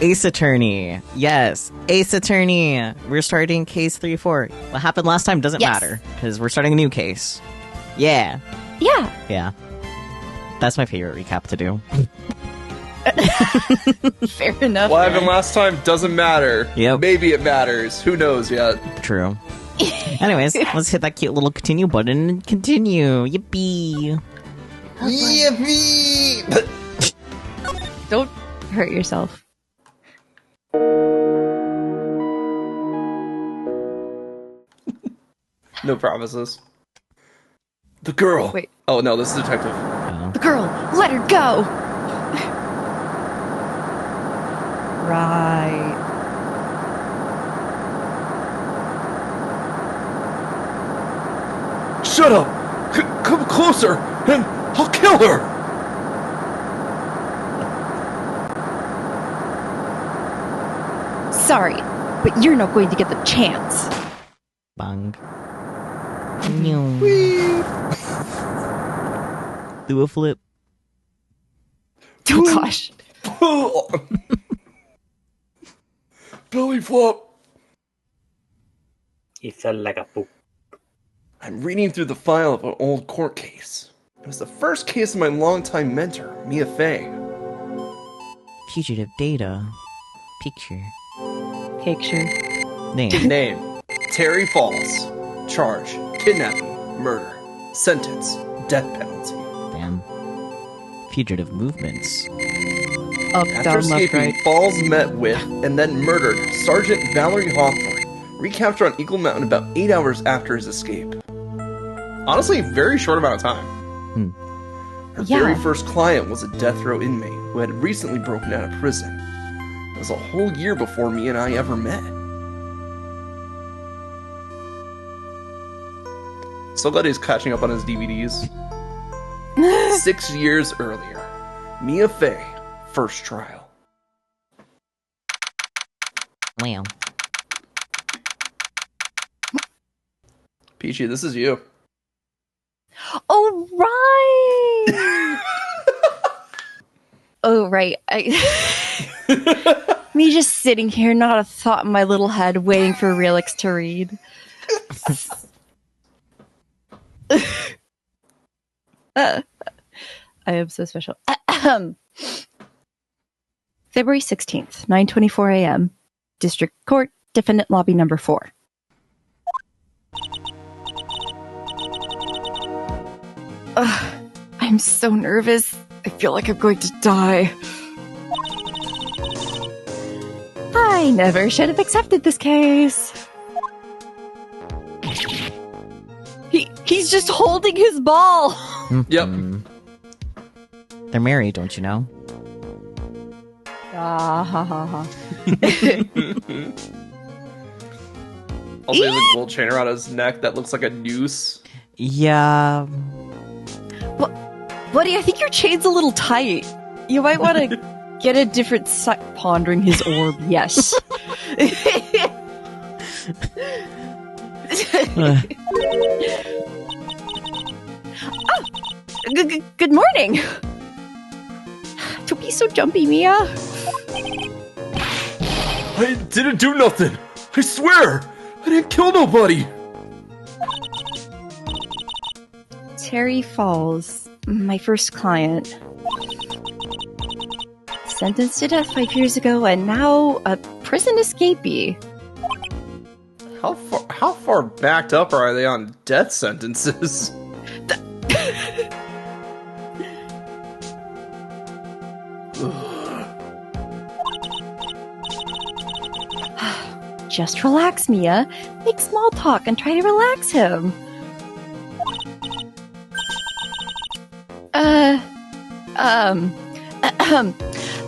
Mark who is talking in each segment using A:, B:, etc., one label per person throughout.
A: Ace Attorney. Yes, Ace Attorney. We're starting case 3-4. What happened last time doesn't matter, because we're starting a new case. Yeah.
B: Yeah.
A: That's my favorite recap to do.
B: Fair enough.
C: What happened last time doesn't matter.
A: Yep.
C: Maybe it matters. Who knows yet?
A: True. Anyways, let's hit that cute little continue button and continue. Yippee.
C: Yippee!
B: Don't hurt yourself.
C: No promises. The girl.
B: Wait.
C: Oh no, this is detective.
B: The girl, let her go! Right.
C: Shut up! Come closer, and I'll kill her!
B: Sorry, but you're not going to get the chance.
A: Bang. Do a flip.
B: Oh gosh.
C: Belly flop.
D: He felt like a poop.
C: I'm reading through the file of an old court case. It was the first case of my longtime mentor, Mia Fey.
A: Fugitive data. Picture. Name.
C: Name: Terry Falls. Charge: kidnapping, murder. Sentence: death penalty.
A: Damn. Fugitive movements.
B: Up,
C: After
B: down, left,
C: escaping,
B: right.
C: Falls met with and then murdered Sergeant Valerie Hawthorne, recaptured on Eagle Mountain about 8 hours after his escape. Honestly, very short amount of time. Her very first client was a death row inmate who had recently broken out of prison. It was a whole year before me and I ever met. So glad he's catching up on his DVDs. 6 years earlier, Mia Fey, first trial.
A: Wow.
C: Peachy, this is you.
B: Oh, right! Oh, right. Me just sitting here, not a thought in my little head, waiting for Relix to read. I am so special. February 16th, 9:24 a.m. District Court, Defendant Lobby Number 4. I'm so nervous. I feel like I'm going to die. I never should have accepted this case. He's just holding his ball.
C: Yep.
A: They're married, don't you know?
B: Ah, ha, ha, ha.
C: Also, he has a gold chain around his neck that looks like a noose.
A: Yeah.
B: Buddy, I think your chain's a little tight. You might want to get a different pondering his orb. Yes. Good morning. Don't be so jumpy, Mia.
C: I didn't do nothing. I swear. I didn't kill nobody.
B: Terry Falls, my first client. Sentenced to death 5 years ago, and now a prison escapee.
C: How far backed up are they on death sentences?
B: Just relax, Mia. Make small talk and try to relax him.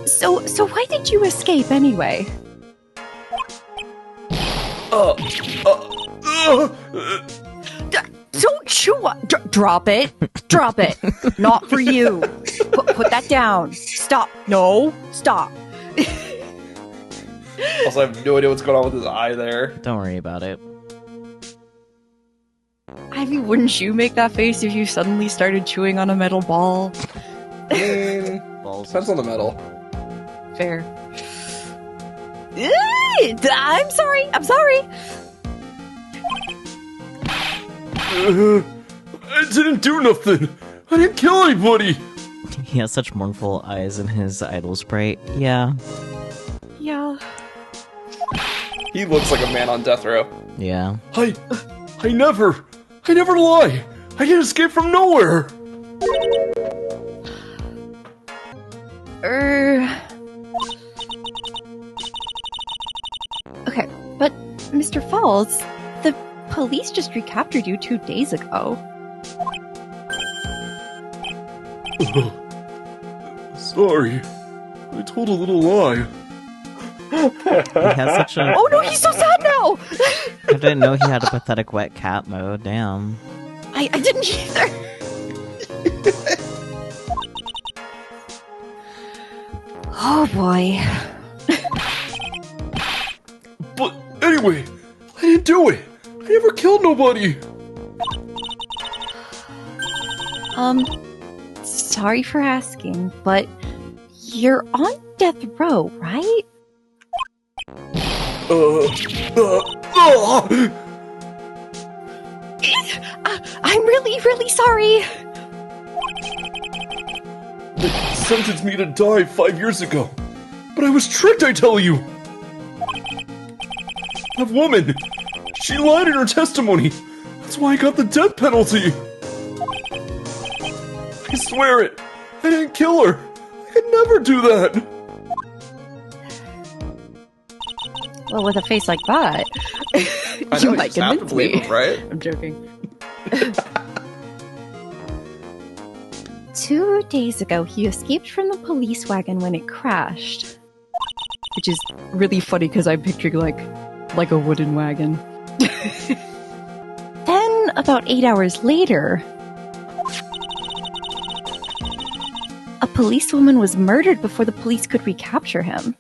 B: So why did you escape anyway? Don't you drop it? Drop it. Not for you. Put that down. Stop. No. Stop.
C: Also, I have no idea what's going on with his eye there.
A: Don't worry about it.
B: Ivy, wouldn't you make that face if you suddenly started chewing on a metal ball?
C: Depends on the metal.
B: Fair. I'm sorry. I'm sorry.
C: I didn't do nothing. I didn't kill anybody.
A: He has such mournful eyes in his idol sprite. Yeah.
B: Yeah.
C: He looks like a man on death row.
A: Yeah.
C: I never lie. I didn't escape from nowhere.
B: Okay, but Mr. Falls, the police just recaptured you 2 days ago.
C: Sorry. I told a little lie.
A: He has such a...
B: Oh no, he's so sad now!
A: I didn't know he had a pathetic wet cat mode. Damn.
B: I didn't either. Oh boy.
C: But anyway, I didn't do it. I never killed nobody.
B: Sorry for asking, but you're on death row, right? I'm really sorry.
C: They sentenced me to die 5 years ago. But I was tricked, I tell you. That woman, she lied in her testimony. That's why I got the death penalty. I swear it. I didn't kill her. I could never do that.
B: Well, with a face like that, you might convince me.
C: Right?
B: I'm joking. 2 days ago, he escaped from the police wagon when it crashed. Which is really funny because I'm picturing like a wooden wagon. Then, about 8 hours later, a policewoman was murdered before the police could recapture him.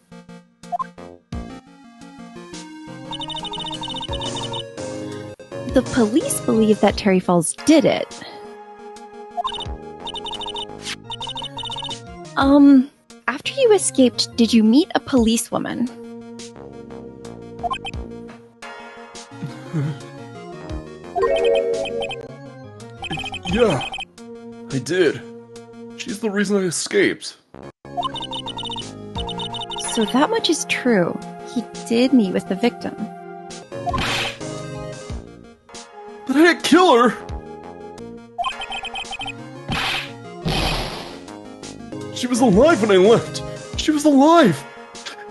B: The police believe that Terry Falls did it. After you escaped, did you meet a policewoman?
C: Yeah, I did. She's the reason I escaped.
B: So that much is true. He did meet with the victim.
C: But I didn't kill her! She was alive when I left! She was alive!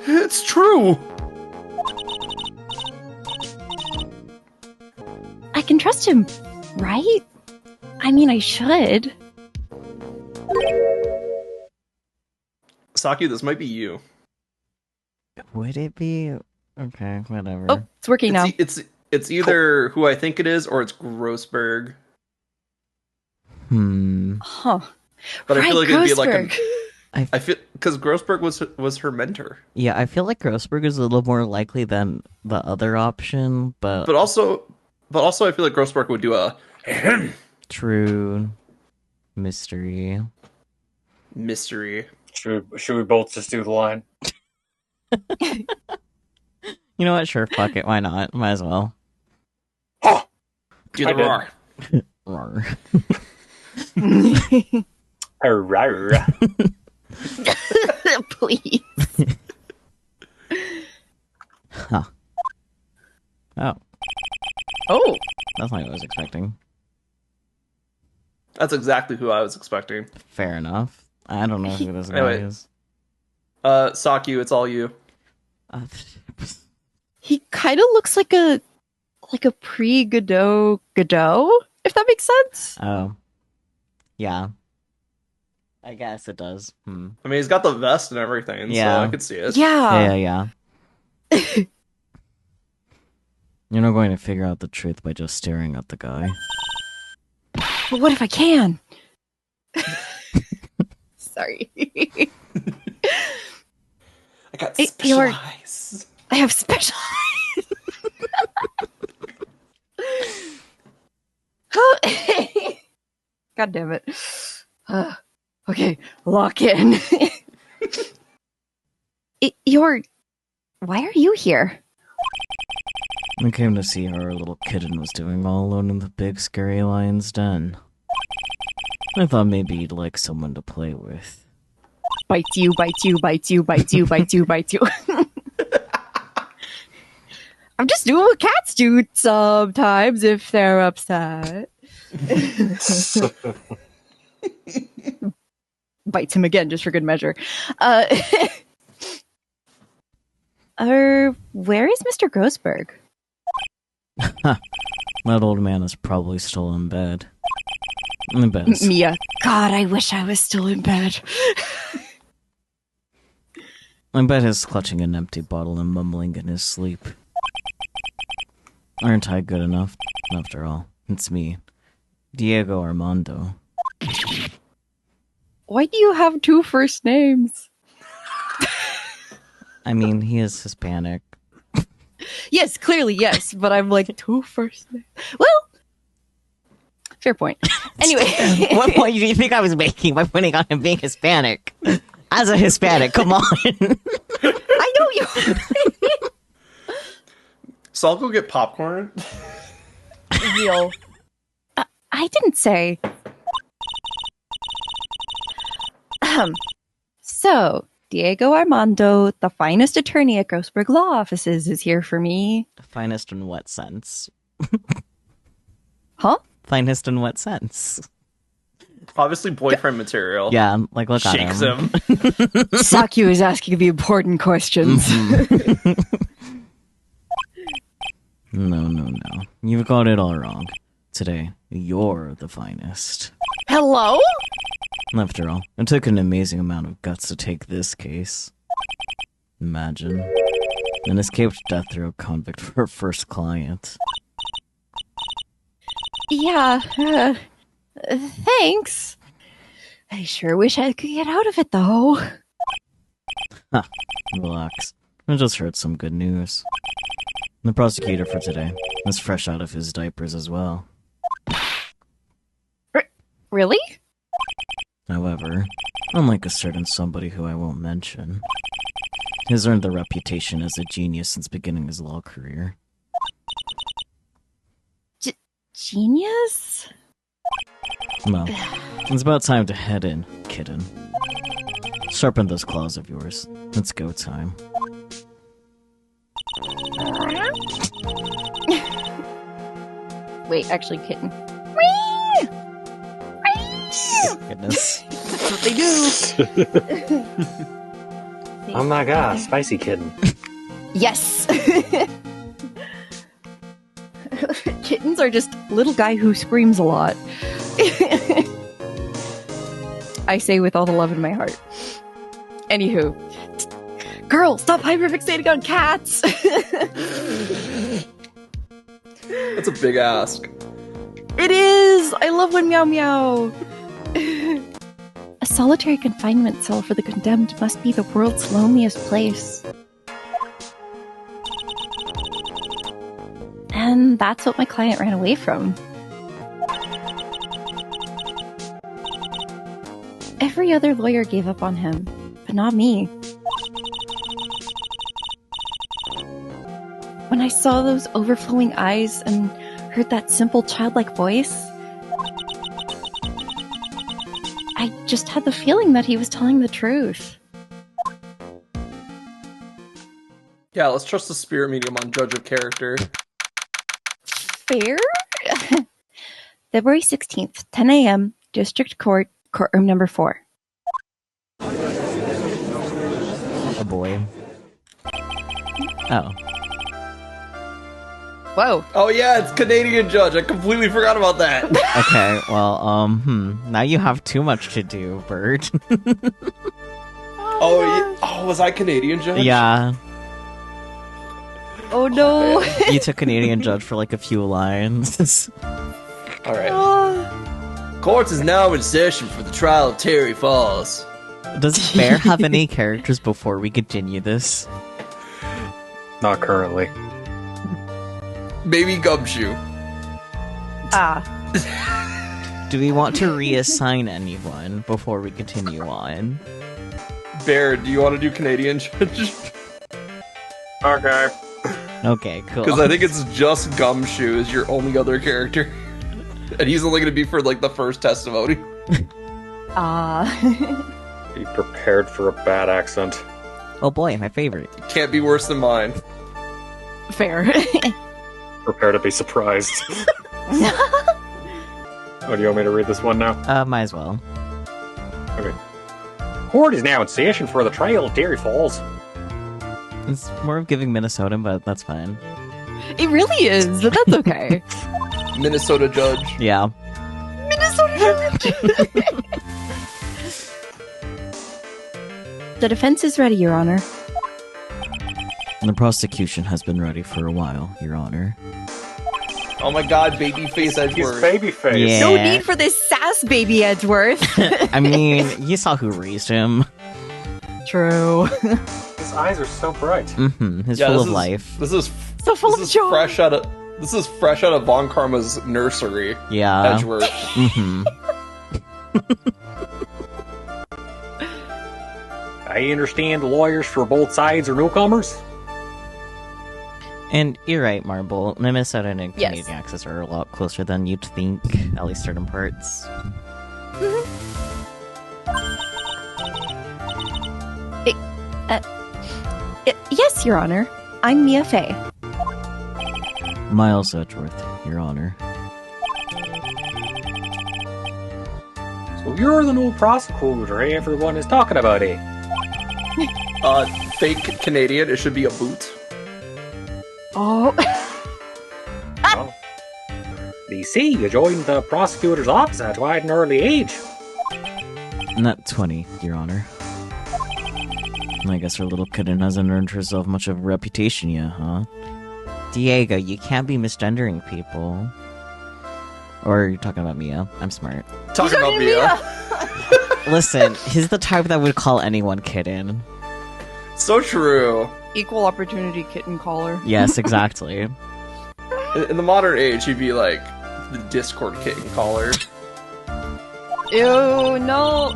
C: It's true!
B: I can trust him, right? I mean, I should.
C: Saki, this might be you.
A: Would it be? Okay, whatever.
B: Oh, it's working now.
C: It's either who I think it is or it's Grossberg.
B: Huh.
C: But I feel like it'd be like
B: Grossberg.
C: I feel because Grossberg was her mentor.
A: Yeah, I feel like Grossberg is a little more likely than the other option, but
C: also I feel like Grossberg would do a
A: true mystery.
D: Should we both just do the line?
A: You know what? Sure, fuck it. Why not? Might as well.
D: Huh!
C: Do the roar.
A: Roar.
D: Arrgh.
B: Please.
A: Huh. Oh.
B: Oh.
A: That's not what I was expecting.
C: That's exactly who I was expecting.
A: Fair enough. I don't know who this guy
C: Anyway.
A: is.
C: Saki, it's all you.
B: He kind of looks like a pre-Godot, if that makes sense.
A: Oh. Yeah. I guess it does.
C: I mean, he's got the vest and everything,
A: Yeah.
C: so I could see it.
B: Yeah.
A: Yeah. You're not going to figure out the truth by just staring at the guy.
B: But what if I can? Sorry.
C: I got
B: It-
C: special
B: you're-
C: eyes.
B: I have special eyes. God damn it. Okay, lock in. You're Why are you here?
A: I came to see how our little kitten was doing all alone in the big scary lion's den. I thought maybe you'd like someone to play with.
B: Bites you, bites you, bites you, bites you, bites you, bites you. I'm just doing what cats do sometimes if they're upset. Bites him again, just for good measure. Where is Mr. Grossberg?
A: That old man is probably still in bed. In bed.
B: Mia. God, I wish I was still in bed.
A: I bet he's clutching an empty bottle and mumbling in his sleep. Aren't I good enough? After all, it's me, Diego Armando.
B: Why do you have two first names?
A: I mean, he is Hispanic.
B: Yes, clearly, yes, but I'm like, two first names. Well, fair point. Anyway.
A: What point do you think I was making by putting on him being Hispanic? As a Hispanic, come on.
B: I know you.
C: So I'll go get popcorn.
B: Real. I didn't say. So, Diego Armando, the finest attorney at Grossberg Law Offices, is here for me.
A: Finest in what sense?
B: Huh?
A: Finest in what sense?
C: Obviously boyfriend material.
A: Yeah, like look
C: Shakes
A: at him.
B: Saku is asking the important questions.
A: No. You've got it all wrong. Today, you're the finest.
B: Hello?
A: After all, it took an amazing amount of guts to take this case. Imagine. An escaped death row convict for her first client.
B: Yeah, thanks. I sure wish I could get out of it, though.
A: Relax. I just heard some good news. The prosecutor for today is fresh out of his diapers as well.
B: Really?
A: However, unlike a certain somebody who I won't mention, he's earned the reputation as a genius since beginning his law career.
B: Genius?
A: Well, it's about time to head in, kitten. Sharpen those claws of yours. It's go time.
B: Wait, actually, kitten.
A: Goodness.
B: That's what they do.
D: Oh my god, spicy kitten.
B: Yes. Kittens are just little guy who screams a lot. I say with all the love in my heart. Anywho. Girl, stop hyperfixating on cats!
C: That's a big ask.
B: It is! I love when meow meow. A solitary confinement cell for the condemned must be the world's loneliest place. And that's what my client ran away from. Every other lawyer gave up on him, but not me. When I saw those overflowing eyes and heard that simple childlike voice, I just had the feeling that he was telling the truth.
C: Yeah, let's trust the spirit medium on Judge of Character.
B: Fair? February 16th, 10 a.m., District Court, Courtroom number 4.
A: A boy. Oh.
B: Whoa.
C: Oh yeah, it's Canadian Judge. I completely forgot about that.
A: Okay, well, now you have too much to do, Bird.
C: Oh, yeah. Oh, was I Canadian Judge?
A: Yeah.
B: Oh no.
A: You took Canadian Judge for like a few lines.
C: Alright. Court is now in session for the trial of Terry Falls.
A: Does Bear have any characters before we continue this?
D: Not currently.
C: Baby Gumshoe.
A: Do we want to reassign anyone before we continue on?
C: Bear, do you want to do Canadian Judge?
D: Okay.
A: Okay, cool.
C: Because I think it's just Gumshoe is your only other character. And he's only going to be for, like, the first testimony.
D: Be prepared for a bad accent.
A: Oh boy, my favorite.
C: Can't be worse than mine.
B: Fair.
D: Prepare to be surprised. Oh, do you want me to read this one now?
A: Might as well.
D: Okay. Court is now in session for the trial of Dairy Falls.
A: It's more of giving Minnesota, but that's fine.
B: It really is, but that's okay.
C: Minnesota judge.
A: Yeah.
B: Minnesota judge. The defense is ready, Your Honor.
A: The prosecution has been ready for a while, Your Honor.
C: Oh my god, babyface Edgeworth.
D: He's babyface.
A: Yeah.
B: No need for this sass, baby Edgeworth.
A: I mean, you saw who raised him.
B: True.
D: His eyes are so bright.
A: Mm-hmm. He's
C: Yeah,
A: full
C: this
A: of
C: is-
A: life.
C: This is
B: So full
C: this
B: of
C: is
B: joy.
C: This is fresh out of Von Karma's nursery.
A: Yeah.
C: Edgeworth.
A: Mm-hmm.
D: I understand the lawyers for both sides are newcomers.
A: And you're right, Marble. Minnesota and
B: Yes.
A: Canadian accents are a lot closer than you'd think, at least certain parts.
B: Yes, Your Honor. I'm Mia Fey.
A: Miles Edgeworth, Your Honor.
D: So you're the new prosecutor everyone is talking about, eh?
C: Fake Canadian, it should be a boot.
B: Oh.
D: Well, they say you joined the prosecutor's office at quite an early age.
A: Not 20, Your Honor. I guess her little kitten hasn't earned herself much of a reputation yet, huh? Diego, you can't be misgendering people. Or you're talking about Mia. I'm smart.
C: Talking about Mia.
A: Listen, he's the type that would call anyone kitten.
C: So true.
B: Equal opportunity kitten caller.
A: Yes, exactly.
C: In the modern age, he'd be like the Discord kitten caller.
B: Ew, no.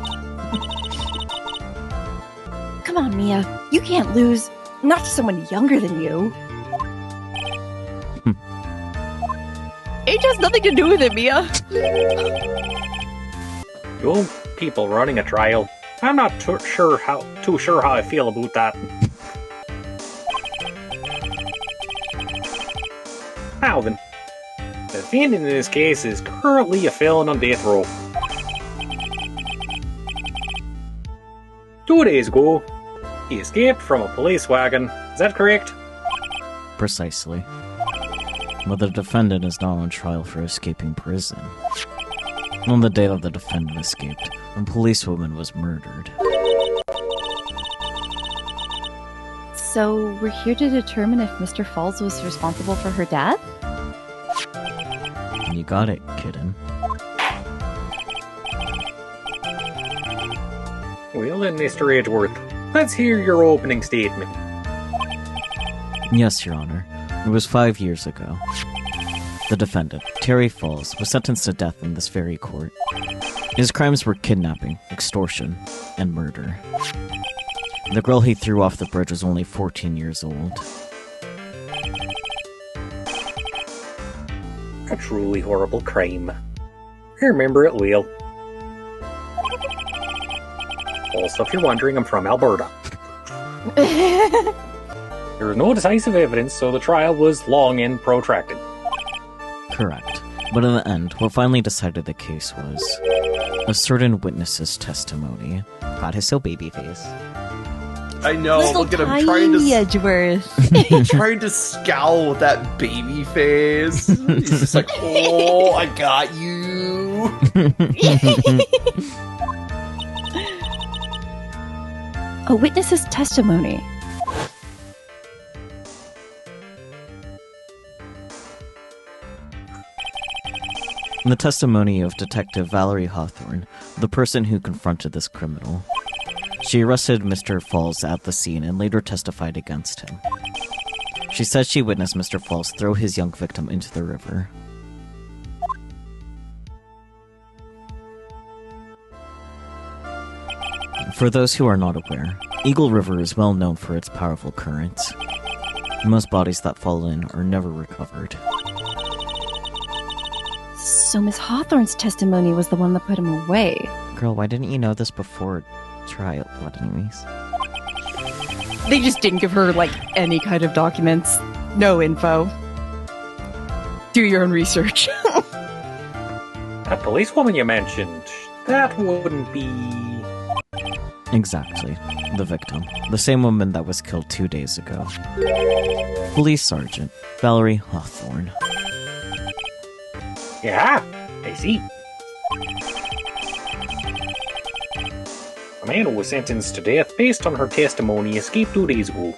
B: Come on, Mia. You can't lose. Not to someone younger than you. Age has nothing to do with it, Mia.
D: Young people running a trial. I'm not too sure how I feel about that. Now then, the defendant in this case is currently a felon on death row. 2 days ago, he escaped from a police wagon. Is that correct?
A: Precisely. But the defendant is not on trial for escaping prison. On the day that the defendant escaped, a policewoman was murdered.
B: So, we're here to determine if Mr. Falls was responsible for her death?
A: You got it, kitten.
D: Well then, Mr. Edgeworth, let's hear your opening statement.
A: Yes, Your Honor. It was 5 years ago. The defendant, Terry Falls, was sentenced to death in this very court. His crimes were kidnapping, extortion, and murder. The girl he threw off the bridge was only 14 years old.
D: A truly horrible crime. I remember it well. Also, if you're wondering, I'm from Alberta. There was no decisive evidence, so the trial was long and protracted.
A: Correct. But in the end, what finally decided the case was a certain witness's testimony. God, he's so babyface.
C: I know.
B: Little
C: Look at him
B: tiny Edgeworth.
C: trying to scowl with that baby face. He's just like, oh, I got you.
B: A witness's testimony.
A: In the testimony of Detective Valerie Hawthorne, the person who confronted this criminal, she arrested Mr. Falls at the scene and later testified against him. She said she witnessed Mr. Falls throw his young victim into the river. For those who are not aware, Eagle River is well known for its powerful currents. Most bodies that fall in are never recovered.
B: So Miss Hawthorne's testimony was the one that put him away.
A: Girl, why didn't you know this before trial? What, anyways?
B: They just didn't give her, like, any kind of documents. No info. Do your own research.
D: That policewoman you mentioned, that wouldn't be...
A: Exactly. The victim. The same woman that was killed 2 days ago. Police Sergeant Valerie Hawthorne.
D: Yeah, I see. A man who was sentenced to death based on her testimony escaped 2 days ago.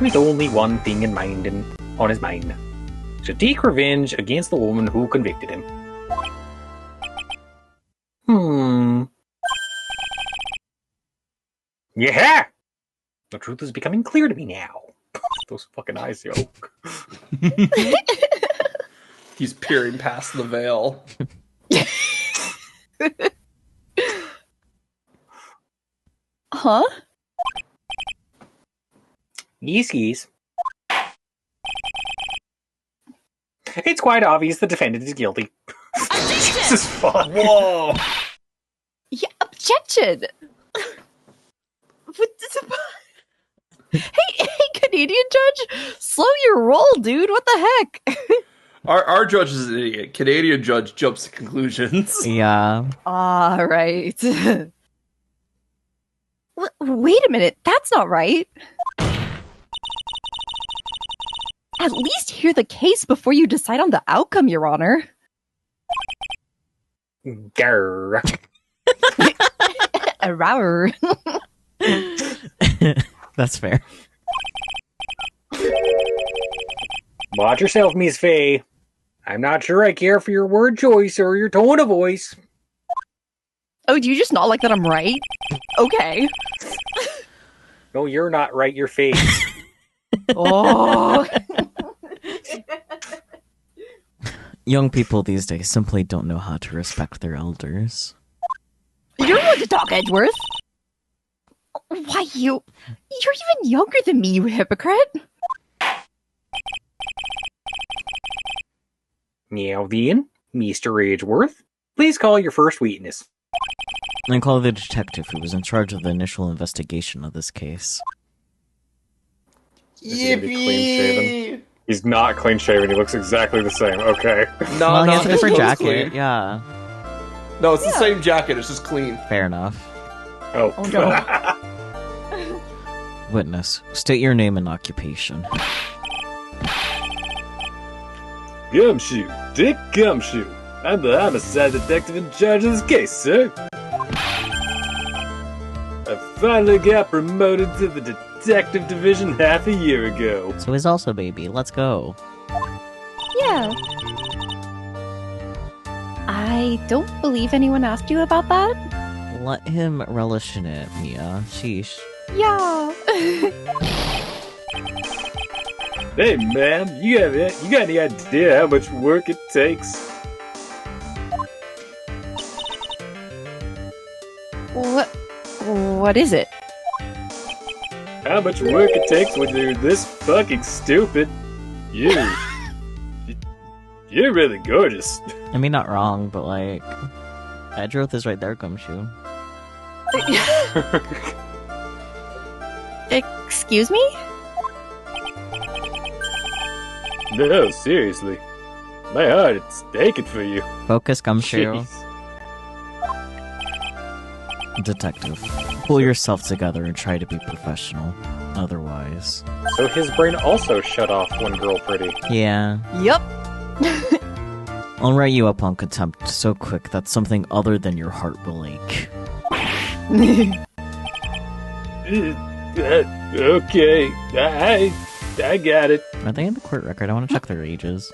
D: With only one thing in mind on his mind. To take revenge against the woman who convicted him. Yeah! The truth is becoming clear to me now. Those fucking eyes, yo.
C: He's peering past the veil.
B: Huh?
D: Yes. It's quite obvious the defendant is guilty. Jesus fuck.
C: Whoa!
B: Yeah, objection! Hey, Canadian judge! Slow your roll, dude! What the heck?
C: Our judge is an idiot. Canadian judge jumps to conclusions.
A: Yeah.
B: Right. Wait a minute, that's not right. At least hear the case before you decide on the outcome, Your Honor.
D: Grr.
B: A rower.
A: That's fair.
D: Watch yourself, Miss Faye. I'm not sure I care for your word choice or your tone of voice.
B: Oh, do you just not like that I'm right? Okay.
D: No, you're not right, you're Faye.
B: Oh.
A: Young people these days simply don't know how to respect their elders.
B: You're one to talk, Edgeworth. Why, you're even younger than me, you hypocrite.
D: Now then, Mr. Edgeworth, please call your first witness.
A: And call the detective who was in charge of the initial investigation of this case.
D: Is he gonna be clean-shaven? He's not clean-shaven, he looks exactly the same, okay.
C: No,
A: Well, he
C: no,
A: has a
C: his
A: different
C: clothes
A: jacket,
C: clean.
A: yeah.
C: No, it's the same jacket, it's just clean.
A: Fair enough.
D: Oh.
B: no.
A: Witness, state your name and occupation.
E: Gumshoe, Dick Gumshoe. I'm the homicide detective in charge of this case, sir. I finally got promoted to the detective division half a year ago.
A: So he's also baby, let's go.
B: Yeah. I don't believe anyone asked you about that.
A: Let him relish in it, Mia. Sheesh.
B: Yeah.
E: Hey, ma'am, you got any idea how much work it takes?
B: What is it?
E: How much work it takes when you're this fucking stupid? You're really gorgeous.
A: I mean, not wrong, but like... Edgeworth is right there, Gumshoe.
B: Excuse me?
E: No, seriously. My heart is aching for you.
A: Focus, Gumshoe.
E: Jeez.
A: Detective, pull yourself together and try to be professional. Otherwise...
D: So his brain also shut off when girl pretty.
A: Yeah.
B: Yup.
A: I'll write you up on contempt so quick that something other than your heart will ache.
E: Okay, I got it.
A: Are they in the court record? I want to check their ages.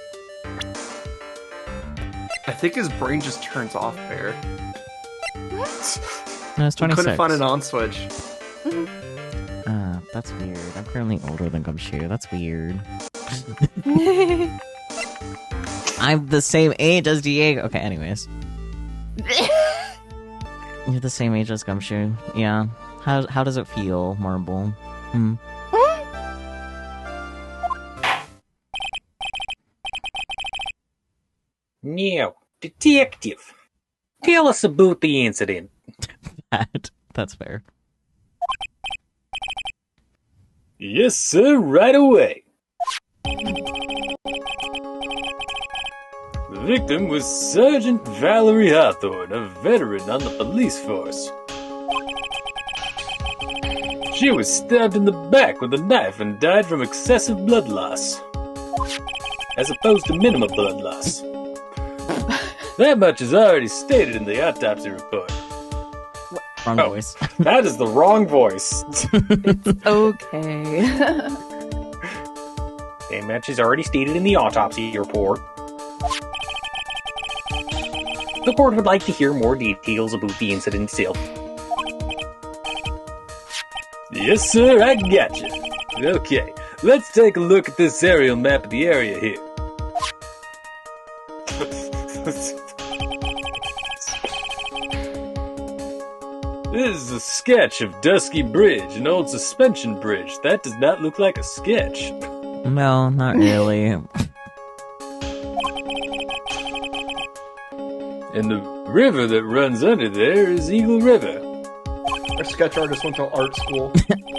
C: I think his brain just turns off there.
B: What?
A: No, it's 26.
C: Couldn't find an on switch.
A: That's weird. I'm currently older than Gumshoe. That's weird. I'm the same age as Diego. Okay, anyways. You're the same age as Gumshoe. Yeah. How does it feel, Marble? Hmm.
D: Now, detective, tell us about the incident.
A: That's fair.
E: Yes, sir, right away. The victim was Sergeant Valerie Hawthorne, a veteran on the police force. She was stabbed in the back with a knife and died from excessive blood loss, as opposed to minimal blood loss. That much is already stated in the autopsy report.
A: Wrong voice.
D: That is the wrong voice.
B: Okay.
D: That much is already stated in the autopsy report. The court would like to hear more details about the incident itself.
E: Yes, sir, I gotcha. Okay, let's take a look at this aerial map of the area here. This is a sketch of Dusky Bridge, an old suspension bridge. That does not look like a sketch.
A: No, not really.
E: And the river that runs under there is Eagle River.
C: Our sketch artist went to art school.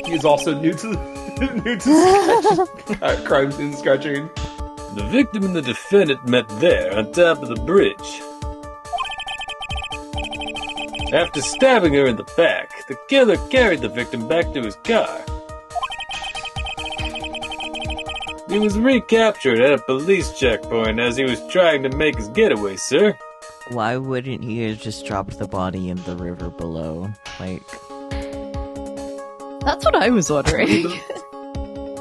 C: He is also new to sketch, crime scene sketching.
E: The victim and the defendant met there on top of the bridge. After stabbing her in the back, the killer carried the victim back to his car. He was recaptured at a police checkpoint as he was trying to make his getaway, sir.
A: Why wouldn't he have just dropped the body in the river below? Like,
B: That's what I was wondering.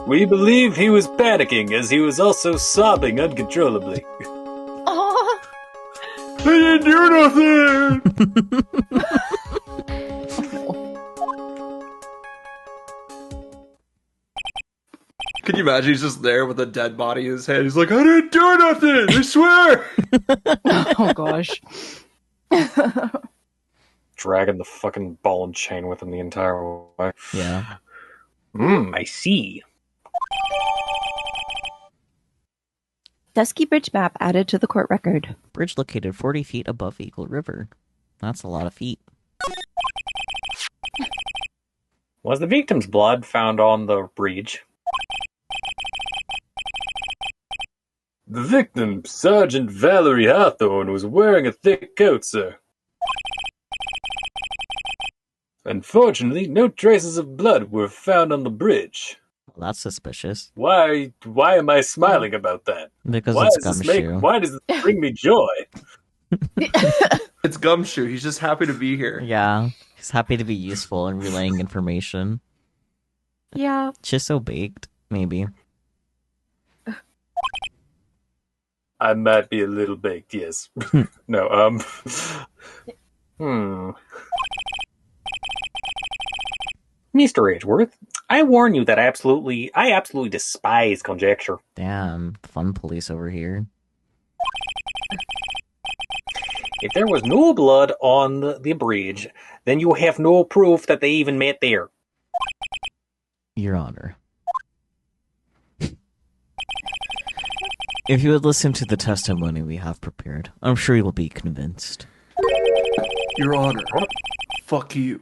E: We believe he was panicking as he was also sobbing uncontrollably.
B: Aw.
E: I didn't do nothing!
C: Could you imagine he's just there with a dead body in his head? He's like, I didn't do nothing! I swear!
B: Oh gosh.
D: Dragging the fucking ball and chain with him the entire way.
A: yeah.
D: I see.
B: Dusky Bridge map added to the court record.
A: Bridge located 40 feet above Eagle River. That's a lot of feet.
D: Was the victim's blood found on the bridge?
E: The victim, Sergeant Valerie Hawthorne, was wearing a thick coat, sir. Unfortunately, no traces of blood were found on the bridge.
A: Well, that's suspicious.
E: Why am I smiling about that?
A: Because
E: Why
A: it's
E: does this
A: Gumshoe.
E: why does this bring me joy?
C: It's Gumshoe. He's just happy to be here.
A: Yeah. He's happy to be useful and relaying information.
B: Yeah.
A: Just so baked, maybe.
E: I might be a little baked, yes. No,
D: Mr. Edgeworth, I warn you that I absolutely despise conjecture.
A: Damn, fun police over here.
D: If there was no blood on the bridge, then you have no proof that they even met there.
A: Your Honor. If you would listen to the testimony we have prepared, I'm sure you will be convinced.
C: Your Honor. Fuck you.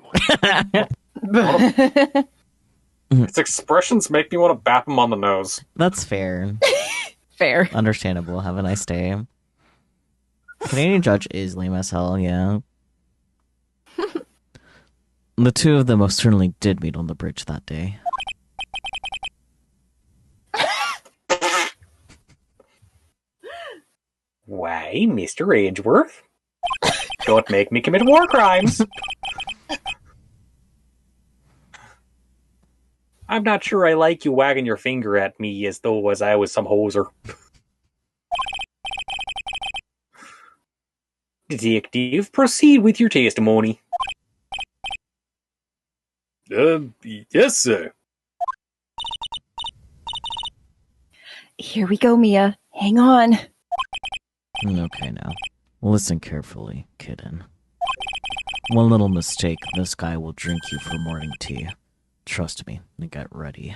D: His expressions make me want to bap him on the nose.
A: That's fair.
B: Fair.
A: Understandable. Have a nice day. Canadian judge is lame as hell, yeah. The two of them most certainly did meet on the bridge that day.
D: Why, Mr. Edgeworth? Don't make me commit war crimes. I'm not sure I like you wagging your finger at me as though I was some hoser. Detective, proceed with your testimony.
E: Yes, sir.
B: Here we go, Mia. Hang on.
A: Okay, now. Listen carefully, kitten. One little mistake, this guy will drink you for morning tea. Trust me and get ready.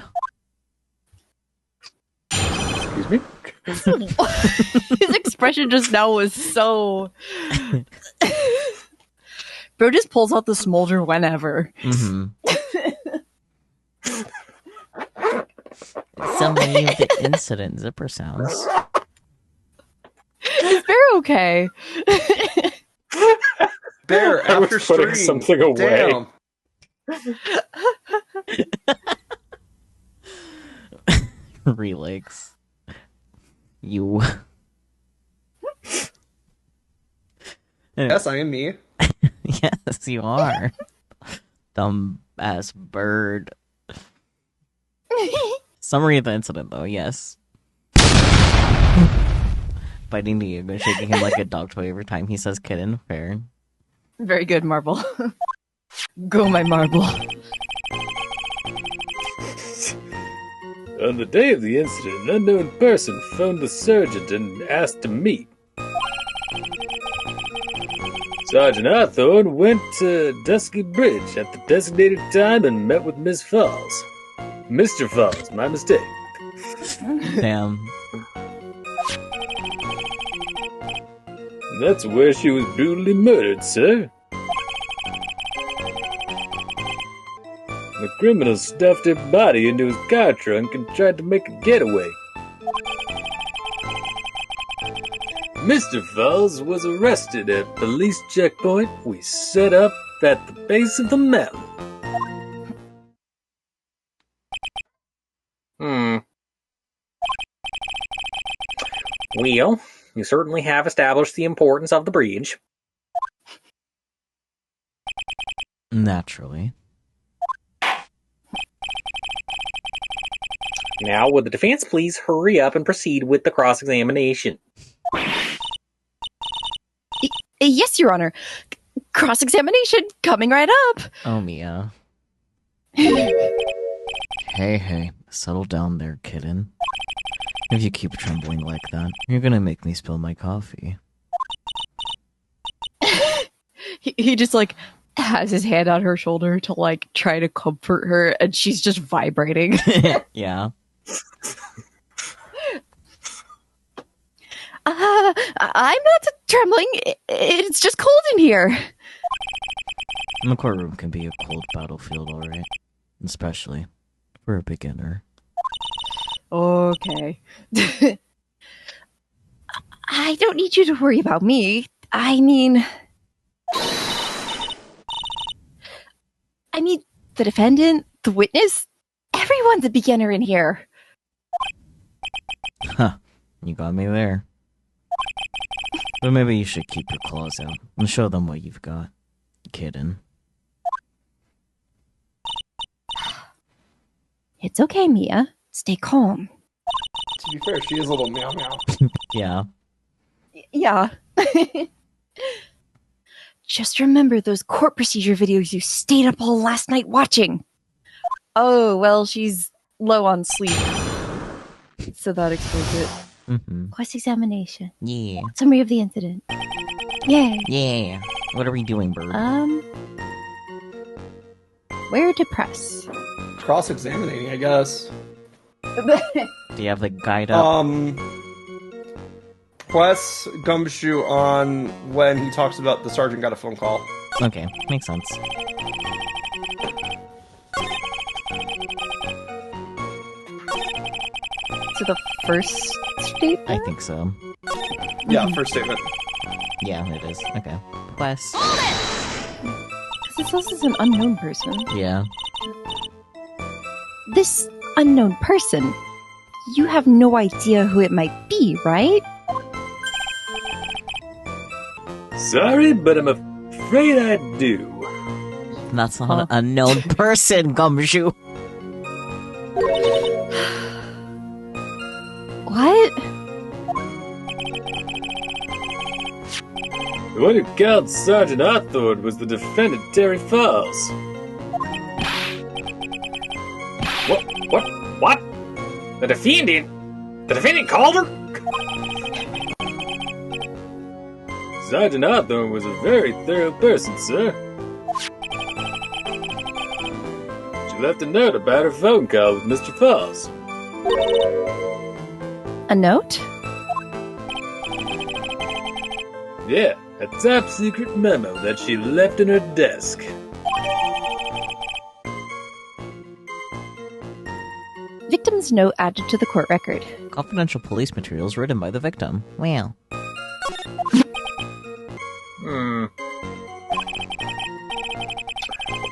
D: Excuse me?
B: His expression just now was so... Bro just pulls out the smolder whenever.
A: Mm-hmm. Summary of the incident, zipper sounds.
B: Is Bear okay?
C: Bear,
D: I was
C: after
D: putting
C: stream.
D: something away.
C: Damn.
A: Relix. You.
C: Yes, I am me.
A: Yes, you are. Dumb ass bird. Summary of the incident, though, yes. Biting the egg and shaking him like a dog toy every time he says kitten. Fair.
B: Very good, Marble. Go, my Marble.
E: On the day of the incident, an unknown person phoned the sergeant and asked to meet. Sergeant Hawthorne went to Dusky Bridge at the designated time and met with Miss Falls. Mr. Falls, my mistake.
A: Damn.
E: That's where she was brutally murdered, sir. The criminal stuffed her body into his car trunk and tried to make a getaway. Mr. Falls was arrested at police checkpoint we set up at the base of the mountain.
D: Well, you certainly have established the importance of the bridge.
A: Naturally.
D: Now, would the defense please hurry up and proceed with the cross-examination?
B: Yes, Your Honor. Cross-examination coming right up.
A: Oh, Mia. Hey, settle down there, kitten. If you keep trembling like that, you're gonna make me spill my coffee.
B: He just like has his hand on her shoulder to like try to comfort her, and she's just vibrating.
A: Yeah.
B: I'm not trembling. It's just cold in here.
A: The courtroom can be a cold battlefield, alright. Especially for a beginner.
B: Okay. I don't need you to worry about me. I mean, the defendant, the witness, everyone's a beginner in here.
A: Huh. You got me there. But maybe you should keep your claws out and show them what you've got, kitten.
B: It's okay, Mia. Stay calm.
C: To be fair, she is a little meow meow.
A: Yeah.
B: Yeah. Just remember those court procedure videos you stayed up all last night watching. Oh, well, she's low on sleep. So that explains it.
A: Mm-hmm.
B: Cross-examination.
A: Yeah.
B: Summary of the incident. Yay.
A: Yeah. What are we doing, bird?
B: Where to press?
C: Cross-examining, I guess.
A: Do you have the guide up?
C: Press Gumshoe on when he talks about the sergeant got a phone call.
A: Okay, makes sense.
B: To the first statement?
A: I think so.
C: Yeah, first statement.
A: Yeah, it is. Okay. Quest.
B: This says it's an unknown person.
A: Yeah.
B: This unknown person, you have no idea who it might be, right?
E: Sorry, but I'm afraid I do.
A: That's not an unknown person, Gumshoe.
B: What?
E: The one who killed Sergeant Hawthorne was the defendant, Terry Falls.
D: What? The defendant? The defendant called her?
E: Sergeant Hawthorne was a very thorough person, sir. She left a note about her phone call with Mr. Falls.
B: A note?
E: Yeah, a top secret memo that she left in her desk.
B: Victim's note added to the court record.
A: Confidential police materials written by the victim. Wow.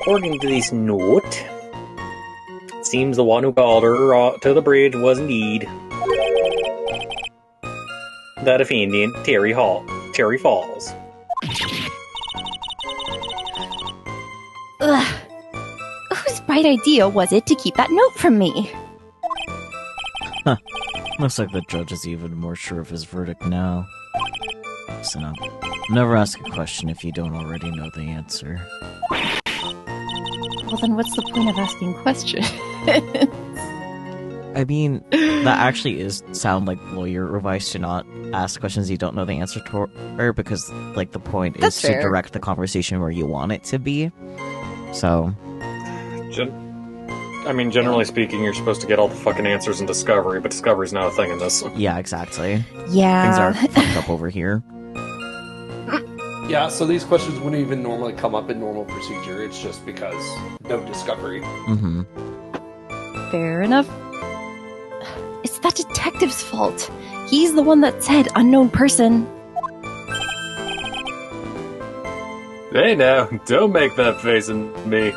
D: According to this note, it seems the one who called her to the bridge was indeed the defendant, Terry Falls.
B: Ugh. Whose bright idea was it to keep that note from me?
A: Looks like the judge is even more sure of his verdict now. Listen up. Never ask a question if you don't already know the answer.
B: Well, then what's the point of asking questions?
A: I mean, that actually is sound like lawyer advice to not ask questions you don't know the answer to, or because, like, the point
B: That's
A: is to
B: fair.
A: direct the conversation where you want it to be. So,
D: Generally speaking, you're supposed to get all the fucking answers in Discovery, but Discovery's not a thing in this.
A: yeah, exactly.
B: Yeah.
A: Things are fucked up over here.
C: Yeah, so these questions wouldn't even normally come up in normal procedure. It's just because no discovery.
A: Mm-hmm.
B: Fair enough. It's that detective's fault. He's the one that said unknown person.
E: Hey now, don't make that face at me.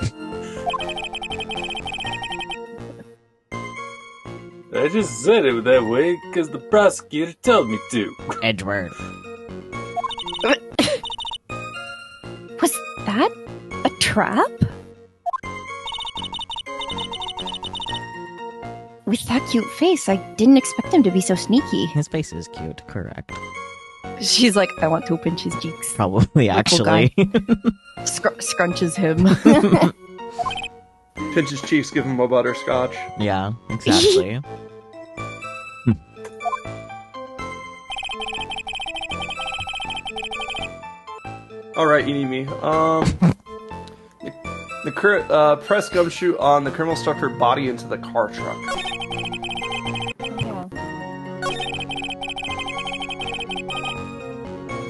E: I just said it that way because the prosecutor told me to.
A: Edward.
B: Was that a trap? With that cute face, I didn't expect him to be so sneaky.
A: His face is cute, correct.
B: She's like, I want to pinch his cheeks.
A: Probably, actually.
B: Scrunches him.
C: Pinch his cheeks, give him a butterscotch.
A: Yeah, exactly.
C: Alright, you need me. Press gumshoe on the criminal stuffed her body into the car truck.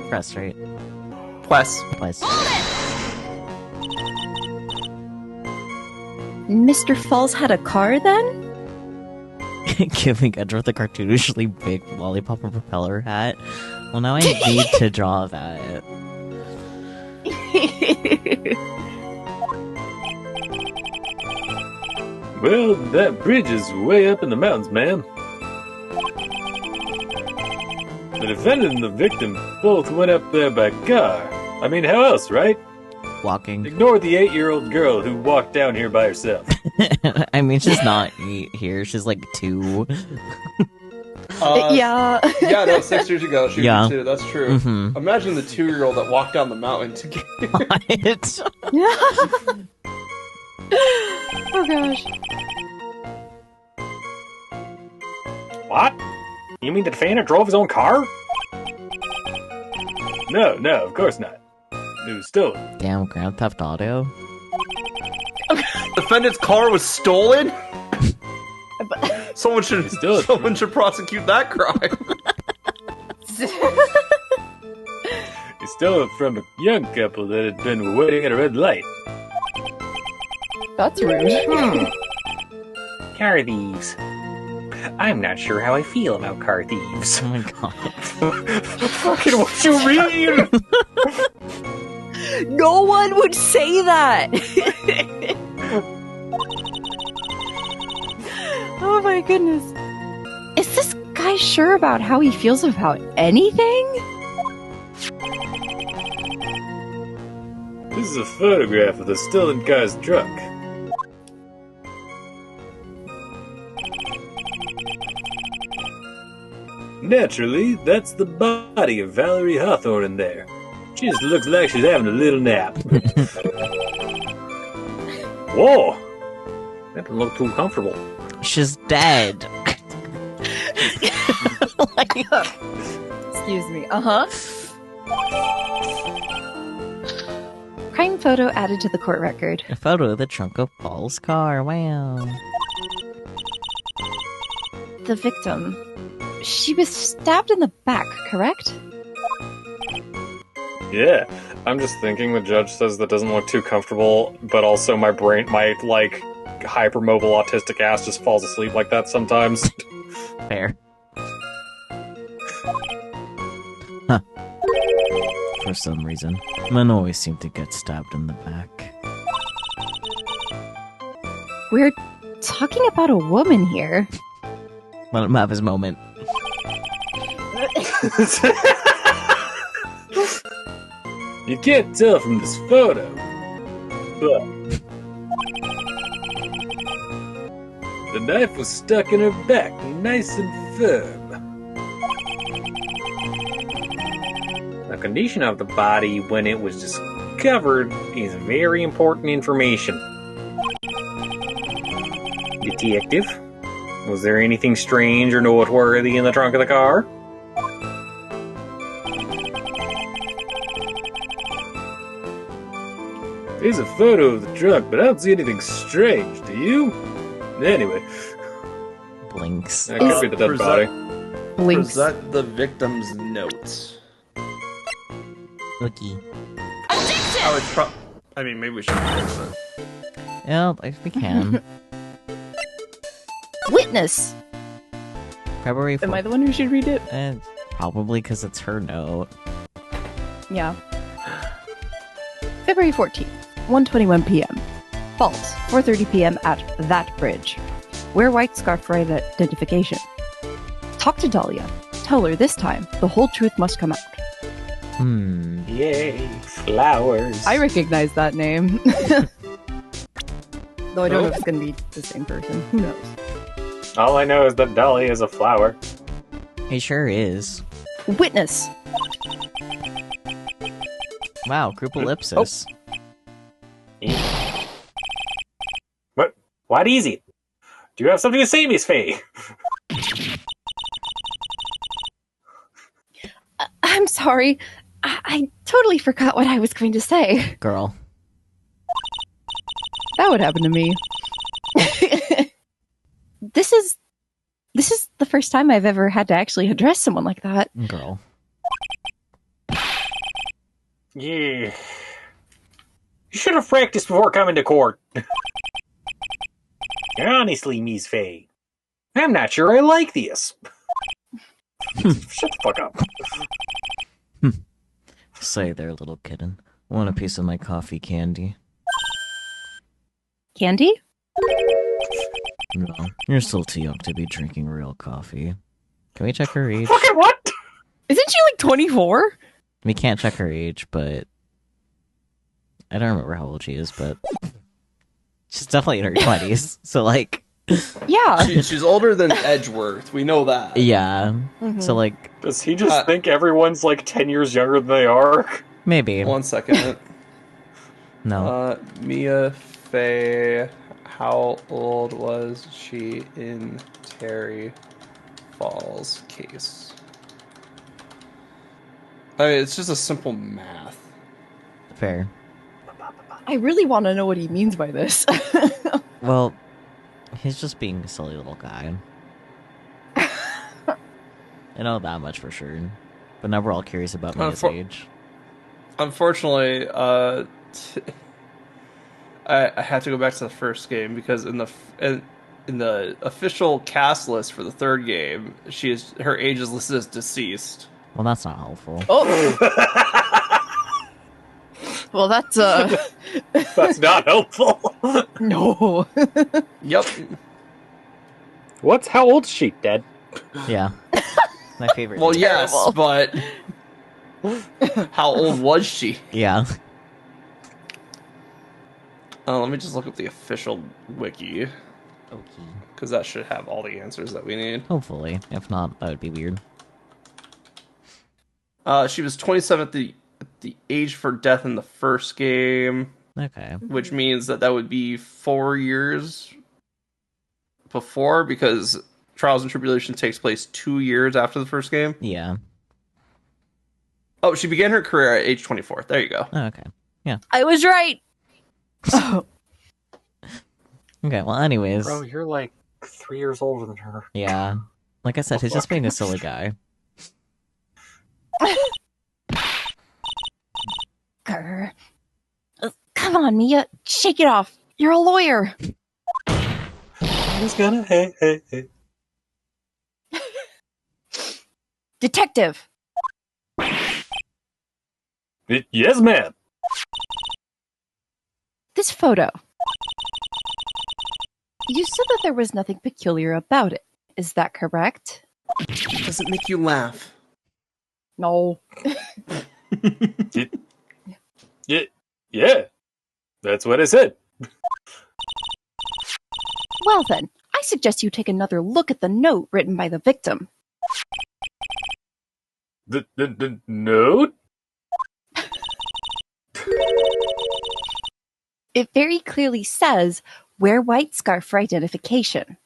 A: Press, right?
C: Press.
A: Press.
B: Mr. Falls had a car then?
A: Giving Edward the cartoonishly big lollipop and propeller hat. Well, now I need to draw that.
E: Well, that bridge is way up in the mountains, ma'am. The defendant and the victim both went up there by car. I mean, how else, right?
A: Walking.
E: Ignore the 8-year-old girl who walked down here by herself.
A: I mean, she's not 8 here. She's like 2.
B: Yeah.
C: Yeah, no, 6 years ago she
A: Yeah.
C: was 2. That's true.
A: Mm-hmm.
C: Imagine the 2-year-old that walked down the mountain to get
A: What?
B: Oh gosh.
D: What? You mean the defendant drove his own car?
E: No, of course not. It was stolen.
A: Damn, Grand Theft Auto.
C: defendant's car was stolen? Someone should prosecute that crime.
E: He stole it from a young couple that had been waiting at a red light.
B: That's rude.
D: Car thieves. I'm not sure how I feel about car thieves.
A: Oh my god.
D: Fucking what you mean?
B: No one would say that. Oh my goodness. Is this guy sure about how he feels about anything?
E: This is a photograph of the stolen car's trunk. Naturally, that's the body of Valerie Hawthorne in there. She just looks like she's having a little nap.
D: Whoa! That doesn't look too comfortable.
A: She's dead.
B: Excuse me. Uh-huh. Crime photo added to the court record.
A: A photo of the trunk of Paul's car. Wow.
B: The victim. She was stabbed in the back, correct?
E: Yeah, I'm just thinking the judge says that doesn't look too comfortable, but also my brain, my, like, hypermobile autistic ass just falls asleep like that sometimes.
A: Fair. Huh. For some reason, men always seem to get stabbed in the back.
B: We're talking about a woman here.
A: Let him have his moment.
E: You can't tell from this photo, but the knife was stuck in her back, nice and firm. The condition of the body when it was discovered is very important information. Detective, was there anything strange or noteworthy in the trunk of the car? There's a photo of the trunk, but I don't see anything strange, do you? Anyway.
A: Blinks.
E: That could be the dead body.
B: Blinks.
C: Present the victim's notes.
A: Looky.
C: I would I mean, maybe we should fix it.
A: Yeah, if we can.
B: Witness.
A: February 4th.
B: Am I the one who should read it?
A: Probably because it's her note.
B: Yeah. February 14th, 1:21 p.m. False, 4:30 p.m. at that bridge. Wear white scarf for identification. Talk to Dahlia. Tell her this time the whole truth must come out.
E: Yay, flowers.
B: I recognize that name. Though I don't know if it's going to be the same person. Who knows?
E: All I know is that Dolly is a flower.
A: He sure is.
B: Witness.
A: Wow, group ellipsis.
E: What? What is it? Do you have something to say, Miss Faye?
B: I'm sorry. I totally forgot what I was going to say.
A: Girl.
B: That would happen to me. This is the first time I've ever had to actually address someone like that.
A: Girl.
E: Yeah. You should have practiced before coming to court. Honestly, Miss Faye, I'm not sure I like this. Shut the fuck up.
A: Say there, little kitten. Want a piece of my coffee candy?
B: Candy?
A: No, you're still too young to be drinking real coffee. Can we check her age?
E: Fucking what?
B: Isn't she like 24?
A: We can't check her age, but I don't remember how old she is, but she's definitely in her 20s. So, like,
B: Yeah.
C: She's older than Edgeworth. We know that.
A: yeah.
B: Mhm.
A: So, like,
E: Does he just think everyone's like 10 years younger than they are?
A: maybe.
C: 1 second.
A: No.
C: Mia Faye, how old was she in Terry Falls case? I mean, it's just a simple math.
A: Fair.
B: I really want to know what he means by this.
A: Well, he's just being a silly little guy. I know that much for sure. But now we're all curious about Mia's age.
C: Unfortunately, I had to go back to the first game because in the official cast list for the third game, her age is listed as deceased.
A: Well, that's not helpful.
B: Oh. Well, that's
E: That's not helpful.
B: no.
C: Yep.
E: How old is she, Dad?
A: Yeah. My favorite.
C: Well,
A: age.
C: yes,
B: Terrible.
C: but how old was she?
A: Yeah.
C: Let me just look up the official wiki,
A: Okay.
C: because that should have all the answers that we need.
A: Hopefully. If not, that would be weird.
C: She was 27 at the age for death in the first game,
A: Okay.
C: which means that would be 4 years before, because Trials and Tribulations takes place 2 years after the first game.
A: Yeah.
C: Oh, she began her career at age 24. There you go.
A: Oh, okay.
B: I was right. Oh,
A: Okay, well, anyways.
D: Bro, you're like 3 years older than her.
A: Yeah. Like I said, he's just being a silly guy.
B: grr. Come on, Mia. Shake it off. You're a lawyer.
D: I was gonna, hey.
B: Detective.
E: Yes, ma'am.
B: This photo. You said that there was nothing peculiar about it. Is that correct?
C: Does it make you laugh?
B: No.
E: Yeah. That's what I said.
B: Well then, I suggest you take another look at the note written by the victim.
E: The note?
B: It very clearly says, wear white scarf for identification.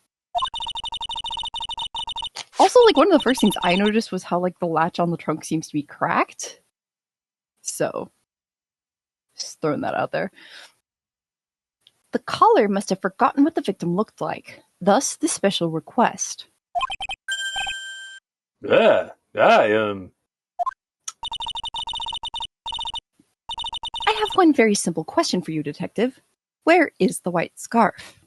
B: Also, like, one of the first things I noticed was how, like, the latch on the trunk seems to be cracked. So, just throwing that out there. The caller must have forgotten what the victim looked like. Thus, the special request.
E: I
B: I have one very simple question for you, Detective. Where is the white scarf?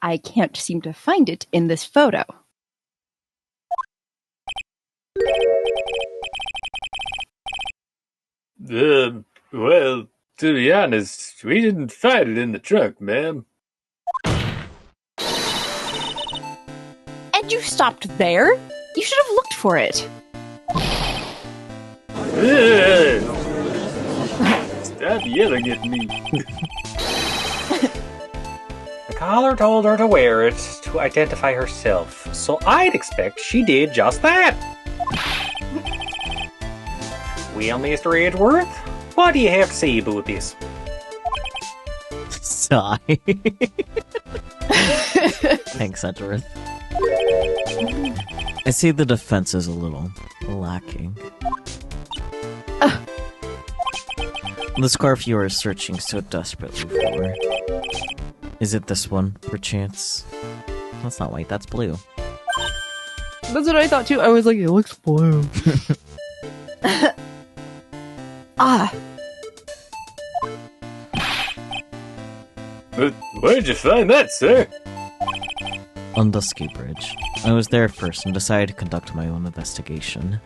B: I can't seem to find it in this photo.
E: Well, to be honest, we didn't find it in the trunk, ma'am.
B: And you stopped there? You should have looked for it.
E: Stop yelling at me.
D: The caller told her to wear it to identify herself, so I'd expect she did just that. Well, Mr. Edgeworth, what do you have to say about this?
A: Sigh. Thanks, Edgeworth. I see the defense is a little lacking. The scarf you are searching so desperately for. Is it this one, perchance? That's not white, that's blue.
B: That's what I thought too. I was like, it looks blue. Ah.
E: Where'd you find that, sir?
A: On Dusky Bridge. I was there first and decided to conduct my own investigation.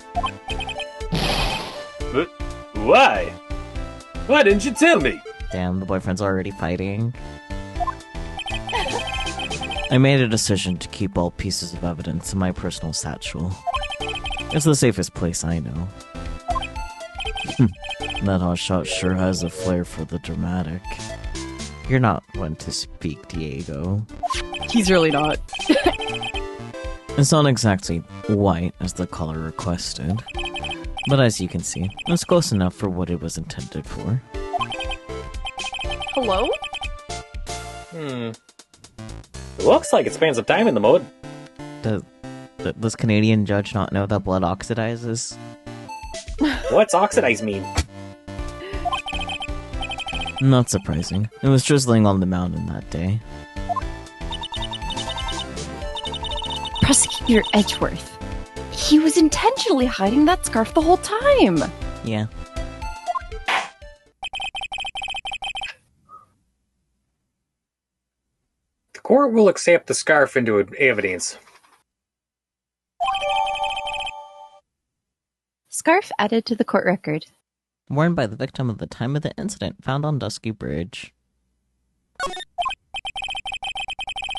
E: But why? Why didn't you tell me?
A: Damn, the boyfriend's already fighting. I made a decision to keep all pieces of evidence in my personal satchel. It's the safest place I know. That hotshot sure has a flair for the dramatic. You're not one to speak, Diego.
B: He's really not.
A: It's not exactly white as the caller requested, but as you can see, it's close enough for what it was intended for.
B: Hello?
D: It looks like it spends some time in the mud.
A: Does this Canadian judge not know that blood oxidizes?
D: What's oxidize mean?
A: Not surprising. It was drizzling on the mountain that day.
B: Prosecutor Edgeworth. He was intentionally hiding that scarf the whole time.
A: Yeah.
D: The court will accept the scarf into evidence.
B: Scarf added to the court record.
A: Worn by the victim at the time of the incident, found on Dusky Bridge.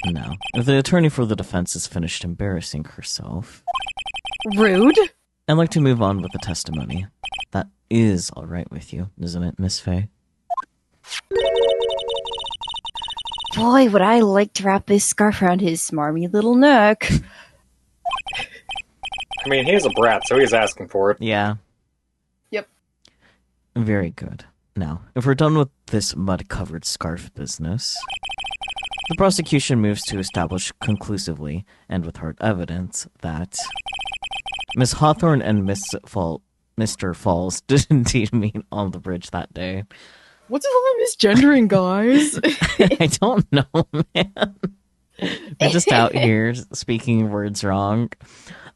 A: Now, if the attorney for the defense is finished embarrassing herself,
B: Rude.
A: I'd like to move on with the testimony. That is alright with you, isn't it, Miss Faye?
B: Boy, would I like to wrap this scarf around his smarmy little neck.
D: I mean, he's a brat, so he's asking for it.
A: Yeah.
B: Yep.
A: Very good. Now, if we're done with this mud-covered scarf business, the prosecution moves to establish conclusively, and with hard evidence, that Miss Hawthorne and Miss Mr. Falls did indeed meet on the bridge that day.
B: What's with all misgendering, guys?
A: I don't know, man. We're just out here speaking words wrong.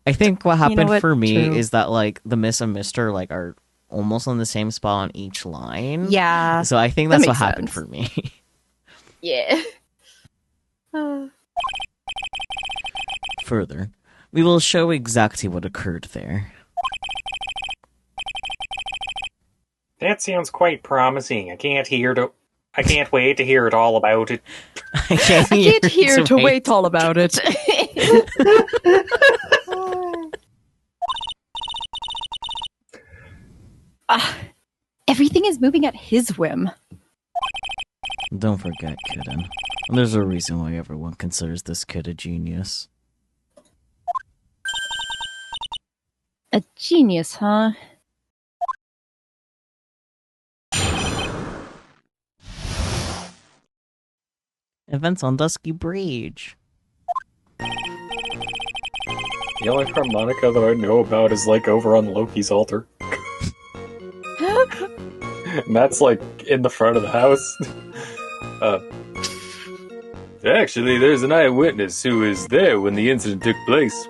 A: I think what happened for me is that, like, the Miss and Mr. like are almost on the same spot on each line.
B: Yeah.
A: So I think that's what happened for me.
B: Yeah.
A: Further, we will show exactly what occurred there.
D: That sounds quite promising. I can't wait to hear it all about it.
B: I can't hear to wait all about it. Everything is moving at his whim.
A: Don't forget, kitten. There's a reason why everyone considers this kid a genius.
B: A genius, huh?
A: Events on Dusky Bridge.
D: The only harmonica that I know about is, like, over on Loki's altar. And that's, like, in the front of the house.
E: Actually, there's an eyewitness who was there when the incident took place.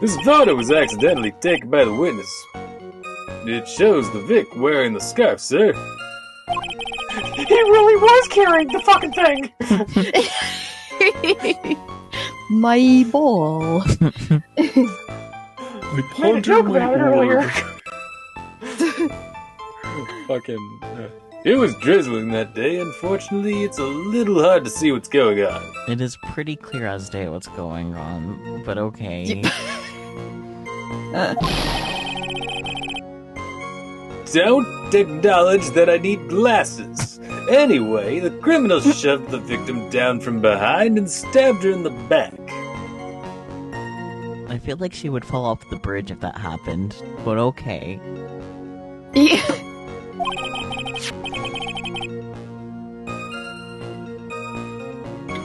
E: This photo was accidentally taken by the witness. It shows the Vic wearing the scarf, sir.
D: He really was carrying the fucking thing!
B: My ball.
D: We made a joke about it earlier.
E: Fucking... It was drizzling that day. Unfortunately, it's a little hard to see what's going on.
A: It is pretty clear as day what's going on, but okay.
E: Don't acknowledge that I need glasses. Anyway, the criminal shoved the victim down from behind and stabbed her in the back.
A: I feel like she would fall off the bridge if that happened, but okay.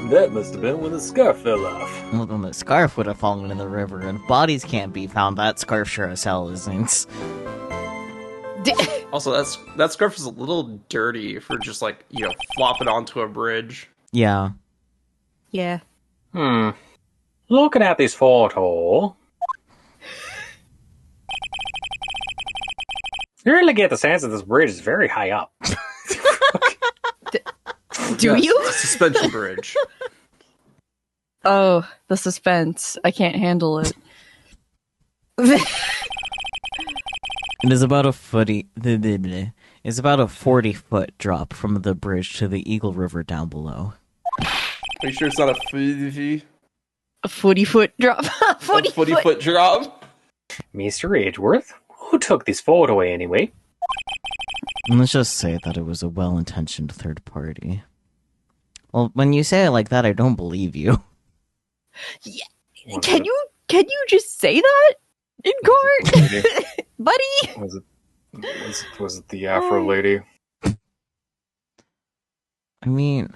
E: That must have been when the scarf fell off.
A: Well, then the scarf would have fallen in the river, and bodies can't be found. That scarf sure as hell isn't.
C: Also, that scarf is a little dirty for just, like, you know, flopping onto a bridge.
A: Yeah.
B: Yeah.
D: Looking at this photo, you really get the sense that this bridge is very high up.
B: Do you?
C: It's a suspension bridge.
B: Oh, the suspense. I can't handle it.
A: It is about a 40-foot drop from the bridge to the Eagle River down below.
C: Are you sure it's not a
B: 40-foot drop?
C: 40-foot drop?
D: Mr. Edgeworth, who took this photo anyway?
A: And let's just say that it was a well-intentioned third party. Well, when you say it like that, I don't believe you.
B: Yeah. Can you just say that in court, buddy?
D: Was it the Afro lady?
A: I mean,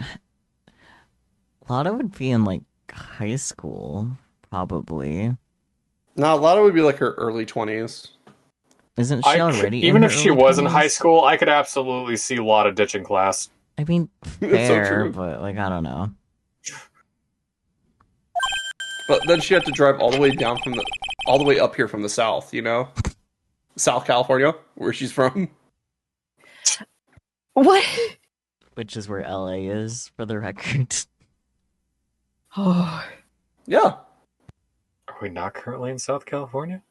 A: Lotta would be in, like, high school, probably.
C: No, Lotta would be like her early 20s.
A: Isn't she already
D: even
A: in
D: if
A: her
D: she
A: early
D: was in
A: 20s?
D: high school, I could absolutely see Lotta ditching class.
A: I mean,
C: That's so
A: fair,
C: true.
A: but, like, I don't know.
C: But then she had to drive all the way up here from the south, you know? South California, where she's from.
B: What?
A: Which is where LA is, for the record.
B: Oh.
C: Yeah.
D: Are we not currently in South California?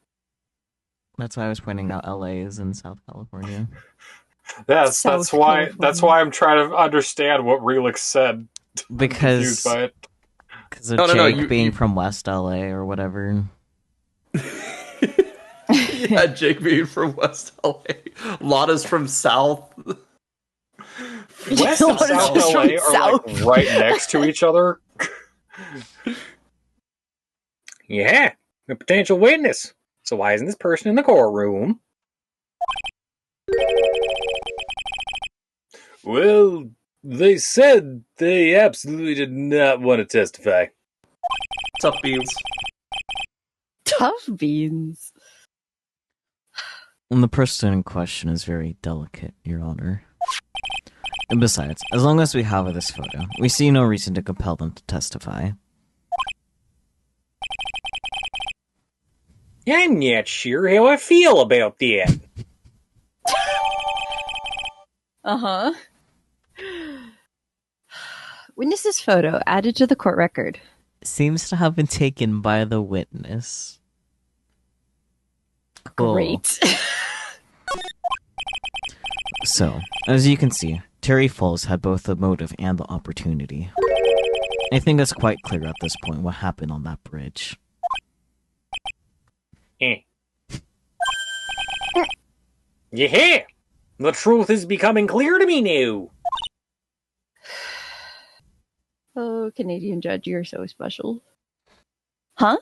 A: That's why I was pointing out LA is in South California.
D: That's
B: South
D: why
B: California.
D: I'm trying to understand what Relix said.
A: Because
D: Confused by it.
A: of Jake being from West LA or whatever.
C: Yeah, Jake being from West LA. Lotta's from South.
D: West and South
B: Just
D: LA
B: from
D: are
B: South.
D: like right next to each other. Yeah, a potential witness. So why isn't this person in the courtroom?
E: Well, they said they absolutely did not want to testify.
C: Tough beans.
B: Tough beans.
A: And the person in question is very delicate, Your Honor. And besides, as long as we have this photo, we see no reason to compel them to testify.
D: I'm not sure how I feel about that.
B: Uh-huh. Witness's photo added to the court record.
A: Seems to have been taken by the witness. Cool.
B: Great.
A: So, as you can see, Terry Falls had both the motive and the opportunity. I think it's quite clear at this point what happened on that bridge.
D: Yeah! The truth is becoming clear to me now.
B: Oh, Canadian judge, you're so special. Huh?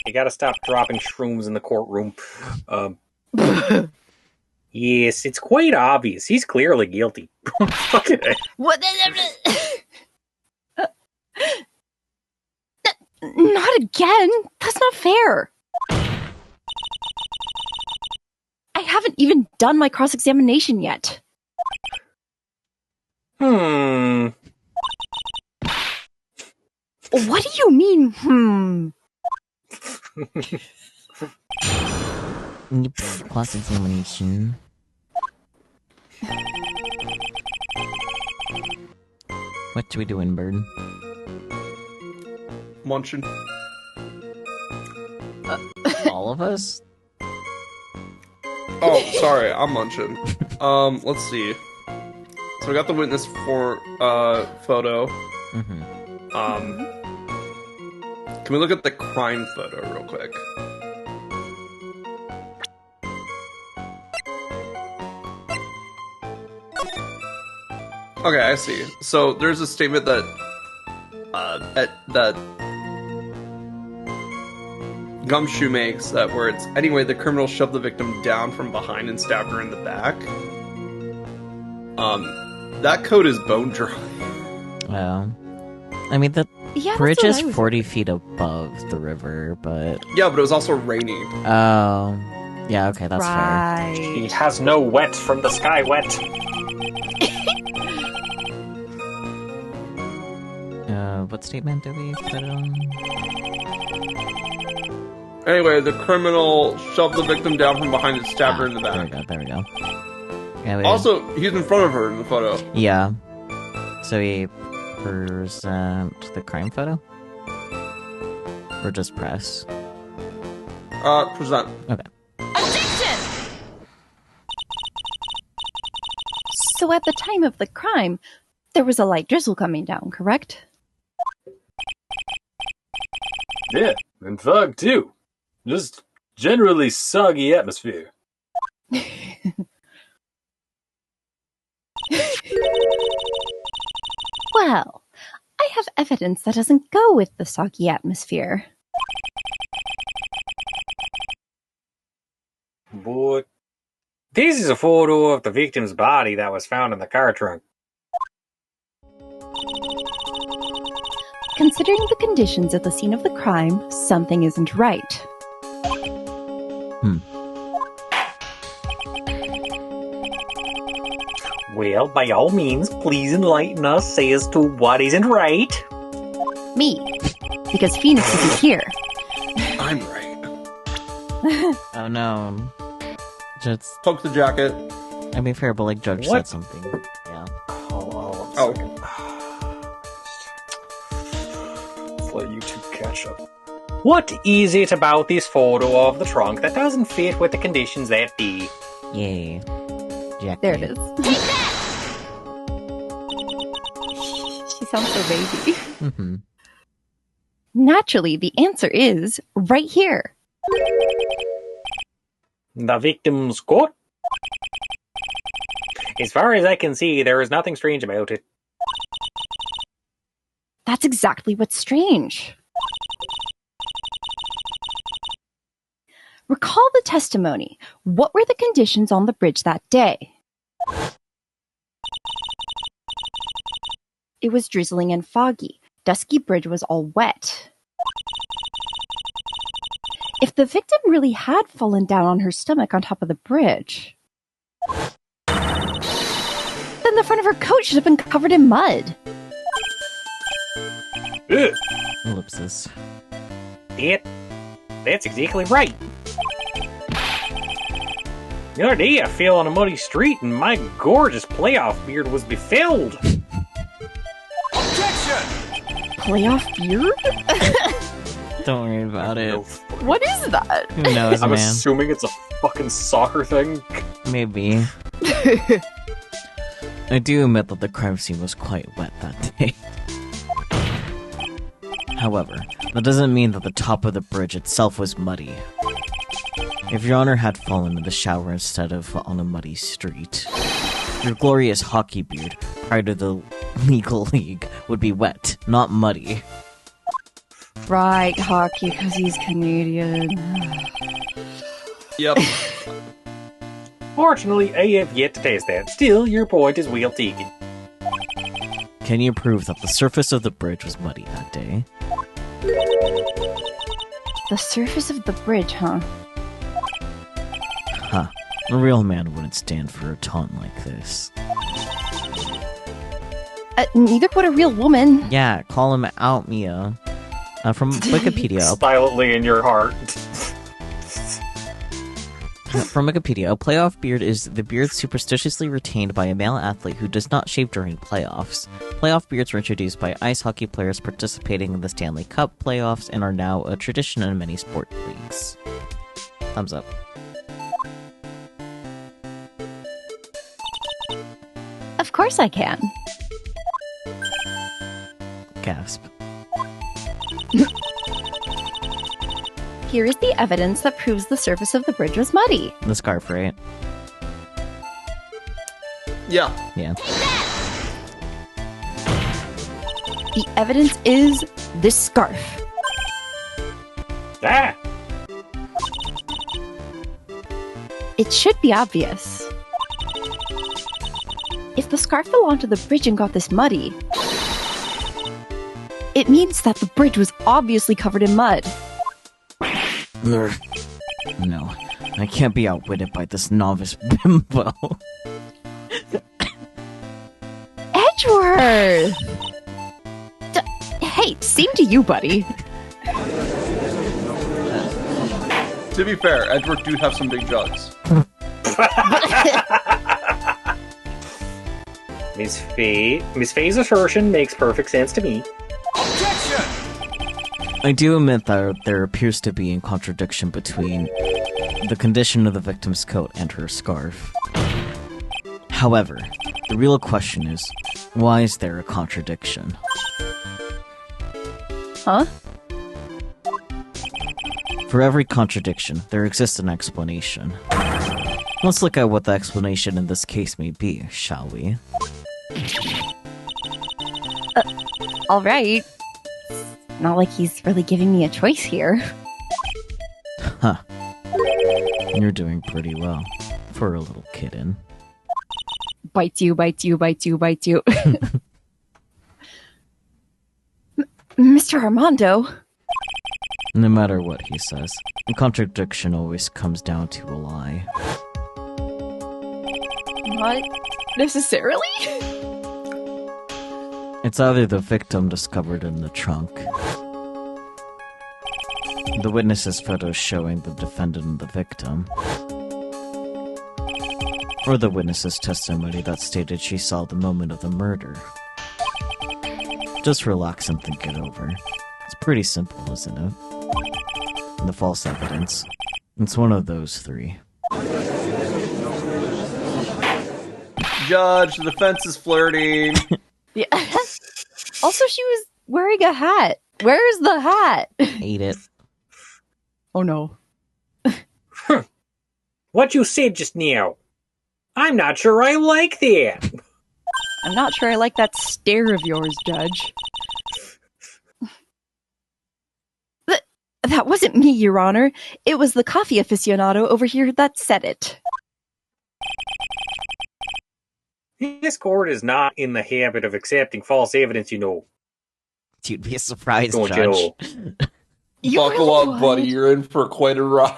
D: You gotta stop dropping shrooms in the courtroom. Yes, it's quite obvious. He's clearly guilty. Fuck it.
B: What? Not again. That's not fair. I haven't even done my cross-examination yet.
D: Hmm.
B: What do you mean,
A: Cross-examination. What do we do in Bird?
C: Munching.
A: All of us?
C: Oh, sorry, I'm munching. Let's see. So we got the witness for photo.
A: Mm-hmm.
C: Can we look at the crime photo real quick? Okay, I see. So there's a statement that that Gumshoe makes that where it's anyway the criminal shoved the victim down from behind and stabbed her in the back. That code is bone dry.
A: Well, I mean the
B: Yeah,
A: bridge is
B: that's what I was
A: 40 feet above the river, but
C: Yeah, but it was also raining.
A: oh, yeah, okay, that's fair.
B: right.
D: He has no wet from the sky wet.
A: What statement did we put on?
C: Anyway, the criminal shoved the victim down from behind and stabbed her in the back.
A: There we go. Yeah,
C: Also, he's in front of her in the photo.
A: yeah. So we present the crime photo? Or just press?
C: Present.
A: Okay.
B: Objection! So at the time of the crime, there was a light drizzle coming down, correct?
E: Yeah, in fog too. Just generally soggy atmosphere.
B: Well, I have evidence that doesn't go with the soggy atmosphere.
D: But this is a photo of the victim's body that was found in the car trunk.
B: Considering the conditions at the scene of the crime, something isn't right.
D: Well, by all means, please enlighten us as to what isn't right.
B: Me. Because Phoenix isn't here.
C: I'm right.
A: Oh no. Just,
C: Poke the jacket.
A: I mean, fair, but like Judge
D: What?
A: said something. Yeah.
C: Oh.
D: Let's let you two catch up. What is it about this photo of the trunk that doesn't fit with the conditions that day?
A: Yay. Jack.
B: There it is. She sounds so baby.
A: Mm-hmm.
B: Naturally, the answer is right here.
D: The victim's coat? As far as I can see, there is nothing strange about it.
B: That's exactly what's strange. Recall the testimony. What were the conditions on the bridge that day? It was drizzling and foggy. Dusky Bridge was all wet. If the victim really had fallen down on her stomach on top of the bridge, then the front of her coat should have been covered in mud.
E: Ugh.
A: Ellipsis.
D: That's exactly right. The other day I fell on a muddy street and my gorgeous playoff beard was befouled.
B: Playoff beard?
A: Don't worry about it.
B: What is that?
A: Who knows,
D: I'm
A: man?
D: assuming it's a fucking soccer thing.
A: Maybe. I do admit that the crime scene was quite wet that day. However, that doesn't mean that the top of the bridge itself was muddy. If Your Honor had fallen in the shower instead of on a muddy street, your glorious hockey beard, prior to the legal league, would be wet, not muddy.
B: Right, hockey, because he's Canadian.
C: Yep.
D: Fortunately, I have yet to test that. Still, your point is well taken.
A: Can you prove that the surface of the bridge was muddy that day?
B: The surface of the bridge, huh?
A: Huh. A real man wouldn't stand for a taunt like this.
B: Neither would a real woman.
A: Yeah, call him out, Mia. From Wikipedia.
D: Silently in your heart.
A: From Wikipedia, a playoff beard is the beard superstitiously retained by a male athlete who does not shave during playoffs. Playoff beards were introduced by ice hockey players participating in the Stanley Cup playoffs and are now a tradition in many sport leagues. Thumbs up.
B: Of course I can.
A: Gasp.
B: Here is the evidence that proves the surface of the bridge was muddy.
A: The scarf, right?
C: Yeah.
A: Yeah.
B: The evidence is this scarf.
D: Ah!
B: It should be obvious. If the scarf fell onto the bridge and got this muddy, it means that the bridge was obviously covered in mud.
A: No, I can't be outwitted by this novice bimbo.
B: Edgeworth! Hey, same to you, buddy.
C: To be fair, Edward do have some big jugs.
D: Miss Faye's assertion makes perfect sense to me.
A: I do admit that there appears to be a contradiction between the condition of the victim's coat and her scarf. However, the real question is, why is there a contradiction?
B: Huh?
A: For every contradiction, there exists an explanation. Let's look at what the explanation in this case may be, shall we?
B: All right. Not like he's really giving me a choice here.
A: Huh. You're doing pretty well. For a little kitten.
B: Bites you, bites you, bites you, bites you. Mr. Armando.
A: No matter what he says, a contradiction always comes down to a lie.
B: Not necessarily?
A: It's either the victim discovered in the trunk, the witness's photos showing the defendant and the victim, or the witness's testimony that stated she saw the moment of the murder. Just relax and think it over. It's pretty simple, isn't it? And the false evidence. It's one of those three.
C: Judge, the defense is flirting.
B: Yeah. Also, she was wearing a hat. Where's the hat?
A: Ate it.
B: Oh no.
D: What you said just now? I'm not sure I like that.
B: I'm not sure I like that stare of yours, Judge. That wasn't me, Your Honor. It was the coffee aficionado over here that said it.
D: This court is not in the habit of accepting false evidence, you know.
A: You'd be surprised,
D: Don't
A: Judge.
D: you?
C: Buckle up, buddy. You're in for quite a ride.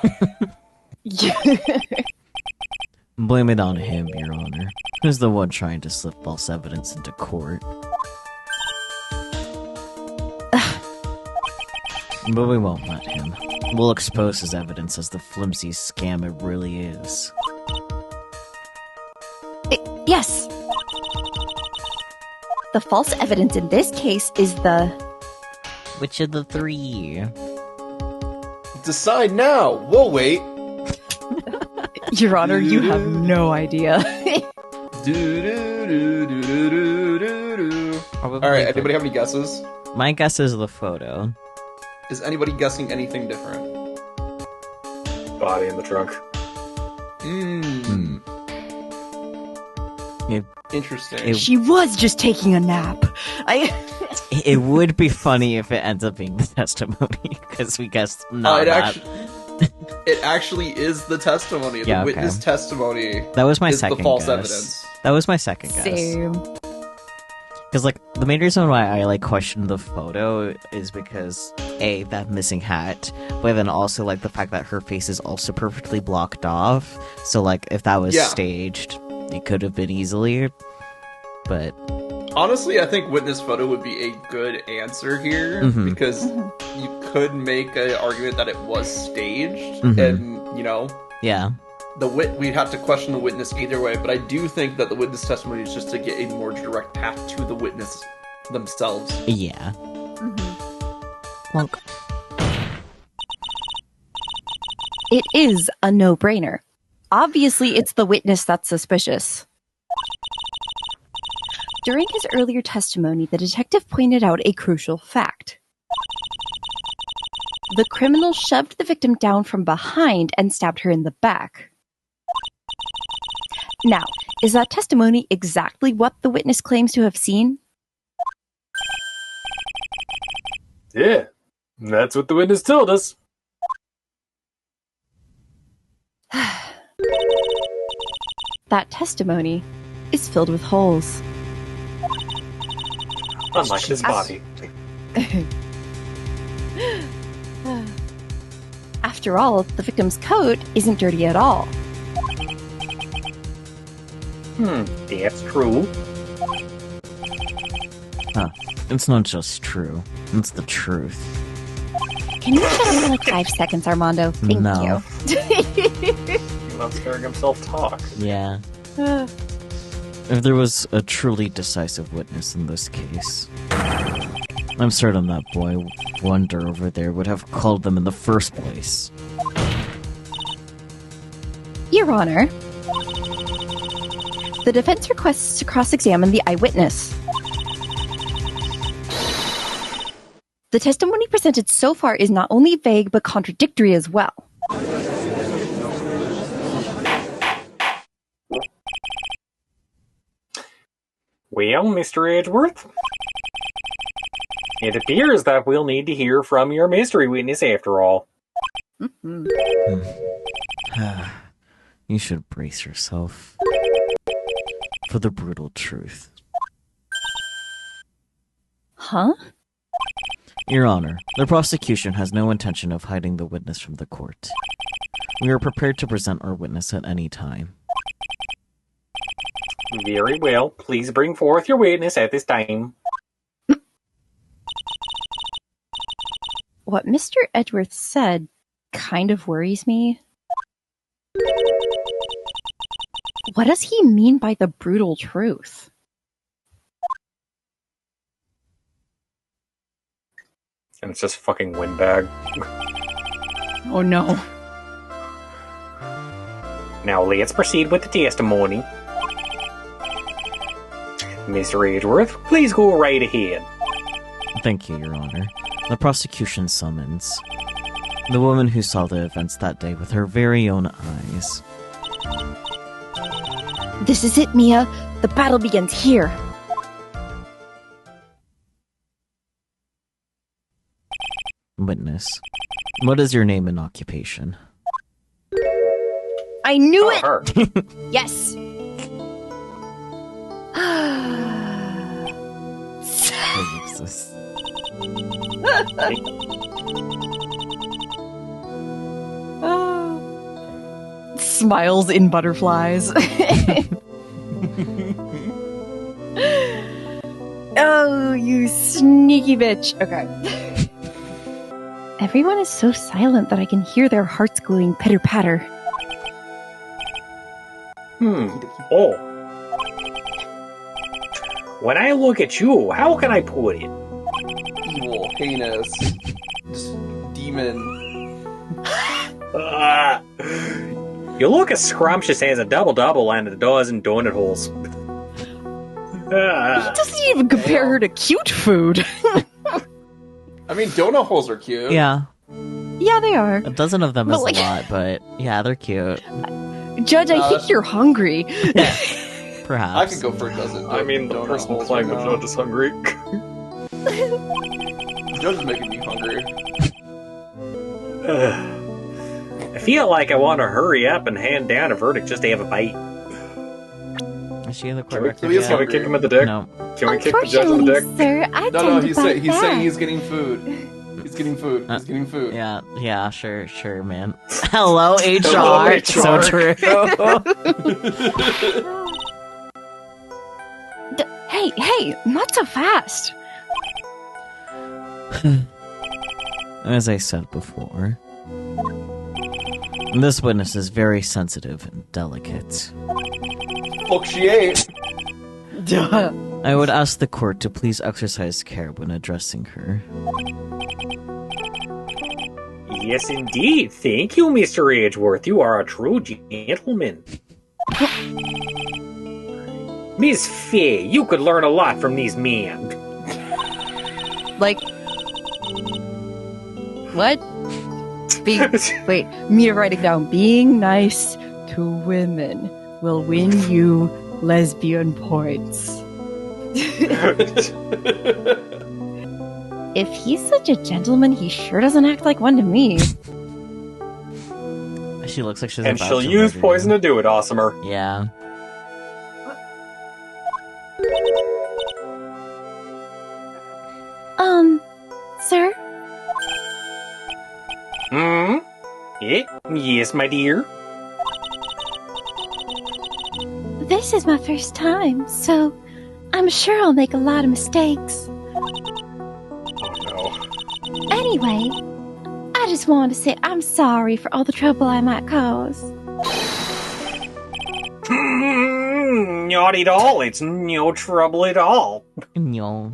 A: Blame it on him, Your Honor. Who's the one trying to slip false evidence into court? But we won't let him. We'll expose his evidence as the flimsy scam it really is.
B: Yes! The false evidence in this case is the...
A: Which of the three?
C: Decide now! We'll wait!
B: Your Honor, you have no idea.
C: Alright, anybody have any guesses?
A: My guess is the photo.
C: Is anybody guessing anything different?
D: Body in the trunk.
C: Interesting.
B: She was just taking a nap.
A: It would be funny if it ends up being the testimony, because we guessed not that.
C: It actually is the testimony.
A: Yeah,
C: the witness testimony.
A: That was my
C: is
A: second
C: the false
A: guess.
C: Evidence.
A: That was my second guess.
B: Same.
A: Because, like, the main reason why I, like, questioned the photo is because, A, that missing hat, but then also, like, the fact that her face is also perfectly blocked off. So, like, if that was staged, it could have been easily, but...
C: Honestly, I think witness photo would be a good answer here, because you could make an argument that it was staged, and, you know...
A: Yeah.
C: We'd have to question the witness either way, but I do think that the witness testimony is just to get a more direct path to the witness themselves.
A: Yeah. Plunk.
B: It is a no-brainer. Obviously, it's the witness that's suspicious. During his earlier testimony, the detective pointed out a crucial fact. The criminal shoved the victim down from behind and stabbed her in the back. Now, is that testimony exactly what the witness claims to have seen?
E: Yeah, that's what the witness told us.
B: That testimony is filled with holes.
D: Unlike his body.
B: After all, the victim's coat isn't dirty at all.
D: That's true.
A: Huh. It's not just true. It's the truth.
B: Can you shut up for like 5 seconds, Armando? Thank
A: No.
B: you.
D: He's not hearing himself talk.
A: Yeah. If there was a truly decisive witness in this case, I'm certain that boy Wonder over there would have called them in the first place.
B: Your Honor, the defense requests to cross-examine the eyewitness. The testimony presented so far is not only vague, but contradictory as well.
D: Well, Mr. Edgeworth, it appears that we'll need to hear from your mystery witness after all.
A: You should brace yourself for the brutal truth.
B: Huh?
A: Your Honor, the prosecution has no intention of hiding the witness from the court. We are prepared to present our witness at any time.
D: Very well. Please bring forth your witness at this time.
B: What Mr. Edgeworth said kind of worries me. What does he mean by the brutal truth?
D: And it's just fucking windbag.
B: Oh no.
D: Now let's proceed with the testimony. Mr. Edgeworth, please go right ahead.
A: Thank you, Your Honor. The prosecution summons the woman who saw the events that day with her very own eyes.
B: This is it, Mia. The battle begins here.
A: Witness, what is your name and occupation?
B: I knew it!
D: Her.
B: Yes!
A: Jesus.
B: Smiles in butterflies. Oh, you sneaky bitch. Okay. Everyone is so silent that I can hear their hearts going pitter-patter.
D: Oh. When I look at you, how can I put it?
C: Evil, heinous, just demon.
D: You look as scrumptious as a double-double and a dozen donut holes.
B: He doesn't even compare her to cute food.
C: I mean, donut holes are cute.
A: Yeah.
B: Yeah, they are.
A: A dozen of them is
B: But,
A: a lot, but yeah, they're cute.
B: Judge, I think you're hungry.
A: Perhaps.
C: I could go for a dozen.
D: I mean, the
C: donut
D: person
C: holes
D: playing
C: right
D: the
C: now.
D: judge is hungry.
C: Judge is making me hungry.
D: I feel like I want to hurry up and hand down a verdict just to have a bite.
A: Is she in the
D: Can
A: court
D: we,
A: record
C: please
A: yet?
D: can we kick him in the dick?
A: No.
D: Can we kick the judge in the dick?
F: Sir, I
C: No,
F: tend
C: he's
F: to fight
C: saying
F: back.
C: he's getting food. He's getting food. He's getting food.
A: Yeah, sure, man. Hello, HR.
D: Hello, HR.
A: So true.
B: Hey, not so fast.
A: As I said before, this witness is very sensitive and delicate.
C: Fuck, she ate.
B: Duh.
A: I would ask the court to please exercise care when addressing her.
D: Yes, indeed. Thank you, Mr. Edgeworth. You are a true gentleman. Miss Fay, you could learn a lot from these men.
B: Like, what? Wait, me writing down being nice to women will win you lesbian points. If he's such a gentleman, he sure doesn't act like one to me.
A: She looks like she's
D: And
A: about
D: she'll
A: to
D: use
A: murder
D: poison
A: you.
D: to do it, awesomer.
A: Yeah.
F: Sir,
D: Yes, my dear.
F: this is my first time, so I'm sure I'll make a lot of mistakes.
D: Oh,
F: Anyway, I just wanted to say I'm sorry for all the trouble I might cause.
D: no. Not at all. It's no trouble at all.
A: No.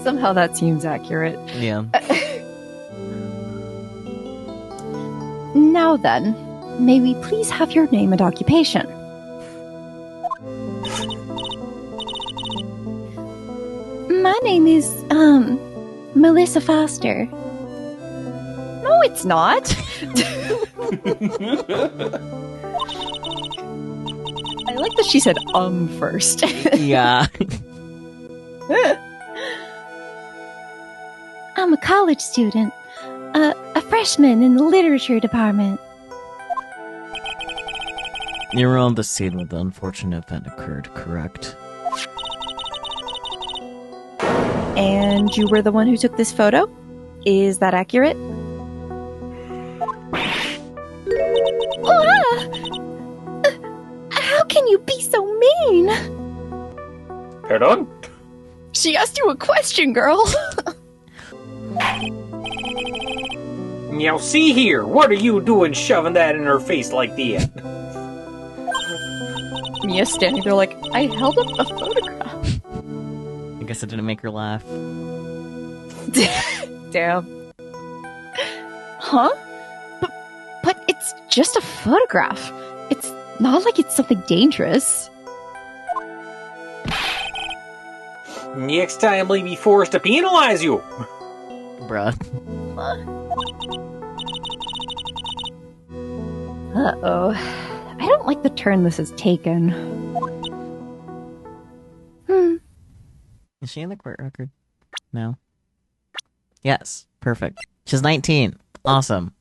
B: Somehow that seems accurate.
A: Yeah.
B: Now then, may we please have your name and occupation?
F: My name is, Melissa Foster.
B: No, it's not. I like that she said first.
A: Yeah.
F: I'm a college student, a freshman in the literature department.
A: You were on the scene when the unfortunate event occurred, correct?
B: And you were the one who took this photo? Is that accurate?
F: How can you be so mean?
D: Pardon?
B: She asked you a question, girl.
D: Now see here, what are you doing shoving that in her face like that?
B: Mia's standing there like, I held up a photograph.
A: I guess it didn't make her laugh.
B: Damn. Huh? But it's just a photograph. It's not like it's something dangerous.
D: Next time, we'll be forced to penalize you.
A: Bruh.
B: Uh-oh. I don't like the turn this has taken.
A: Is she in the court record? No. Yes. Perfect. She's 19. Awesome.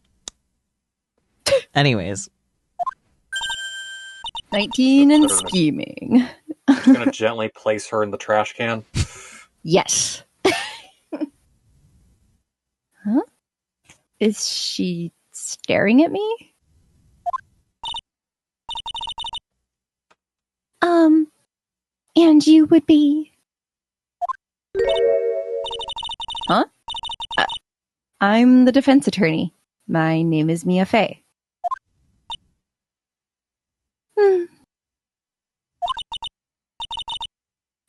A: Anyways.
B: 19 and scheming.
D: Just gonna gently place her in the trash can.
B: Yes. Huh? Is she staring at me?
F: And you would be...
B: Huh? I'm the defense attorney. My name is Mia Fey.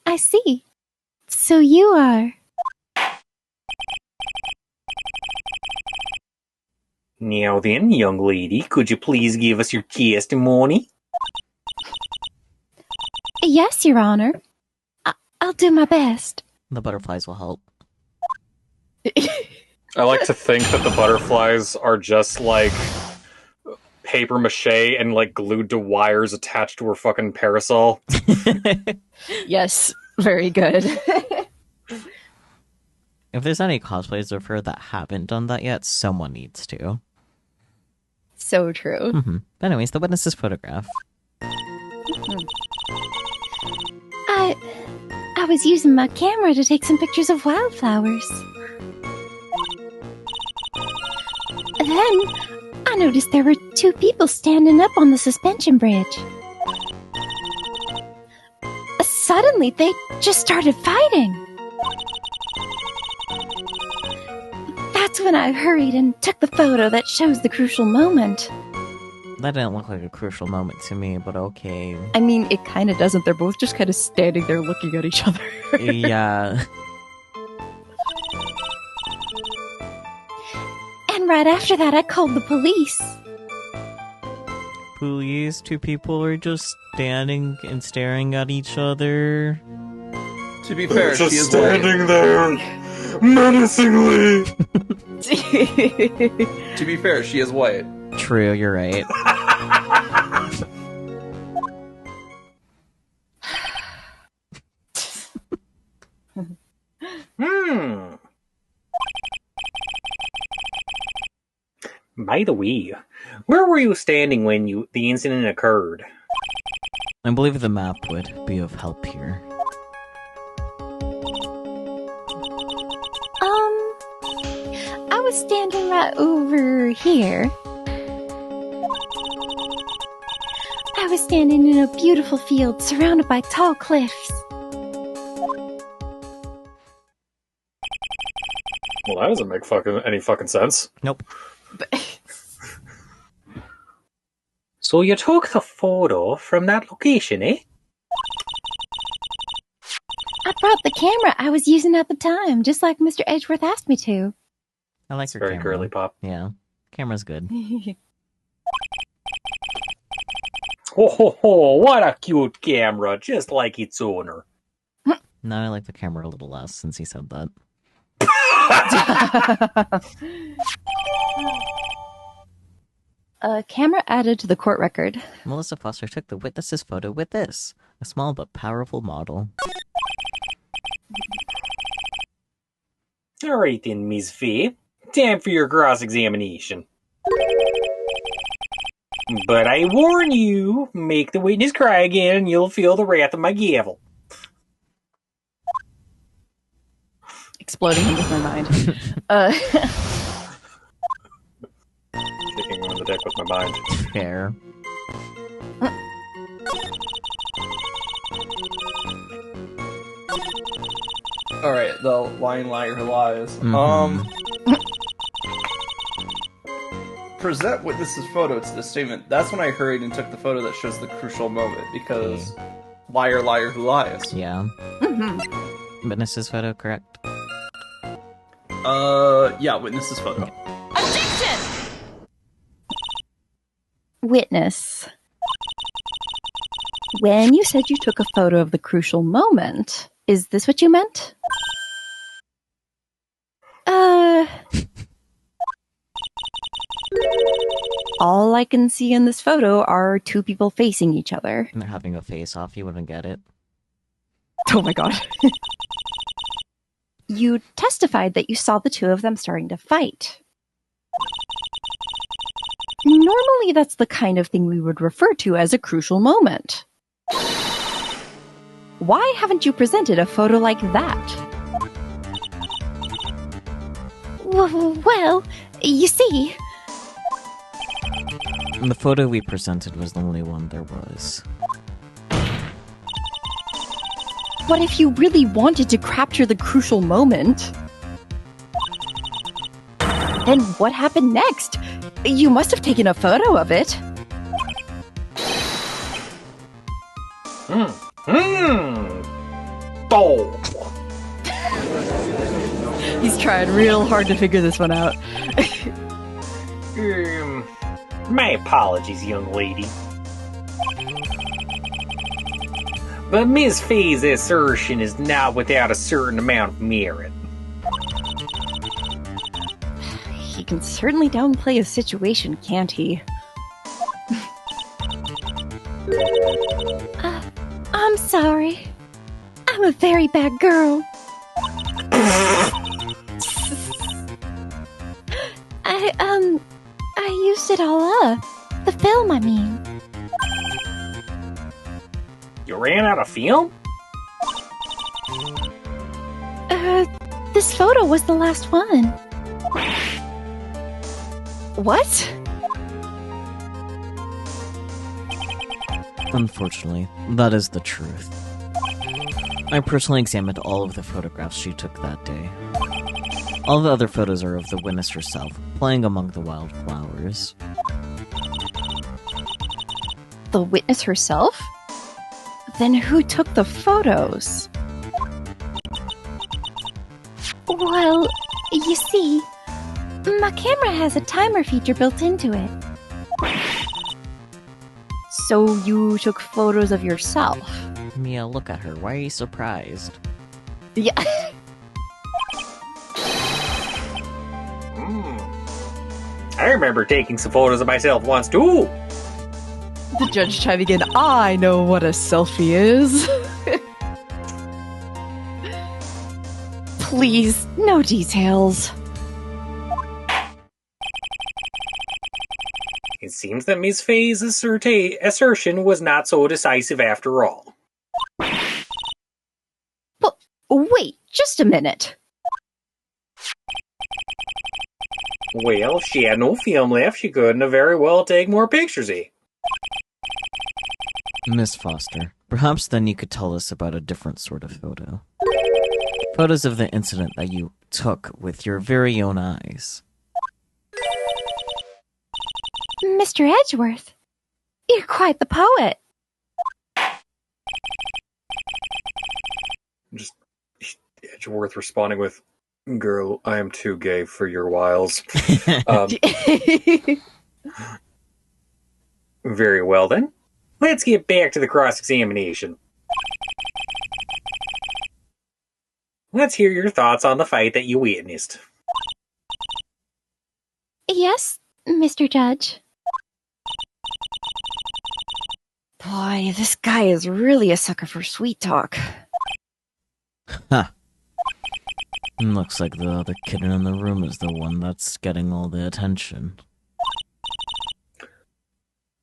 F: I see. So you are...
D: Now then, young lady, could you please give us your testimony?
F: Yes, Your Honor. I'll do my best.
A: The butterflies will help.
D: I like to think that the butterflies are just like paper mache and like glued to wires attached to her fucking parasol.
B: Yes, very good.
A: If there's any cosplays of her that haven't done that yet, someone needs to.
B: So true.
A: Mm-hmm. But anyways, the witness's photograph.
F: I was using my camera to take some pictures of wildflowers. Then I noticed there were two people standing up on the suspension bridge. Suddenly, they just started fighting. That's when I hurried and took the photo that shows the crucial moment.
A: That didn't look like a crucial moment to me, but okay.
B: I mean, it kind of doesn't. They're both just kind of standing there looking at each other.
A: Yeah.
F: And right after that, I called the police.
A: Police, two people are just standing and staring at each other.
C: To be fair,
E: Just
C: she is
E: standing there, menacingly.
C: white. To be fair, she is white.
A: True, you're right.
D: By the way, where were you standing when the incident occurred?
A: I believe the map would be of help here.
F: I was standing right over here. I was standing in a beautiful field surrounded by tall cliffs.
D: Well, that doesn't make any fucking sense.
A: Nope.
D: So you took the photo from that location, eh?
F: I brought the camera I was using at the time, just like Mr. Edgeworth asked me to.
A: I like
D: It's
A: her
D: very
A: camera.
D: girly pop.
A: Yeah. Camera's good.
D: Ho ho ho, what a cute camera, just like its owner.
A: No, I like the camera a little less since he said that.
B: A camera added to the court record.
A: Melissa Foster took the witness's photo with this, a small but powerful model.
D: Alright then, Ms. Fay. Time for your cross-examination. But I warn you, make the witness cry again and you'll feel the wrath of my gavel.
B: Exploding into my mind.
D: Kicking on the deck with my mind.
A: Fair.
C: Alright, the lying liar who lies. Present witness's photo to the statement. That's when I hurried and took the photo that shows the crucial moment, because liar, liar who lies.
A: Yeah.
B: Mm-hmm.
A: Witness's photo, correct?
C: Yeah, witness's photo.
B: Objection! Witness. When you said you took a photo of the crucial moment, is this what you meant? All I can see in this photo are two people facing each other.
A: And they're having a face-off, you wouldn't get it.
B: Oh my god. You testified that you saw the two of them starting to fight. Normally, that's the kind of thing we would refer to as a crucial moment. Why haven't you presented a photo like that?
F: Well, you see...
A: And the photo we presented was the only one there was.
B: What if you really wanted to capture the crucial moment? Then what happened next? You must have taken a photo of it.
E: Oh.
B: He's trying real hard to figure this one out.
E: My apologies, young lady. But Miss Fee's assertion is not without a certain amount of merit.
B: He can certainly downplay a situation, can't he?
F: I'm sorry. I'm a very bad girl. I used it all up. The film, I mean.
E: You ran out of film?
F: This photo was the last one.
B: What?
A: Unfortunately, that is the truth. I personally examined all of the photographs she took that day. All the other photos are of the witness herself, playing among the wildflowers.
B: The witness herself? Then who took the photos?
F: Well, you see, my camera has a timer feature built into it.
B: So you took photos of yourself?
A: Mia, look at her. Why are you surprised?
B: Yeah.
E: I remember taking some photos of myself once, too.
B: The judge chiming in, I know what a selfie is. Please, no details.
E: It seems that Miss Fee's assertion was not so decisive after all.
B: But wait, just a minute.
E: Well, if she had no film left, she couldn't have very well take more pictures, eh?
A: Miss Foster, perhaps then you could tell us about a different sort of photo. Photos of the incident that you took with your very own eyes.
F: Mr. Edgeworth, you're quite the poet.
D: Just Edgeworth responding with, "Girl, I am too gay for your wiles."
E: Very well, then. Let's get back to the cross-examination. Let's hear your thoughts on the fight that you witnessed.
F: Yes, Mr. Judge.
B: Boy, this guy is really a sucker for sweet talk.
A: Huh. Looks like the other kitten in the room is the one that's getting all the attention.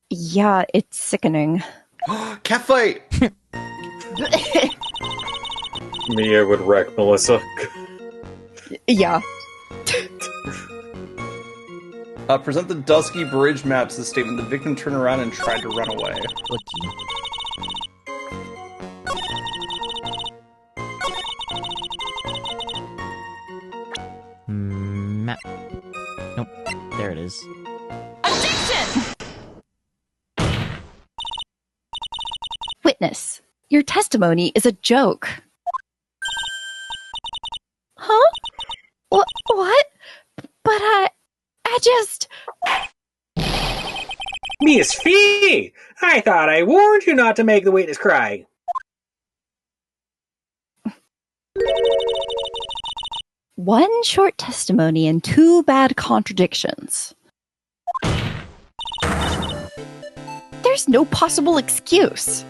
B: Yeah, it's sickening.
C: Cat fight!
D: Mia would wreck Melissa.
B: Yeah.
C: Present the Dusky Bridge maps. The statement: the victim turned around and tried to run away.
A: Looky. Map. Nope. There it is.
B: Witness, your testimony is a joke.
F: Huh? What? But I just...
E: Miss Fee! I thought I warned you not to make the witness cry.
B: One short testimony and two bad contradictions. There's no possible excuse.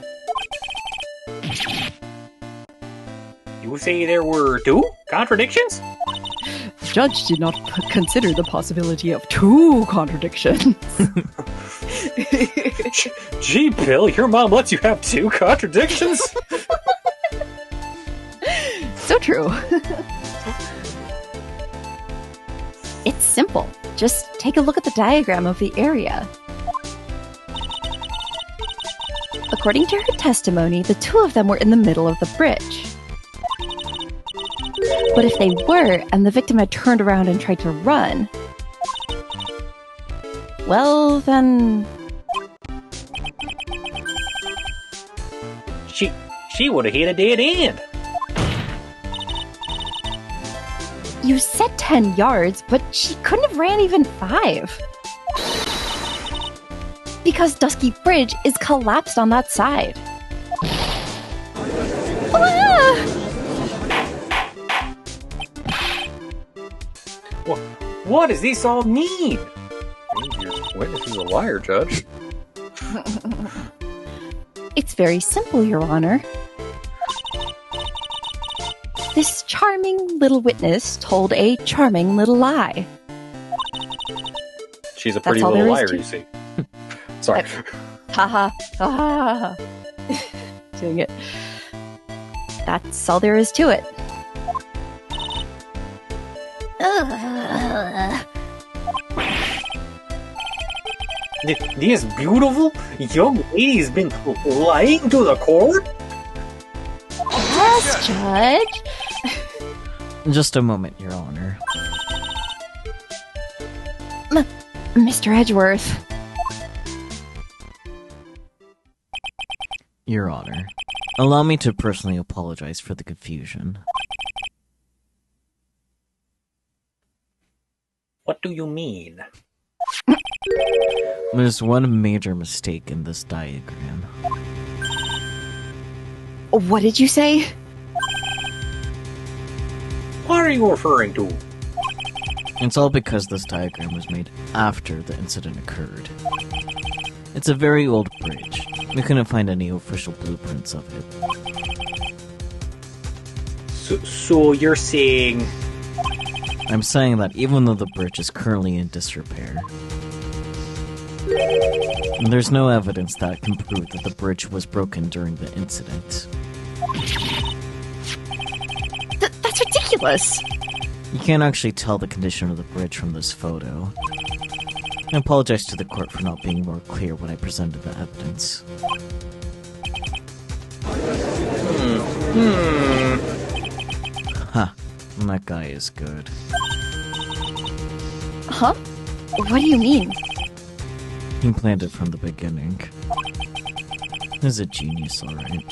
E: You say there were two contradictions?
B: The judge did not consider the possibility of two contradictions.
E: Gee, Bill, your mom lets you have two contradictions?
B: So true. It's simple. Just take a look at the diagram of the area. According to her testimony, the two of them were in the middle of the bridge. But if they were, and the victim had turned around and tried to run, well, then...
E: She would have hit a dead end.
B: You said 10 yards, but she couldn't have ran even 5. Because Dusky Bridge is collapsed on that side. Ah!
E: What does this all mean?
D: Your witness is a liar, Judge.
B: It's very simple, Your Honor. This charming little witness told a charming little lie.
D: She's a pretty
B: That's all
D: little
B: there is
D: liar,
B: to
D: you see. Sorry.
B: Haha. Ha. Doing it. That's all there is to it.
E: This beautiful young lady's been lying to the court?
B: Yes, Judge.
A: Just a moment, Your Honor.
B: Mr. Edgeworth.
A: Your Honor, allow me to personally apologize for the confusion.
E: What do you mean?
A: There's one major mistake in this diagram.
B: What did you say?
E: What are you referring to?
A: It's all because this diagram was made after the incident occurred. It's a very old bridge. We couldn't find any official blueprints of it.
E: So you're saying...
A: I'm saying that even though the bridge is currently in disrepair, there's no evidence that can prove that the bridge was broken during the incident.
B: That's ridiculous.
A: You can't actually tell the condition of the bridge from this photo. I apologize to the court for not being more clear when I presented the evidence. Ha, that guy is good.
B: Huh? What do you mean?
A: He planned it from the beginning. He's a genius, alright.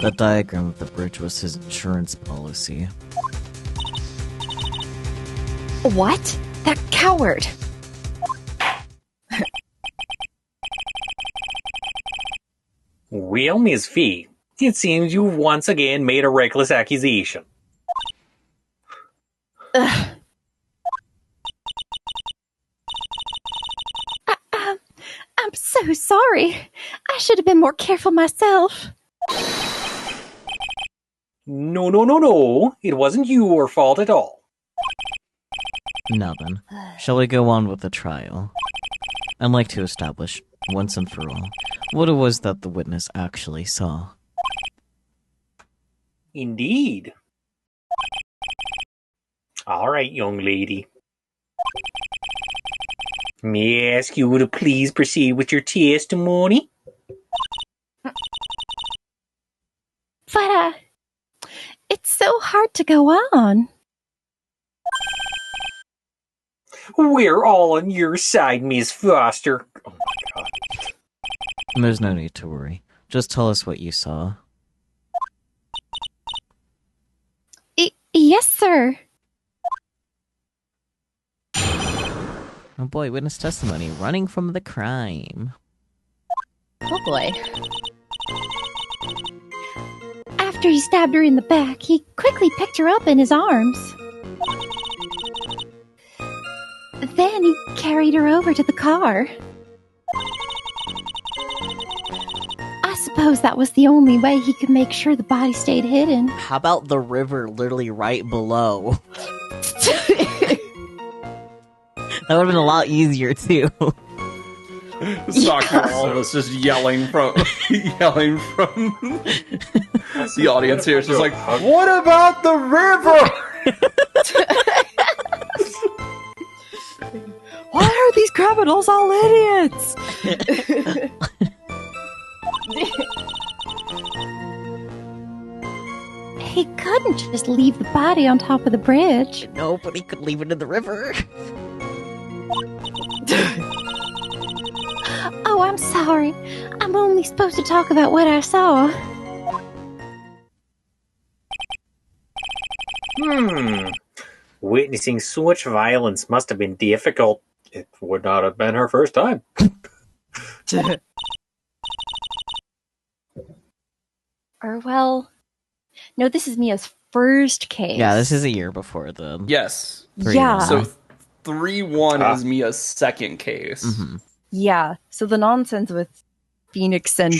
A: That diagram of the bridge was his insurance policy.
B: What? That coward!
E: Well, Miss Fee, it seems you've once again made a reckless accusation.
B: I'm so sorry. I should have been more careful myself.
E: No. It wasn't your fault at all.
A: Now then, shall we go on with the trial? I'd like to establish, once and for all, what it was that the witness actually saw.
E: Indeed. All right, young lady. May I ask you to please proceed with your testimony?
B: But, it's so hard to go on.
E: We're all on your side, Miss Foster. Oh my god.
A: There's no need to worry. Just tell us what you saw.
F: Yes, sir.
A: Oh boy, witness testimony. Running from the crime.
B: Oh boy.
F: After he stabbed her in the back, he quickly picked her up in his arms. Then he carried her over to the car. I suppose that was the only way he could make sure the body stayed hidden.
A: How about the river literally right below? That would have been a lot easier, too.
C: All of us just yelling from the audience here. It's just like, what about the river?
B: Why are these criminals all idiots?
F: He couldn't just leave the body on top of the bridge.
A: No, but he could leave it in the river.
F: Oh, I'm sorry. I'm only supposed to talk about what I saw.
E: Witnessing so much violence must have been difficult. It would not have been her first time.
B: Or, well... No, this is Mia's first case.
A: Yeah, this is a year before the...
C: Yes.
B: Yeah.
C: So 3-1 is Mia's second case.
A: Mm-hmm.
B: Yeah, so the nonsense with Phoenix and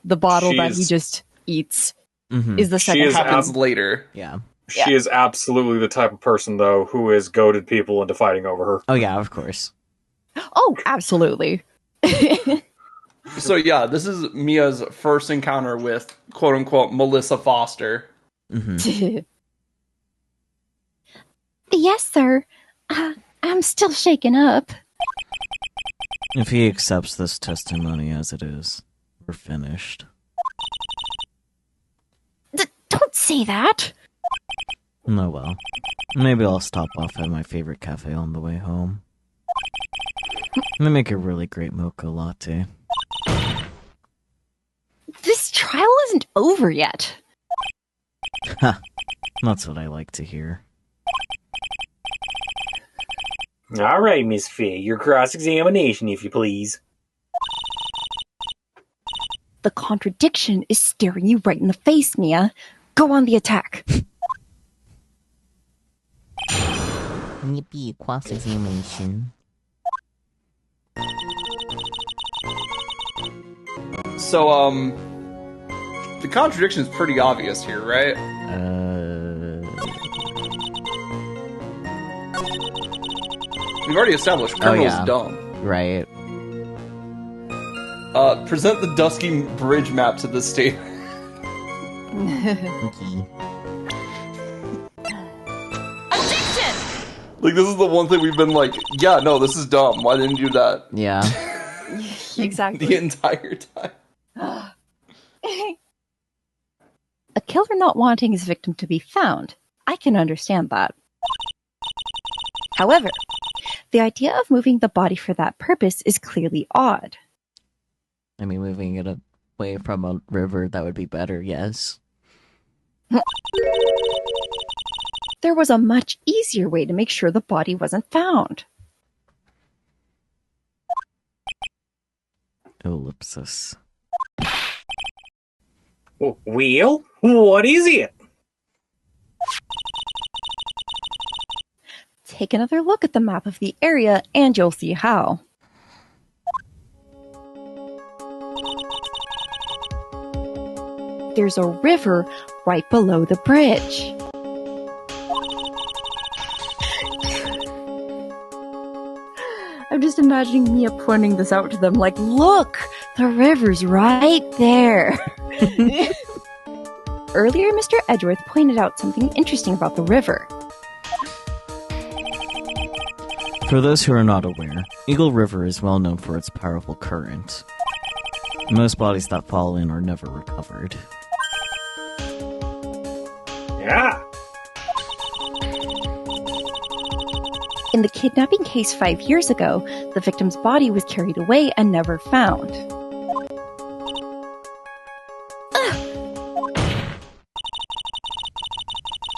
B: the bottle that he just eats is the second
C: It happens later.
A: Yeah.
D: She is absolutely the type of person, though, who has goaded people into fighting over her.
A: Oh, yeah, of course.
B: Oh, absolutely.
C: So, yeah, this is Mia's first encounter with, quote-unquote, Melissa Foster.
A: Mm-hmm.
F: Yes, sir. I'm still shaken up.
A: If he accepts this testimony as it is, we're finished.
F: Don't say that.
A: Oh well. Maybe I'll stop off at my favorite cafe on the way home. They make a really great mocha latte.
B: This trial isn't over yet.
A: Ha! That's what I like to hear.
E: All right, Miss Fay, your cross-examination, if you please.
B: The contradiction is staring you right in the face, Mia. Go on the attack.
A: Yippee, cross-examination.
C: So, the contradiction is pretty obvious here, right? We've already established criminal's dumb.
A: Right.
C: Present the Dusky Bridge map to the state.
A: Okay.
C: Like, this is the one thing we've been like, yeah, no, this is dumb. Why didn't you do that?
A: Yeah.
B: Exactly.
C: The entire time.
B: A killer not wanting his victim to be found. I can understand that. However, the idea of moving the body for that purpose is clearly odd.
A: I mean, moving it away from a river, that would be better, yes.
B: There was a much easier way to make sure the body wasn't found.
A: Ellipsis.
E: Well, what is it?
B: Take another look at the map of the area and you'll see how. There's a river right below the bridge. I'm just imagining Mia pointing this out to them like, look, the river's right there. Earlier, Mr. Edgeworth pointed out something interesting about the river.
A: For those who are not aware, Eagle River is well known for its powerful current. Most bodies that fall in are never recovered.
E: Yeah.
B: In the kidnapping case 5 years ago, the victim's body was carried away and never found.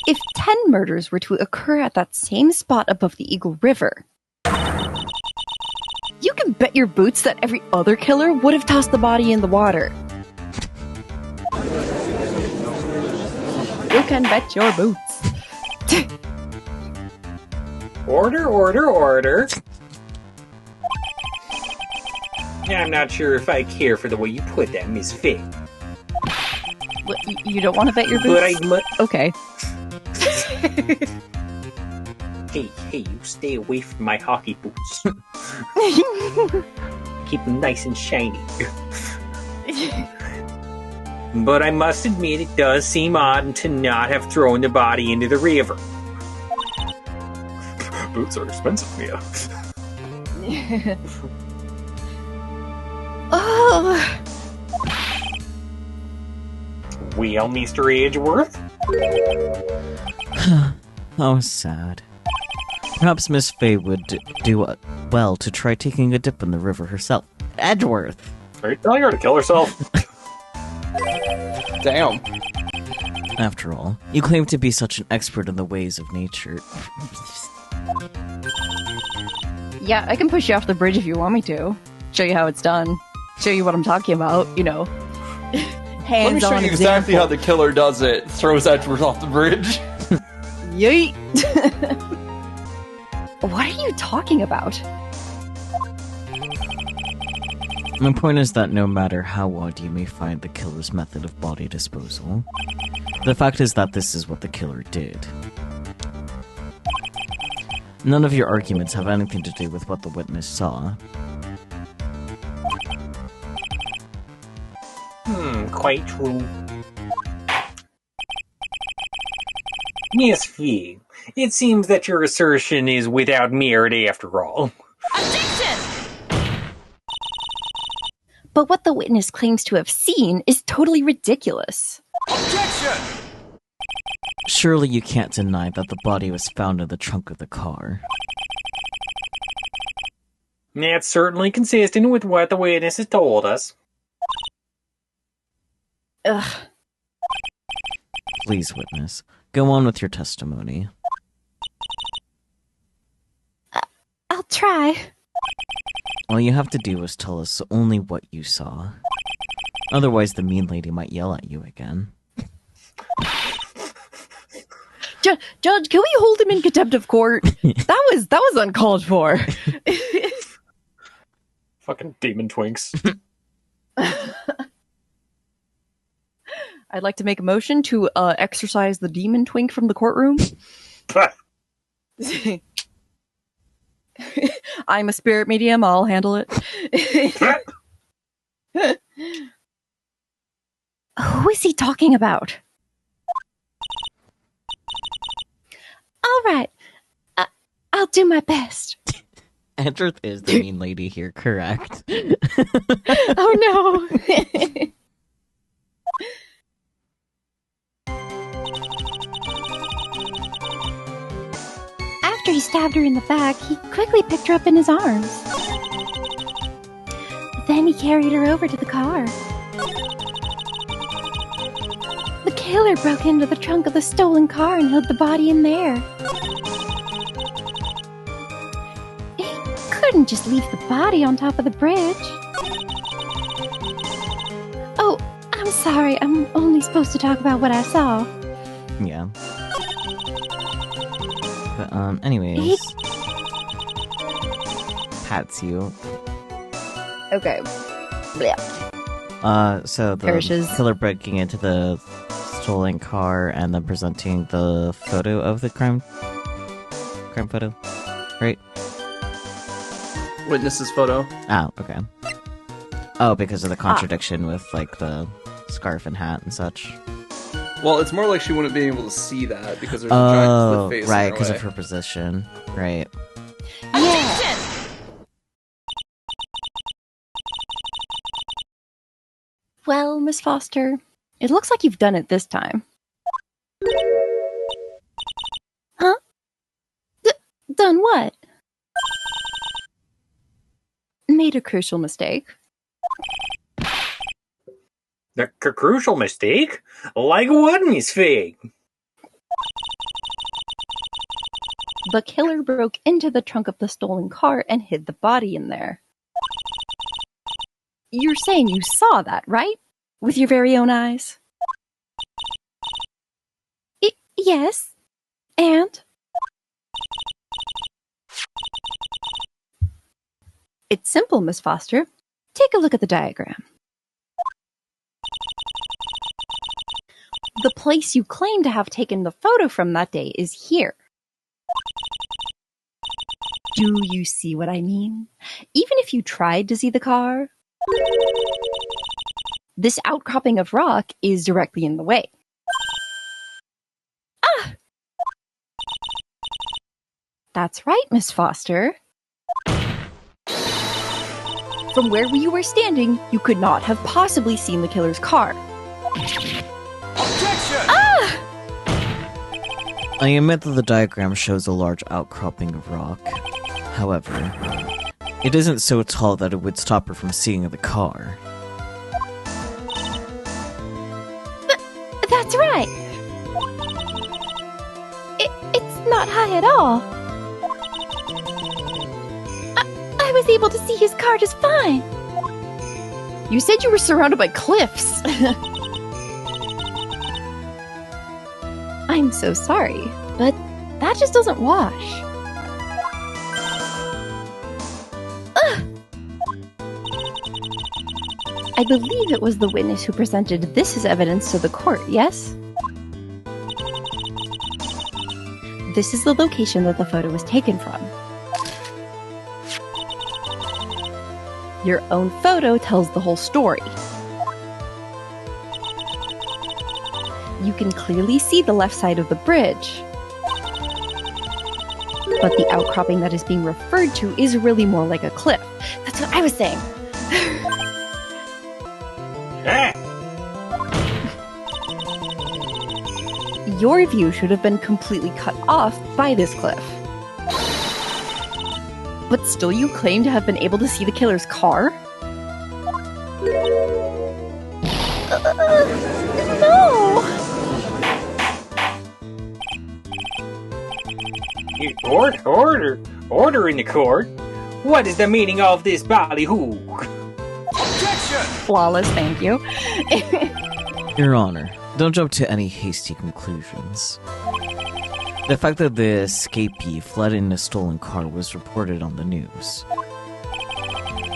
B: If 10 murders were to occur at that same spot above the Eagle River, you can bet your boots that every other killer would have tossed the body in the water. You can bet your boots.
E: Order, order, order. I'm not sure if I care for the way you put that, Miss Fay.
B: What, you don't want to bet your boots?
E: But I
B: Okay.
E: Hey, you stay away from my hockey boots. keep them nice and shiny. But I must admit it does seem odd to not have thrown the body into the river.
D: Boots are expensive, Mia.
F: Oh,
E: Well, Mr. Edgeworth?
A: How sad. Perhaps Miss Fay would do well to try taking a dip in the river herself. Edgeworth!
D: Are you telling her to kill herself?
C: Damn.
A: After all, you claim to be such an expert in the ways of nature.
B: Yeah, I can push you off the bridge if you want me to. Show you how it's done. Show you what I'm talking about, you know. Hands-on
C: Let me show you exactly how the killer does it. Throws Edgeworth off the bridge.
B: Yeet! What are you talking about?
A: My point is that no matter how odd you may find the killer's method of body disposal, the fact is that this is what the killer did. None of your arguments have anything to do with what the witness saw.
E: Quite true. Miss Fee, it seems that your assertion is without merit after all.
B: But what the witness claims to have seen is totally ridiculous.
A: Surely you can't deny that the body was found in the trunk of the car.
E: That's certainly consistent with what the witness has told us.
B: Ugh.
A: Please, witness, go on with your testimony.
F: I'll try.
A: All you have to do is tell us only what you saw. Otherwise, the mean lady might yell at you again.
B: Judge, can we hold him in contempt of court? That was uncalled for.
D: Fucking demon twinks.
B: I'd like to make a motion to exorcise the demon twink from the courtroom. I'm a spirit medium, I'll handle it.
F: Who is he talking about? All right. I'll do my best.
A: Edgeworth is the mean lady here, correct?
F: Oh no. After he stabbed her in the back, he quickly picked her up in his arms. Then he carried her over to the car. The killer broke into the trunk of the stolen car and hid the body in there. He couldn't just leave the body on top of the bridge. Oh, I'm sorry. I'm only supposed to talk about what I saw.
A: Yeah. But, anyways. Pats you.
B: Okay.
A: So the
B: Perishes.
A: killer breaking into the stolen car and then presenting the photo of the crime photo, right?
C: Witness's photo.
A: Oh, okay. Oh, because of the contradiction with, like, the scarf and hat and such.
C: Well, it's more like she wouldn't be able to see that because there's a giant split face.
A: Right,
C: in her
A: because
C: way.
A: of her position. Right.
F: Yeah.
B: Well, Miss Foster, it looks like you've done it this time.
F: Huh? Done what?
B: Made a crucial mistake.
E: The crucial mistake? Like what, Miss Fig?
B: The killer broke into the trunk of the stolen car and hid the body in there. You're saying you saw that, right? With your very own eyes?
F: Yes. And?
B: It's simple, Miss Foster. Take a look at the diagram. The place you claim to have taken the photo from that day is here. Do you see what I mean? Even if you tried to see the car, this outcropping of rock is directly in the way. Ah! That's right, Miss Foster. From where you were standing, you could not have possibly seen the killer's car.
G: Objection!
B: Ah!
A: I admit that the diagram shows a large outcropping of rock. However, it isn't so tall that it would stop her from seeing the car.
F: That's right. It's not high at all. I was able to see his car just fine.
B: You said you were surrounded by cliffs. I'm so sorry, but that just doesn't wash. I believe it was the witness who presented this as evidence to the court, yes? This is the location that the photo was taken from. Your own photo tells the whole story. You can clearly see the left side of the bridge. But the outcropping that is being referred to is really more like a cliff. That's what I was saying. Your view should have been completely cut off by this cliff. But still you claim to have been able to see the killer's car?
F: No!
E: Order in the court. What is the meaning of this ballyhoo?
G: Objection!
B: Flawless, thank you.
A: Your Honor, don't jump to any hasty conclusions. The fact that the escapee fled in a stolen car was reported on the news.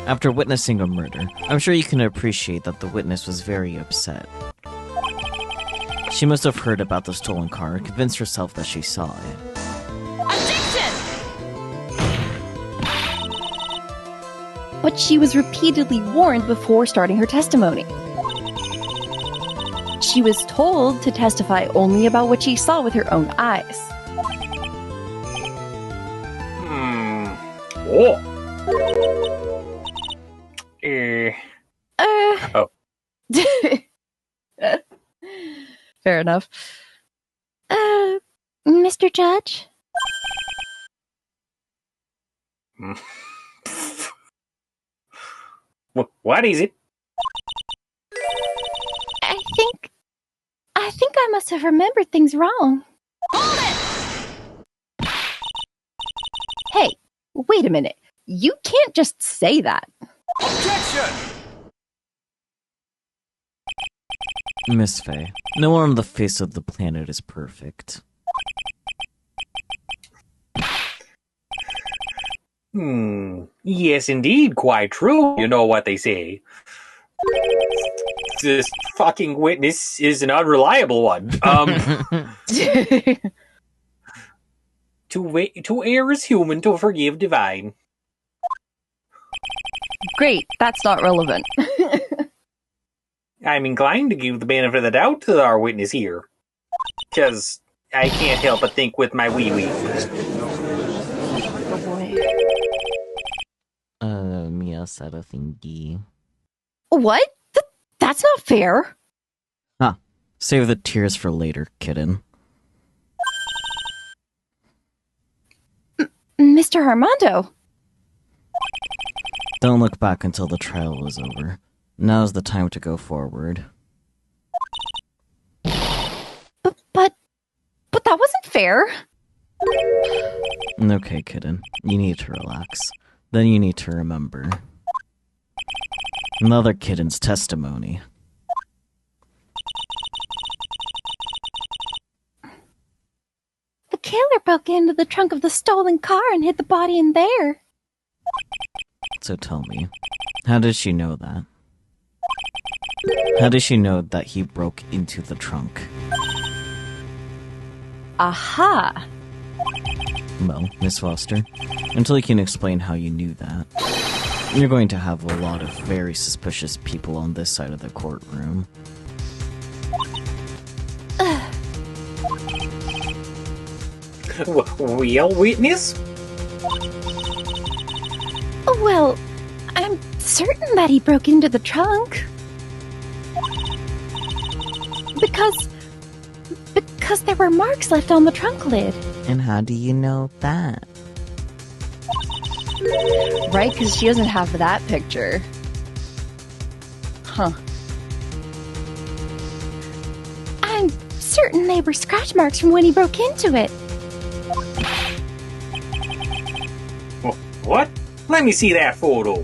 A: After witnessing a murder, I'm sure you can appreciate that the witness was very upset. She must have heard about the stolen car and convinced herself that she saw it.
B: But she was repeatedly warned before starting her testimony. She was told to testify only about what she saw with her own eyes.
E: Oh. Oh.
B: Fair enough.
F: Mr. Judge?
E: What is it?
F: I think I must have remembered things wrong.
B: Hey, wait a minute. You can't just say that.
G: Objection!
A: Miss Faye, no one on the face of the planet is perfect.
E: Yes, indeed, quite true. You know what they say. This fucking witness is an unreliable one. To err is human, to forgive divine.
B: Great, that's not relevant.
E: I'm inclined to give the benefit of the doubt to our witness here. Because I can't help but think with my wee-wee.
B: Oh boy.
A: Mia said a thingy.
B: What? That's not fair.
A: Save the tears for later, kitten.
B: Mr. Armando.
A: Don't look back until the trial is over. Now's the time to go forward.
B: But that wasn't fair.
A: Okay, kitten. You need to relax. Then you need to remember. Another kitten's testimony.
F: The killer broke into the trunk of the stolen car and hid the body in there.
A: So tell me, how did she know that? How did she know that he broke into the trunk?
B: Aha!
A: Well, Miss Foster, until you can explain how you knew that, you're going to have a lot of very suspicious people on this side of the courtroom.
E: Real witness?
F: Well, I'm certain that he broke into the trunk. Because there were marks left on the trunk lid.
A: And how do you know that?
B: Right, because she doesn't have that picture. Huh.
F: I'm certain they were scratch marks from when he broke into it.
E: What? Let me see that photo.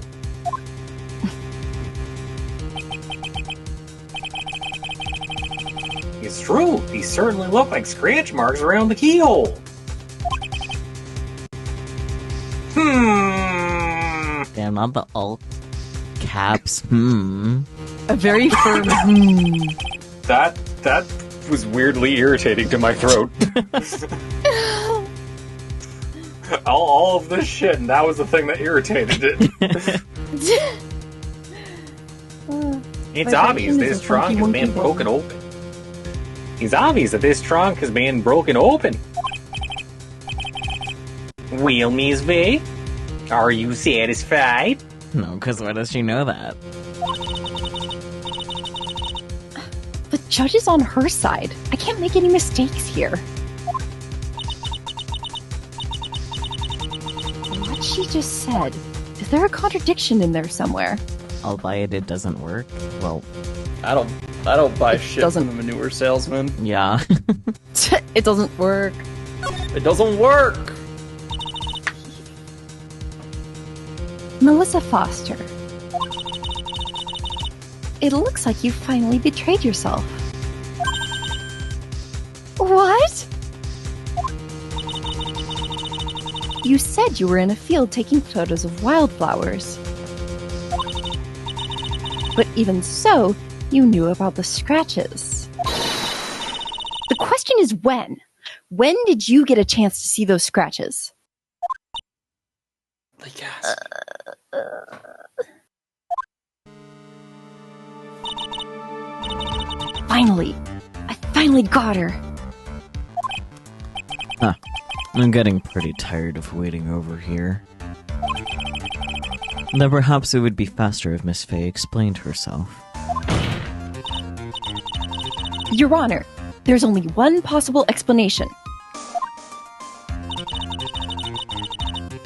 E: It's true. These certainly look like scratch marks around the keyhole.
A: Damn, not the all caps.
B: A very firm
D: That was weirdly irritating to my throat. all of this shit, and that was the thing that irritated it.
E: It's
B: My
E: obvious
B: brain is
E: this
B: a
E: trunk
B: funky
E: has been
B: monkey
E: broken open. It's obvious that this trunk has been broken open. Well, Miss V, are you satisfied?
A: No, because why does she know that?
B: The judge is on her side. I can't make any mistakes here. What she just said. Is there a contradiction in there somewhere?
A: Albeit it doesn't work. Well,
C: I don't buy shit
B: doesn't-
C: from the manure salesman.
A: yeah.
B: It doesn't work.
C: It doesn't work.
B: Melissa Foster. It looks like you finally betrayed yourself.
F: What?
B: You said you were in a field taking photos of wildflowers. But even so, you knew about the scratches. The question is when? When did you get a chance to see those scratches?
C: The gasp.
B: Finally! I finally got her!
A: I'm getting pretty tired of waiting over here. Then perhaps it would be faster if Miss Fey explained herself.
B: Your Honor, there's only one possible explanation.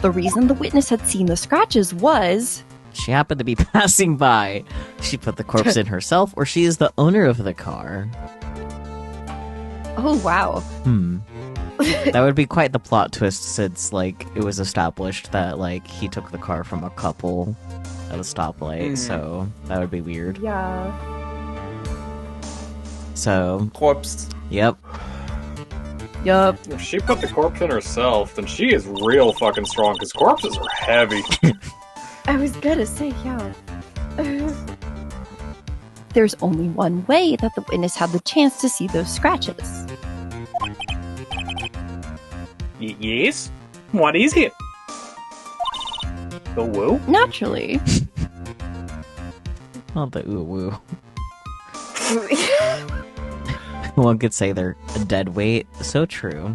B: The reason the witness had seen the scratches was...
A: She happened to be passing by. She put the corpse in herself, or she is the owner of the car.
B: Oh, wow.
A: That would be quite the plot twist since, like, it was established that, like, he took the car from a couple at a stoplight, so that would be weird.
B: Yeah.
A: So,
C: Corpse.
A: yep.
B: Yup.
D: If she put the corpse in herself, then she is real fucking strong, because corpses are heavy.
B: I was gonna say, yeah. There's only one way that the witness had the chance to see those scratches.
E: Yes? What is it? The woo?
B: Naturally.
A: Not the ooh woo. One could say they're a dead weight. So true.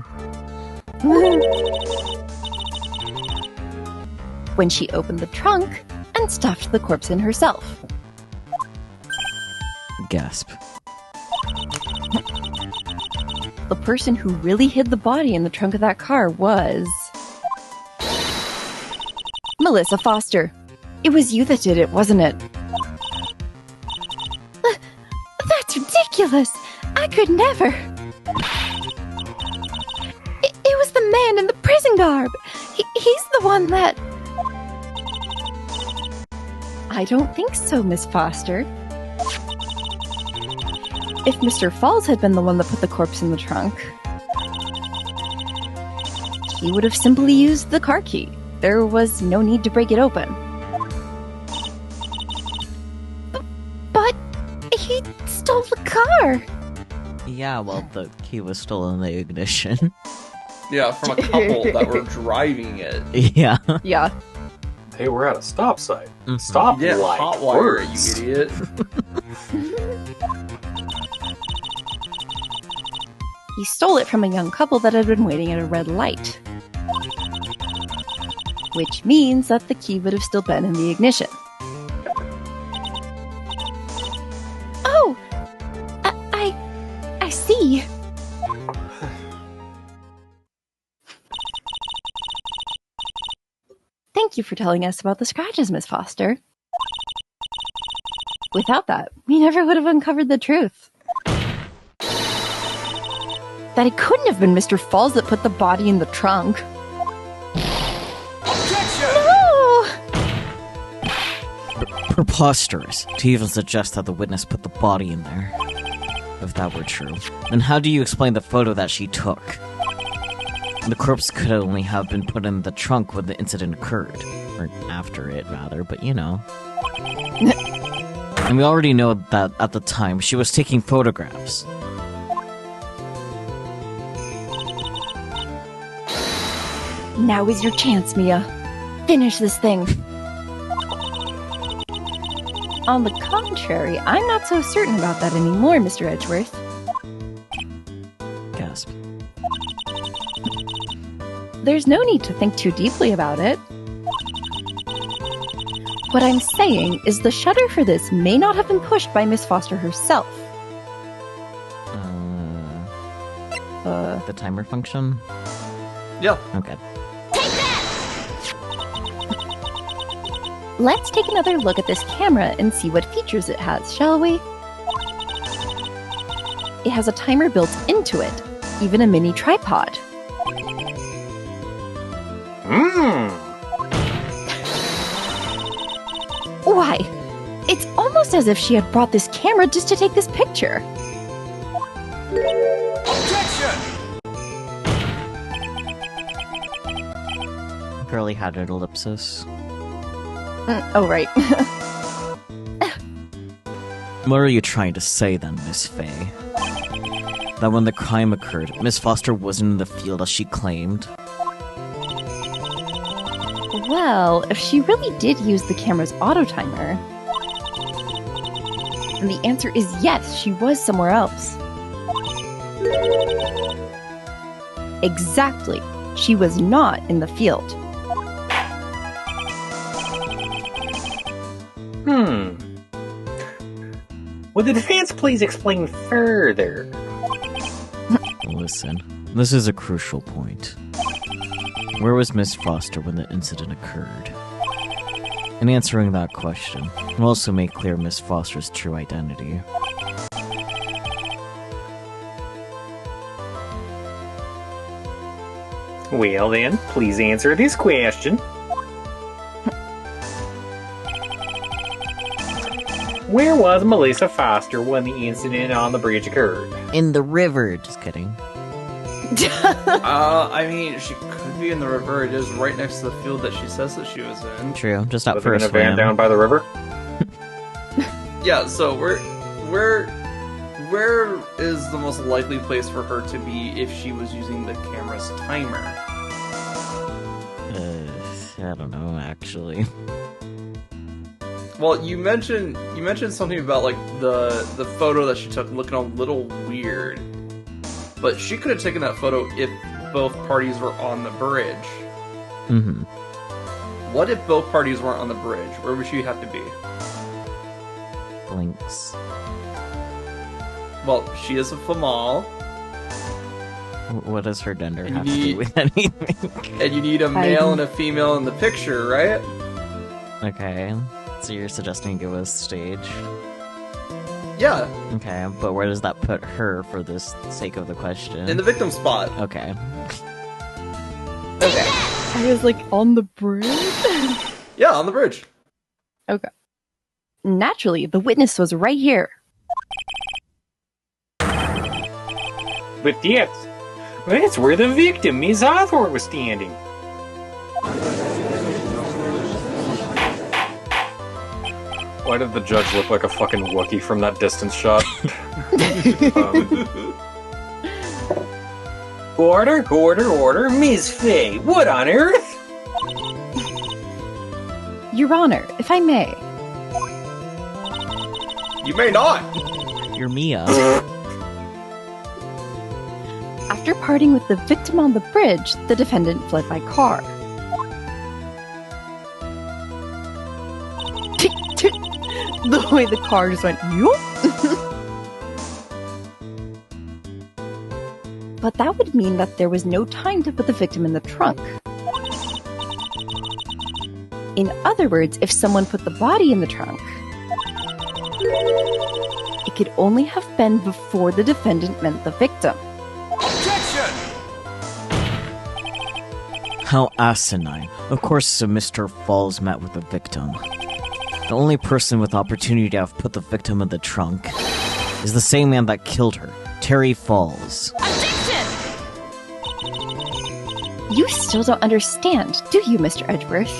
B: When she opened the trunk and stuffed the corpse in herself.
A: Gasp.
B: The person who really hid the body in the trunk of that car was... Melissa Foster. It was you that did it, wasn't it?
F: That's ridiculous. I could never. It was the man in the prison garb. He's the one that...
B: I don't think so, Miss Foster. If Mr. Falls had been the one that put the corpse in the trunk, he would have simply used the car key. There was no need to break it open.
F: But he stole the car.
A: Yeah, well, the key was still in the ignition.
C: Yeah, from a couple that were driving it.
A: Yeah.
B: Yeah.
E: They were at a stop sign.
A: Mhm.
E: Stop
C: Yeah,
E: light.
C: hot wire,
E: Words.
C: you idiot.
B: He stole it from a young couple that had been waiting at a red light. Which means that the key would have still been in the ignition.
F: Oh! I see.
B: Thank you for telling us about the scratches, Miss Foster. Without that, we never would have uncovered the truth. That it couldn't have been Mr. Falls that put the body in the trunk.
G: Objection!
F: Oh!
A: Preposterous to even suggest that the witness put the body in there. If that were true, then how do you explain the photo that she took? The corpse could only have been put in the trunk when the incident occurred. Or after it, rather, but you know. And we already know that at the time, she was taking photographs.
B: Now is your chance, Mia. Finish this thing. On the contrary, I'm not so certain about that anymore, Mr. Edgeworth.
A: Gasp.
B: There's no need to think too deeply about it. What I'm saying is the shutter for this may not have been pushed by Miss Foster herself.
A: The timer function?
C: Yeah.
A: Okay.
B: Let's take another look at this camera and see what features it has, shall we? It has a timer built into it, even a mini tripod. Why? It's almost as if she had brought this camera just to take this picture.
G: Objection!
A: Girlie had an ellipsis.
B: Oh, right.
A: What are you trying to say then, Miss Faye? That when the crime occurred, Miss Foster wasn't in the field as she claimed?
B: Well, if she really did use the camera's auto timer, then the answer is yes, she was somewhere else. Exactly. She was not in the field.
E: Would the defense please explain further?
A: Listen, this is a crucial point. Where was Miss Foster when the incident occurred? In answering that question, will also make clear Miss Foster's true identity.
E: Well then, please answer this question. Where was Melissa Foster when the incident on the bridge occurred?
A: In the river! Just kidding.
C: I mean, she could be in the river. It is right next to the field that she says that she was in.
A: True, just out
E: Living
A: for a
E: in a van
A: swim.
E: down by the river?
C: Yeah, so where is the most likely place for her to be if she was using the camera's timer?
A: I don't know, actually.
C: Well, you mentioned something about like the photo that she took looking a little weird, but she could have taken that photo if both parties were on the bridge.
A: Mm-hmm.
C: What if both parties weren't on the bridge? Where would she have to be?
A: Blinks.
C: Well, she is a female,
A: What does her gender
C: And
A: have
C: you
A: to do
C: need-
A: with anything?
C: and you need a male and a female in the picture, right?
A: Okay, so you're suggesting give us stage?
C: Yeah,
A: Okay, but where does that put her for the sake of the question?
C: in the victim spot.
A: Okay.
C: Okay.
B: I was like, on the bridge?
C: Yeah, on the bridge.
B: Okay. Naturally, the witness was right here.
E: But that's where the victim, Miss Hawthorne, was standing.
D: Why did the judge look like a fucking Wookiee from that distance shot?
E: Order, Ms. Fay, what on earth?
B: Your Honor, if I may.
C: You may not.
A: You're Mia.
B: After parting with the victim on the bridge, the defendant fled by car. The way the car just went, yoop. But that would mean that there was no time to put the victim in the trunk. In other words, if someone put the body in the trunk, it could only have been before the defendant met the victim.
G: Objection!
A: How asinine. Of course, Mr. Falls met with the victim. The only person with opportunity to have put the victim in the trunk is the same man that killed her, Terry Falls.
B: You still don't understand, do you, Mr. Edgeworth?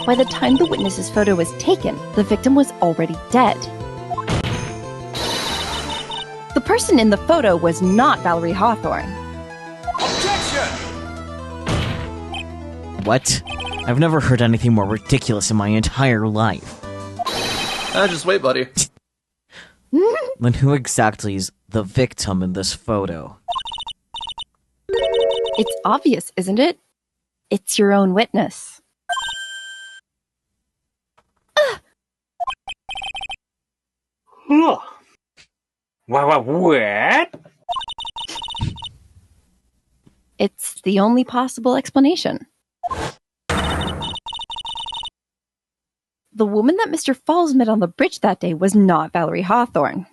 B: By the time the witness's photo was taken, the victim was already dead. The person in the photo was not Valerie Hawthorne.
G: Objection!
A: What? I've never heard anything more ridiculous in my entire life.
C: Just wait, buddy.
A: Then who exactly is the victim in this photo?
B: It's obvious, isn't it? It's your own witness.
E: What?
B: It's the only possible explanation. The woman that Mr. Falls met on the bridge that day was not Valerie Hawthorne.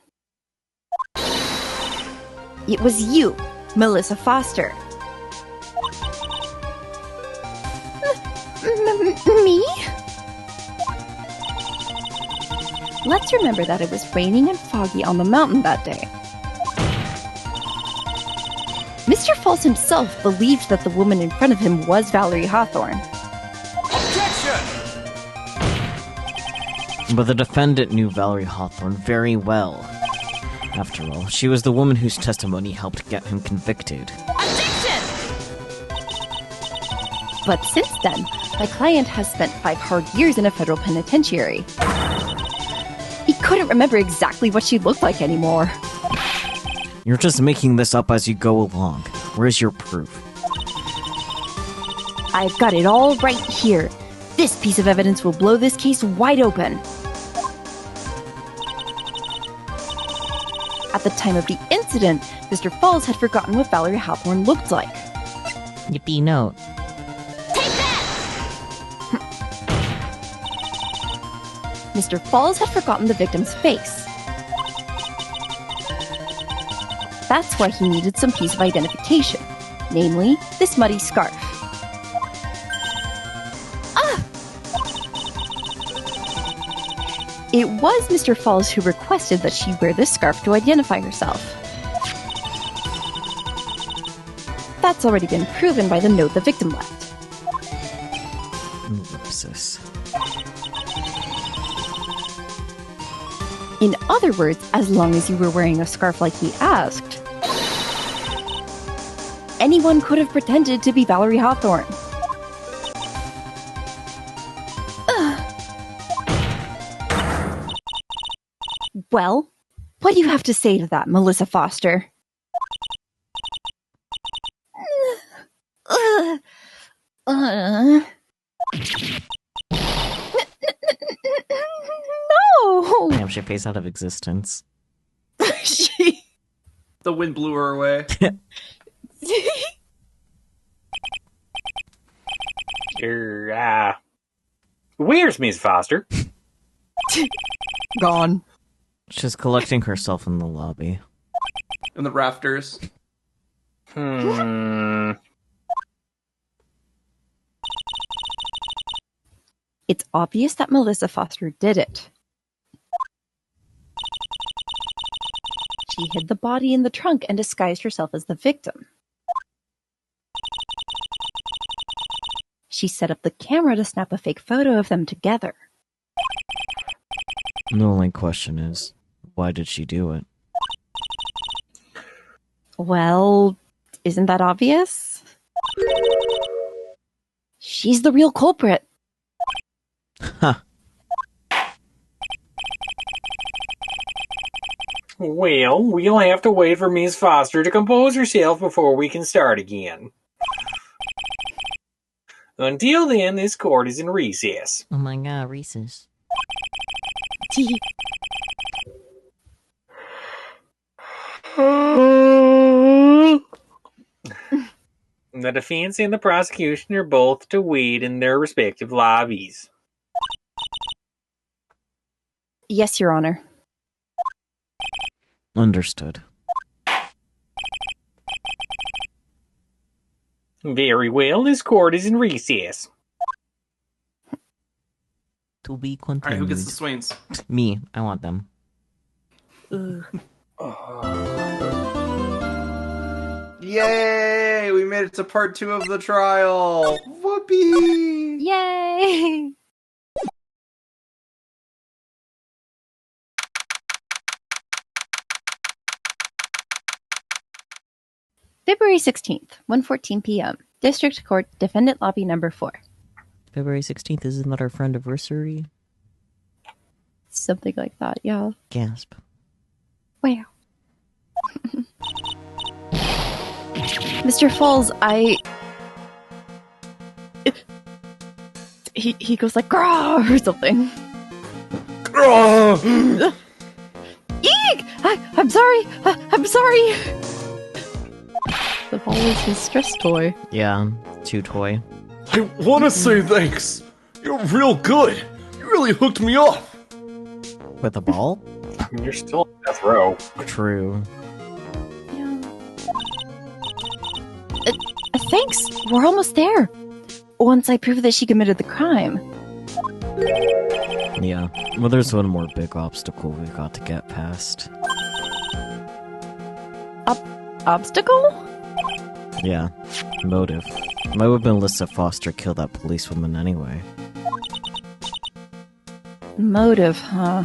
B: It was you, Melissa Foster.
F: Me?
B: Let's remember that it was raining and foggy on the mountain that day. Mr. Falls himself believed that the woman in front of him was Valerie Hawthorne.
G: Objection!
A: But the defendant knew Valerie Hawthorne very well. After all, she was the woman whose testimony helped get him convicted.
B: But since then, my client has spent 5 hard years in a federal penitentiary. He couldn't remember exactly what she looked like anymore.
A: You're just making this up as you go along. Where's your proof?
B: I've got it all right here. This piece of evidence will blow this case wide open. At the time of the incident, Mr. Falls had forgotten what Valerie Hawthorne looked like.
A: Yippee note.
B: Mr. Falls had forgotten the victim's face. That's why he needed some piece of identification, namely, this muddy scarf. It was Mr. Falls who requested that she wear this scarf to identify herself. That's already been proven by the note the victim left.
A: Ellipsis.
B: In other words, as long as you were wearing a scarf like he asked, anyone could have pretended to be Valerie Hawthorne. Well, what do you have to say to that, Melissa Foster? No!
A: Damn, she phased out of existence.
C: The wind blew her away.
E: Where's Miss Foster?
B: Gone.
A: She's collecting herself in the lobby.
C: In the rafters.
B: It's obvious that Melissa Foster did it. She hid the body in the trunk and disguised herself as the victim. She set up the camera to snap a fake photo of them together.
A: The only question is, why did she do it?
B: Well, isn't that obvious? She's the real culprit.
A: Huh.
E: Well, we'll have to wait for Miss Foster to compose herself before we can start again. Until then, this court is in recess.
A: Oh my god, recess.
E: The defense and the prosecution are both to wait in their respective lobbies.
B: Yes, Your Honor.
A: Understood.
E: Very well, this court is in recess.
A: To be
C: All right,
A: continued.
C: who gets the Swains?
A: Me. I want them.
C: Yay! We made it to part 2 of the trial. Whoopee!
B: Yay! February 16th, 1:14 p.m. District Court, Defendant Lobby Number 4.
A: February 16th, isn't that our friend anniversary?
B: Something like that, yeah.
A: Gasp.
B: Wow. Mr. Falls, He goes like, "Grah!" or something. Eek! I'm sorry! I'm sorry! The ball is his stress toy.
A: Yeah, chew toy.
C: I want to say thanks. You're real good. You really hooked me up.
A: With a ball?
E: You're still on death row.
A: True.
B: Yeah. Thanks. We're almost there. Once I prove that she committed the crime.
A: Yeah. Well, there's one more big obstacle we got to get past.
B: Obstacle?
A: Yeah. Motive. Why would Melissa Foster kill that policewoman anyway?
B: Motive, huh?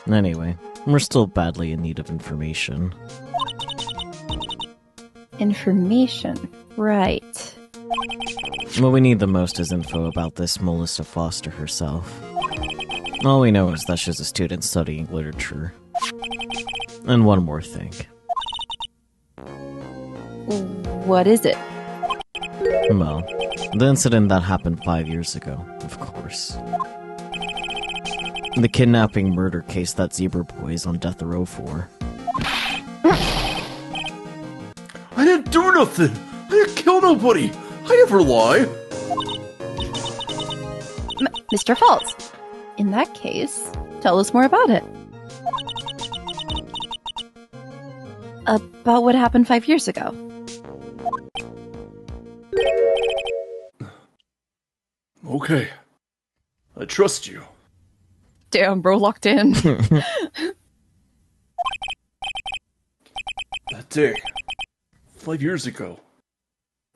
A: Anyway, we're still badly in need of information.
B: Information. Right.
A: What we need the most is info about this Melissa Foster herself. All we know is that she's a student studying literature. And one more thing.
B: What is it?
A: Well, the incident that happened 5 years ago, of course. The kidnapping murder case that Zebra Boy is on death row for.
C: I didn't do nothing. I didn't kill nobody. I never lie.
B: Mr. Falls. In that case, tell us more about it. About what happened 5 years ago.
C: Okay. I trust you.
B: Damn, bro, locked in.
C: That day, 5 years ago,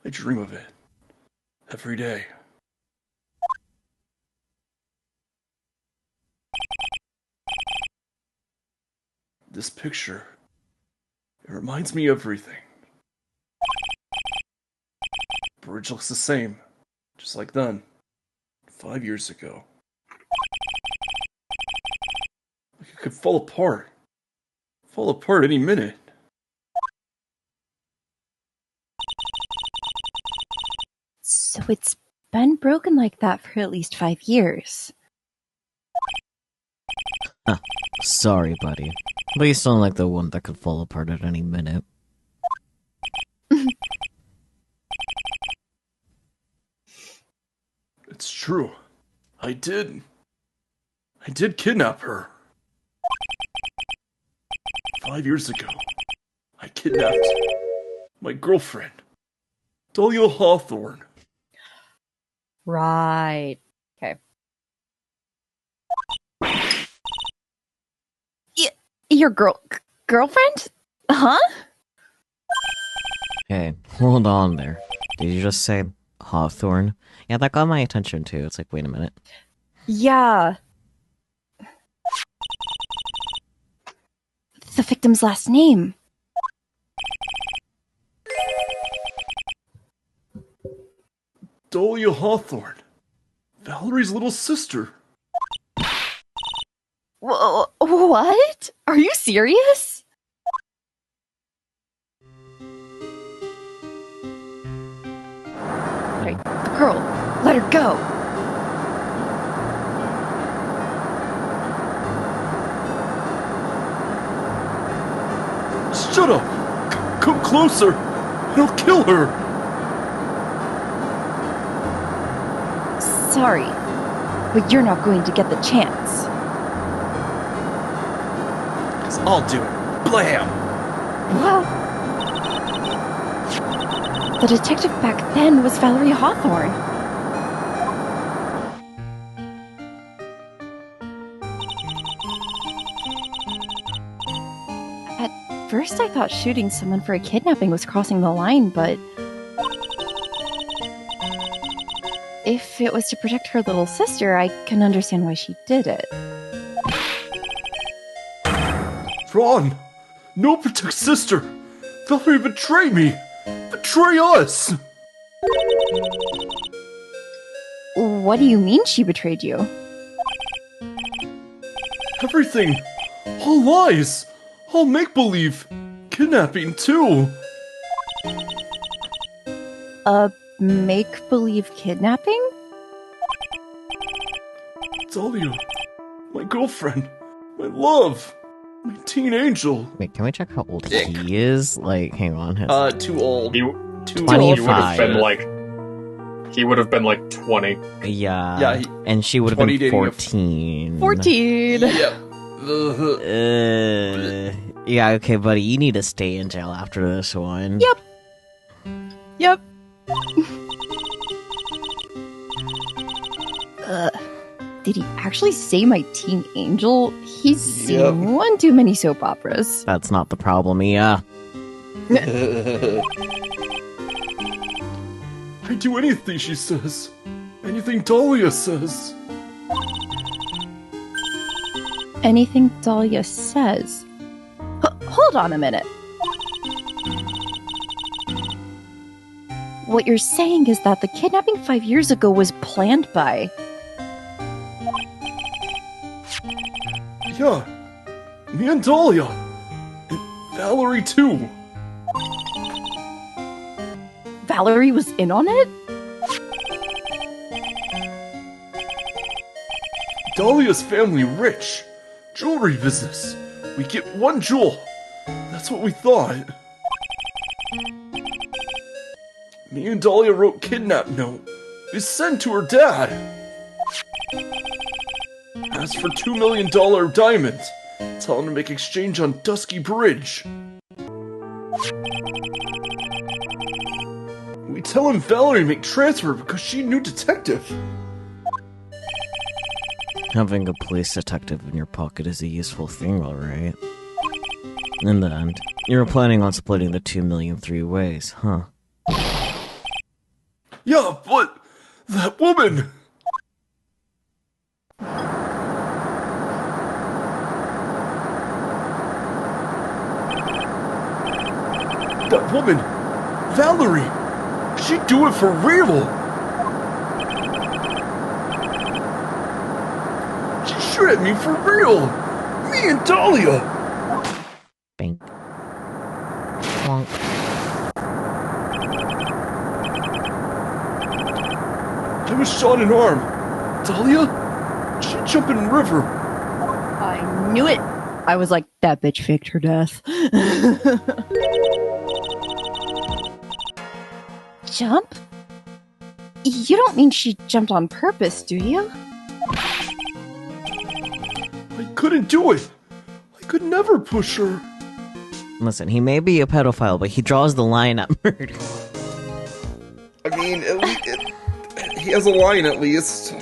C: I dream of it. Every day. This picture, it reminds me of everything. Bridge looks the same, just like then, 5 years ago. Like it could fall apart. Fall apart any minute.
B: So it's been broken like that for at least 5 years.
A: Sorry, buddy. But you sound like the one that could fall apart at any minute.
C: It's true. I did kidnap her. 5 years ago, I kidnapped my girlfriend, Dahlia Hawthorne.
B: Right. Okay. Your girlfriend? Huh?
A: Hey, hold on there. Did you just say Hawthorne? Yeah, that got my attention too. It's like, wait a minute.
B: Yeah.
F: the victim's last name?
C: Dahlia Hawthorne. Valerie's little sister.
B: What? Are you serious? Right, the girl. Let her go.
C: Shut up! Come closer! I'll kill her!
B: Sorry, but you're not going to get the chance.
C: I'll do it. Blam!
B: Well, the detective back then was Valerie Hawthorne. At first I thought shooting someone for a kidnapping was crossing the line, but if it was to protect her little sister, I can understand why she did it.
C: Ron! No, protect sister! Valerie betrayed me! Betray us!
B: What do you mean she betrayed you?
C: Everything! All lies! All make-believe! Kidnapping, too!
B: Make-believe kidnapping?
C: Dahlia, my girlfriend, my love, my teen angel.
A: Wait, can we check how old he is? Like, hang on.
C: Too old.
D: He,
C: Too
A: Twenty-
C: old.
D: he would have
A: 25.
D: been like. He would have been like 20.
A: Yeah.
C: Yeah,
A: and she would have
C: 20
A: been
C: dating a
A: 14.
B: 14!
C: Yep.
A: Yeah, okay, buddy, you need to stay in jail after this one.
B: Yep. Yep. Did he actually say my teen angel? He's seen one too many soap operas.
A: That's not the problem, yeah.
C: I do anything she says. Anything Dahlia says.
B: Anything Dahlia says. Hold on a minute. What you're saying is that the kidnapping 5 years ago was planned by...
C: Yeah. Me and Dahlia. And Valerie, too.
B: Valerie was in on it?
C: Dahlia's family rich. Jewelry business. We get one jewel. That's what we thought. Me and Dahlia wrote kidnap note. We sent to her dad. Asked for $2 million diamonds. Tell him to make exchange on Dusky Bridge. We tell him Valerie to make transfer because she knew detective.
A: Having a police detective in your pocket is a useful thing, alright. In the end, you were planning on splitting the 2 million 3 ways, huh?
C: Yeah, but that woman. That woman, Valerie, she'd do it for real. She shoot at me for real. Me and Dahlia.
A: Bink. Bonk.
C: I was shot in arm. Dahlia, she'd jump in river.
B: I knew it! I was like, that bitch faked her death.
F: Jump? You don't mean she jumped on purpose, do you?
C: I couldn't do it. I could never push her.
A: Listen, he may be a pedophile, but he draws the line at murder.
C: I mean, at least he has a line at least.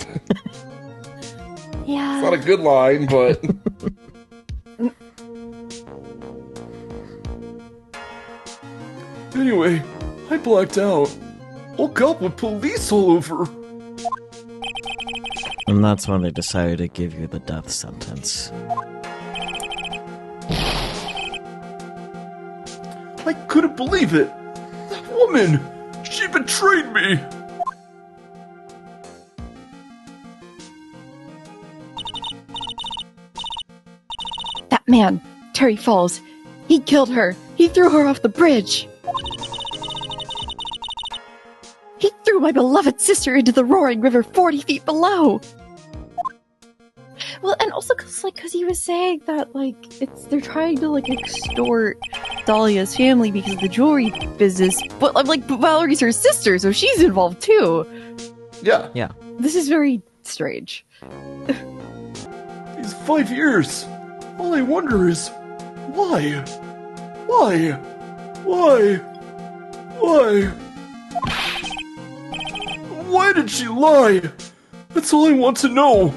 F: Yeah.
C: It's not a good line, but... Anyway, I blacked out. Woke up with police all over.
A: And that's when they decided to give you the death sentence.
C: I couldn't believe it. That woman, she betrayed me.
B: That man, Terry Falls, he killed her. He threw her off the bridge. He threw my beloved sister into the roaring river 40 feet below. Well, and also because he was saying that, like, they're trying to, like, extort Dahlia's family because of the jewelry business, but Valerie's her sister, so she's involved too.
C: Yeah.
B: This is very strange.
C: These 5 years. All I wonder is, why? Why? Why? Why? Why did she lie? That's all I want to know.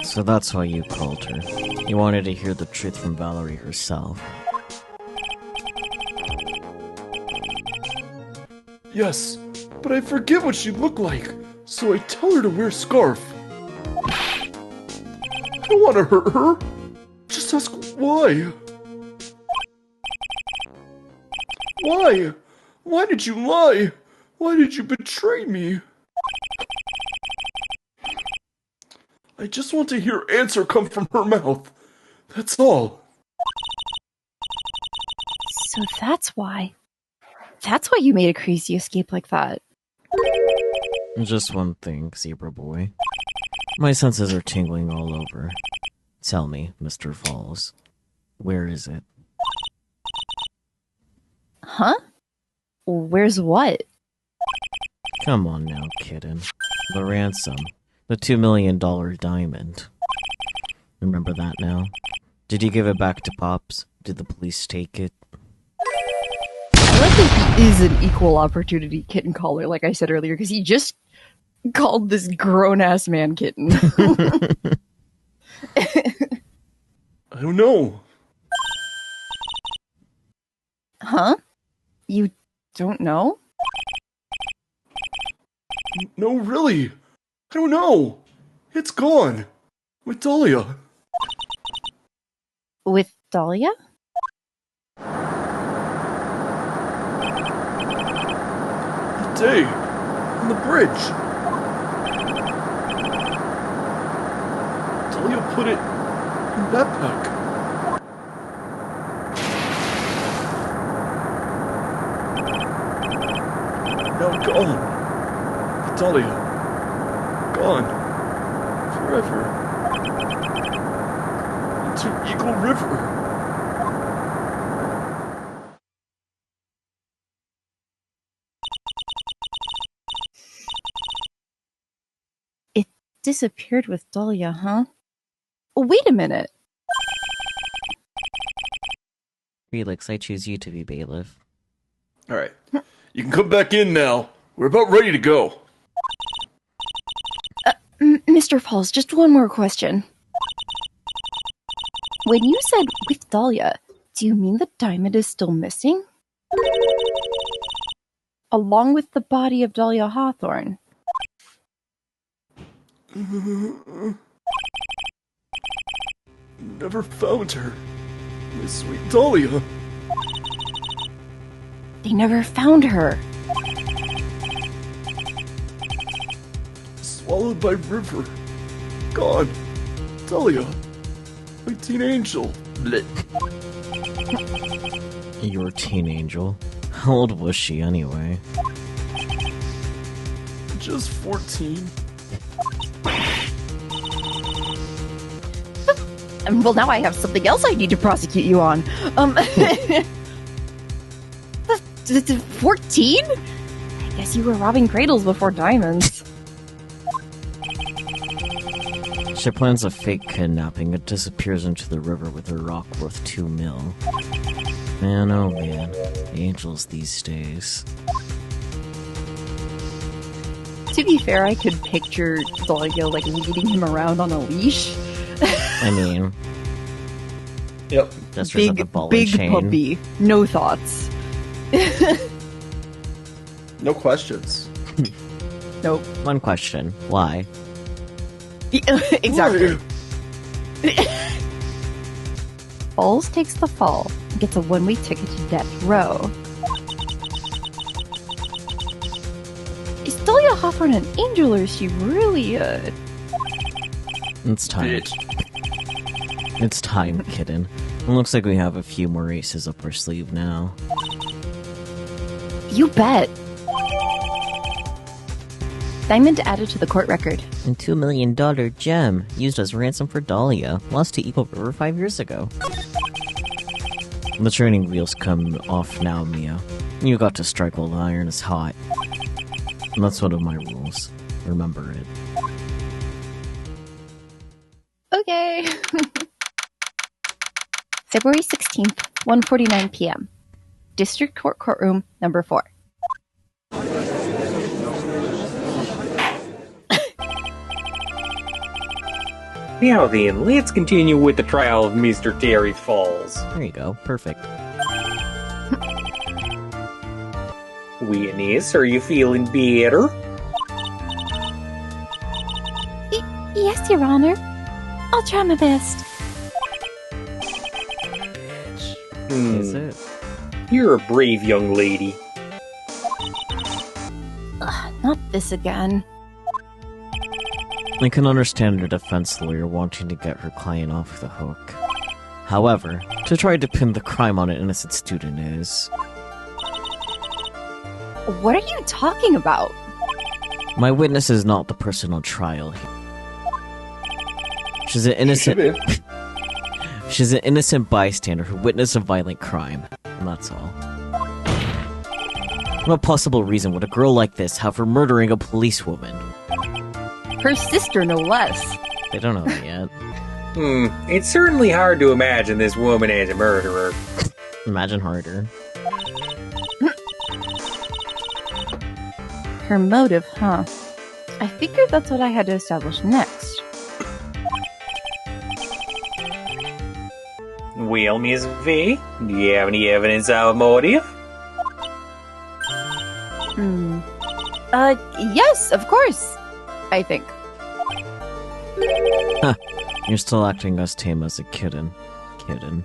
A: So that's why you called her. You wanted to hear the truth from Valerie herself.
C: Yes, but I forget what she looked like, so I tell her to wear a scarf. I don't want to hurt her. Just ask why. Why? Why did you lie? Why did you betray me? I just want to hear an answer come from her mouth. That's all.
B: So that's why. That's why you made a crazy escape like that.
A: Just one thing, Zebra Boy. My senses are tingling all over. Tell me, Mr. Falls, where is it?
B: Huh? Where's what?
A: Come on now, kitten. The ransom. The $2 million diamond. Remember that now? Did you give it back to Pops? Did the police take it?
B: I like that he is an equal opportunity kitten caller, like I said earlier, because he just called this grown-ass man kitten.
C: I don't know.
B: Huh? You don't know?
C: No, really. I don't know. It's gone. With Dahlia.
B: With Dahlia?
C: The day. On the bridge. Dahlia put it in that pack. Now gone. Dahlia. Gone. Forever. Into Eagle River.
B: It disappeared with Dahlia, huh? Wait a minute.
A: Felix, I choose you to be bailiff.
C: Alright. You can come back in now. We're about ready to go.
B: Mr. Falls, just one more question. When you said with Dahlia, do you mean the diamond is still missing? Along with the body of Dahlia Hawthorne?
C: Never found her. My sweet Dahlia.
B: They never found her.
C: Swallowed by river. Gone. Dahlia. My teen angel. Blech.
A: Your teen angel? How old was she anyway?
C: Just 14.
B: Well, now I have something else I need to prosecute you on. 14? I guess you were robbing cradles before diamonds.
A: She plans a fake kidnapping and disappears into the river with her rock worth $2 million. Man, oh man. Angels these days.
B: To be fair, I could picture Dahlia, like, leading him around on a leash.
A: I mean...
C: Yep.
A: Just big, the ball
B: big
A: chain.
B: puppy. No thoughts.
C: No questions.
B: Nope.
A: One question. Why?
B: Exactly.
C: Why?
B: Falls takes the fall. gets a one-way ticket to death row. Is Dahlia Hawthorne an angel, or is she really
A: It's time.
C: Bitch.
A: It's time, kitten. It looks like we have a few more aces up our sleeve now.
B: You bet. Diamond added to the court record.
A: A $2 million gem used as ransom for Dahlia, lost to Eagle River 5 years ago. The training wheels come off now, Mia. You got to strike while the iron is hot. And that's one of my rules. Remember it.
B: Okay. February 16th, 1:49 p.m. District Court Courtroom, number 4.
E: Now then, let's continue with the trial of Mr. Terry Falls.
A: There you go. Perfect.
E: Witness, are you feeling better?
F: Yes, Your Honor. I'll try my best.
A: Is it?
E: You're a brave young lady.
B: Not this again.
A: I can understand a defense lawyer wanting to get her client off the hook. However, to try to pin the crime on an innocent student is...
B: What are you talking about?
A: My witness is not the person on trial here. She's an innocent...
C: Should be.
A: She's an innocent bystander who witnessed a violent crime, and that's all. What possible reason would a girl like this have for murdering a policewoman?
B: Her sister, no less.
A: They don't know that yet.
E: It's certainly hard to imagine this woman as a murderer.
A: Imagine harder.
B: Her motive, huh? I figured that's what I had to establish next.
E: Well, Miss V, do you have any evidence of a motive?
B: Yes, of course. I think.
A: You're still acting as tame as a kitten. Kitten.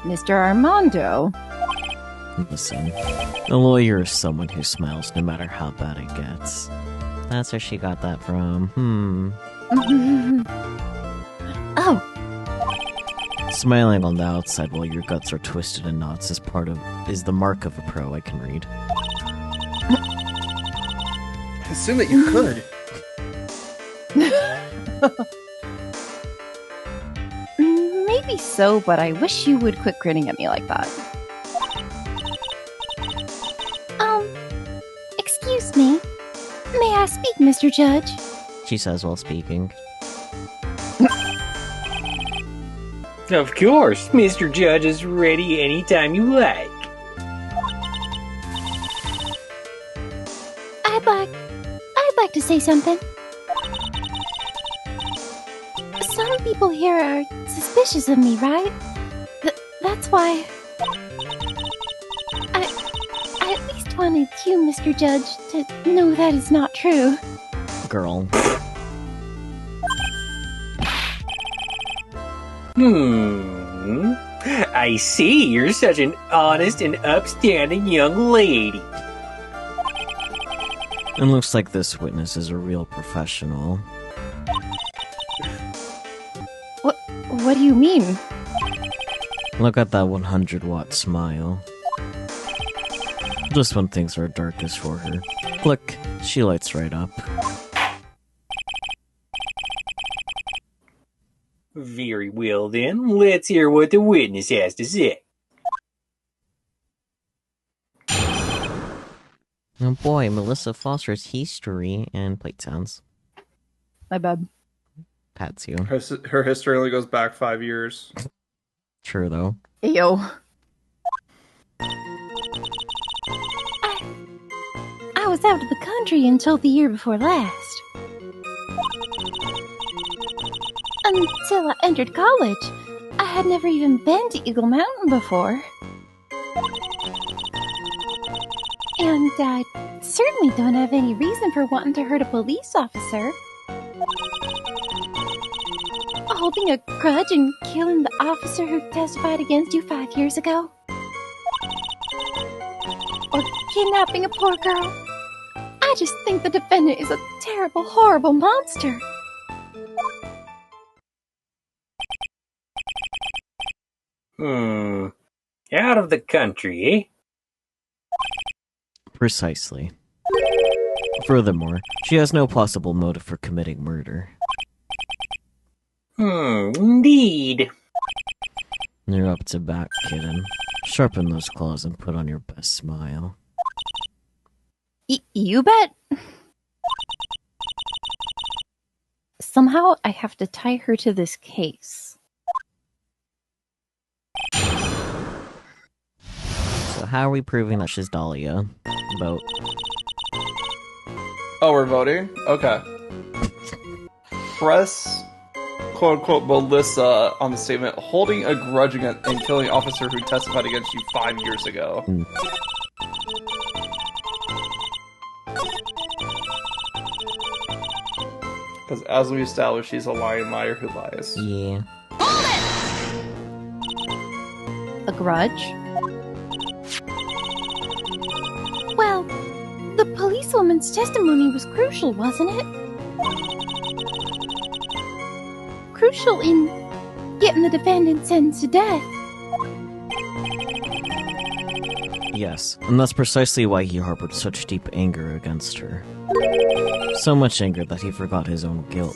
B: Mr. Armando.
A: Listen, a lawyer is someone who smiles no matter how bad it gets. That's where she got that from.
B: Oh,
A: Smiling on the outside while your guts are twisted in knots is the mark of a pro, I can read.
C: I assume that you could.
B: maybe so, but I wish you would quit grinning at me like that.
F: Excuse me. May I speak, Mr. Judge?
A: She says while speaking.
E: Of course, Mr. Judge is ready anytime you like.
F: I'd like to say something. Some people here are suspicious of me, right? That's why I at least wanted you, Mr. Judge, to know that is not true.
A: Girl.
E: I see you're such an honest and upstanding young lady.
A: It looks like this witness is a real professional.
B: What do you mean?
A: Look at that 100-watt smile. Just when things are darkest for her. Click, she lights right up.
E: Very well then, let's hear what the witness has to say.
A: Oh boy, Melissa Foster's history and plate sounds.
B: My bad.
A: Pats you.
C: Her history only goes back 5 years.
A: True though.
B: Ew.
F: I was out of the country until the year before last. Until I entered college, I had never even been to Eagle Mountain before. And I certainly don't have any reason for wanting to hurt a police officer. holding a grudge and killing the officer who testified against you 5 years ago? Or kidnapping a poor girl? I just think the defendant is a terrible, horrible monster.
E: Out of the country, eh?
A: Precisely. Furthermore, she has no possible motive for committing murder.
E: Indeed.
A: You're up to bat, kitten. Sharpen those claws and put on your best smile.
B: You bet. Somehow I have to tie her to this case.
A: So how are we proving that she's Dahlia? Vote.
C: Oh, we're voting? Okay. Press quote-unquote Melissa on the statement, holding a grudge against and killing officer who testified against you 5 years ago. Because as we established, she's a lying liar who lies.
A: Yeah.
B: A grudge?
F: Well, the policewoman's testimony was crucial, wasn't it? Crucial in getting the defendant sentenced to death.
A: Yes, and that's precisely why he harbored such deep anger against her. So much anger that he forgot his own guilt.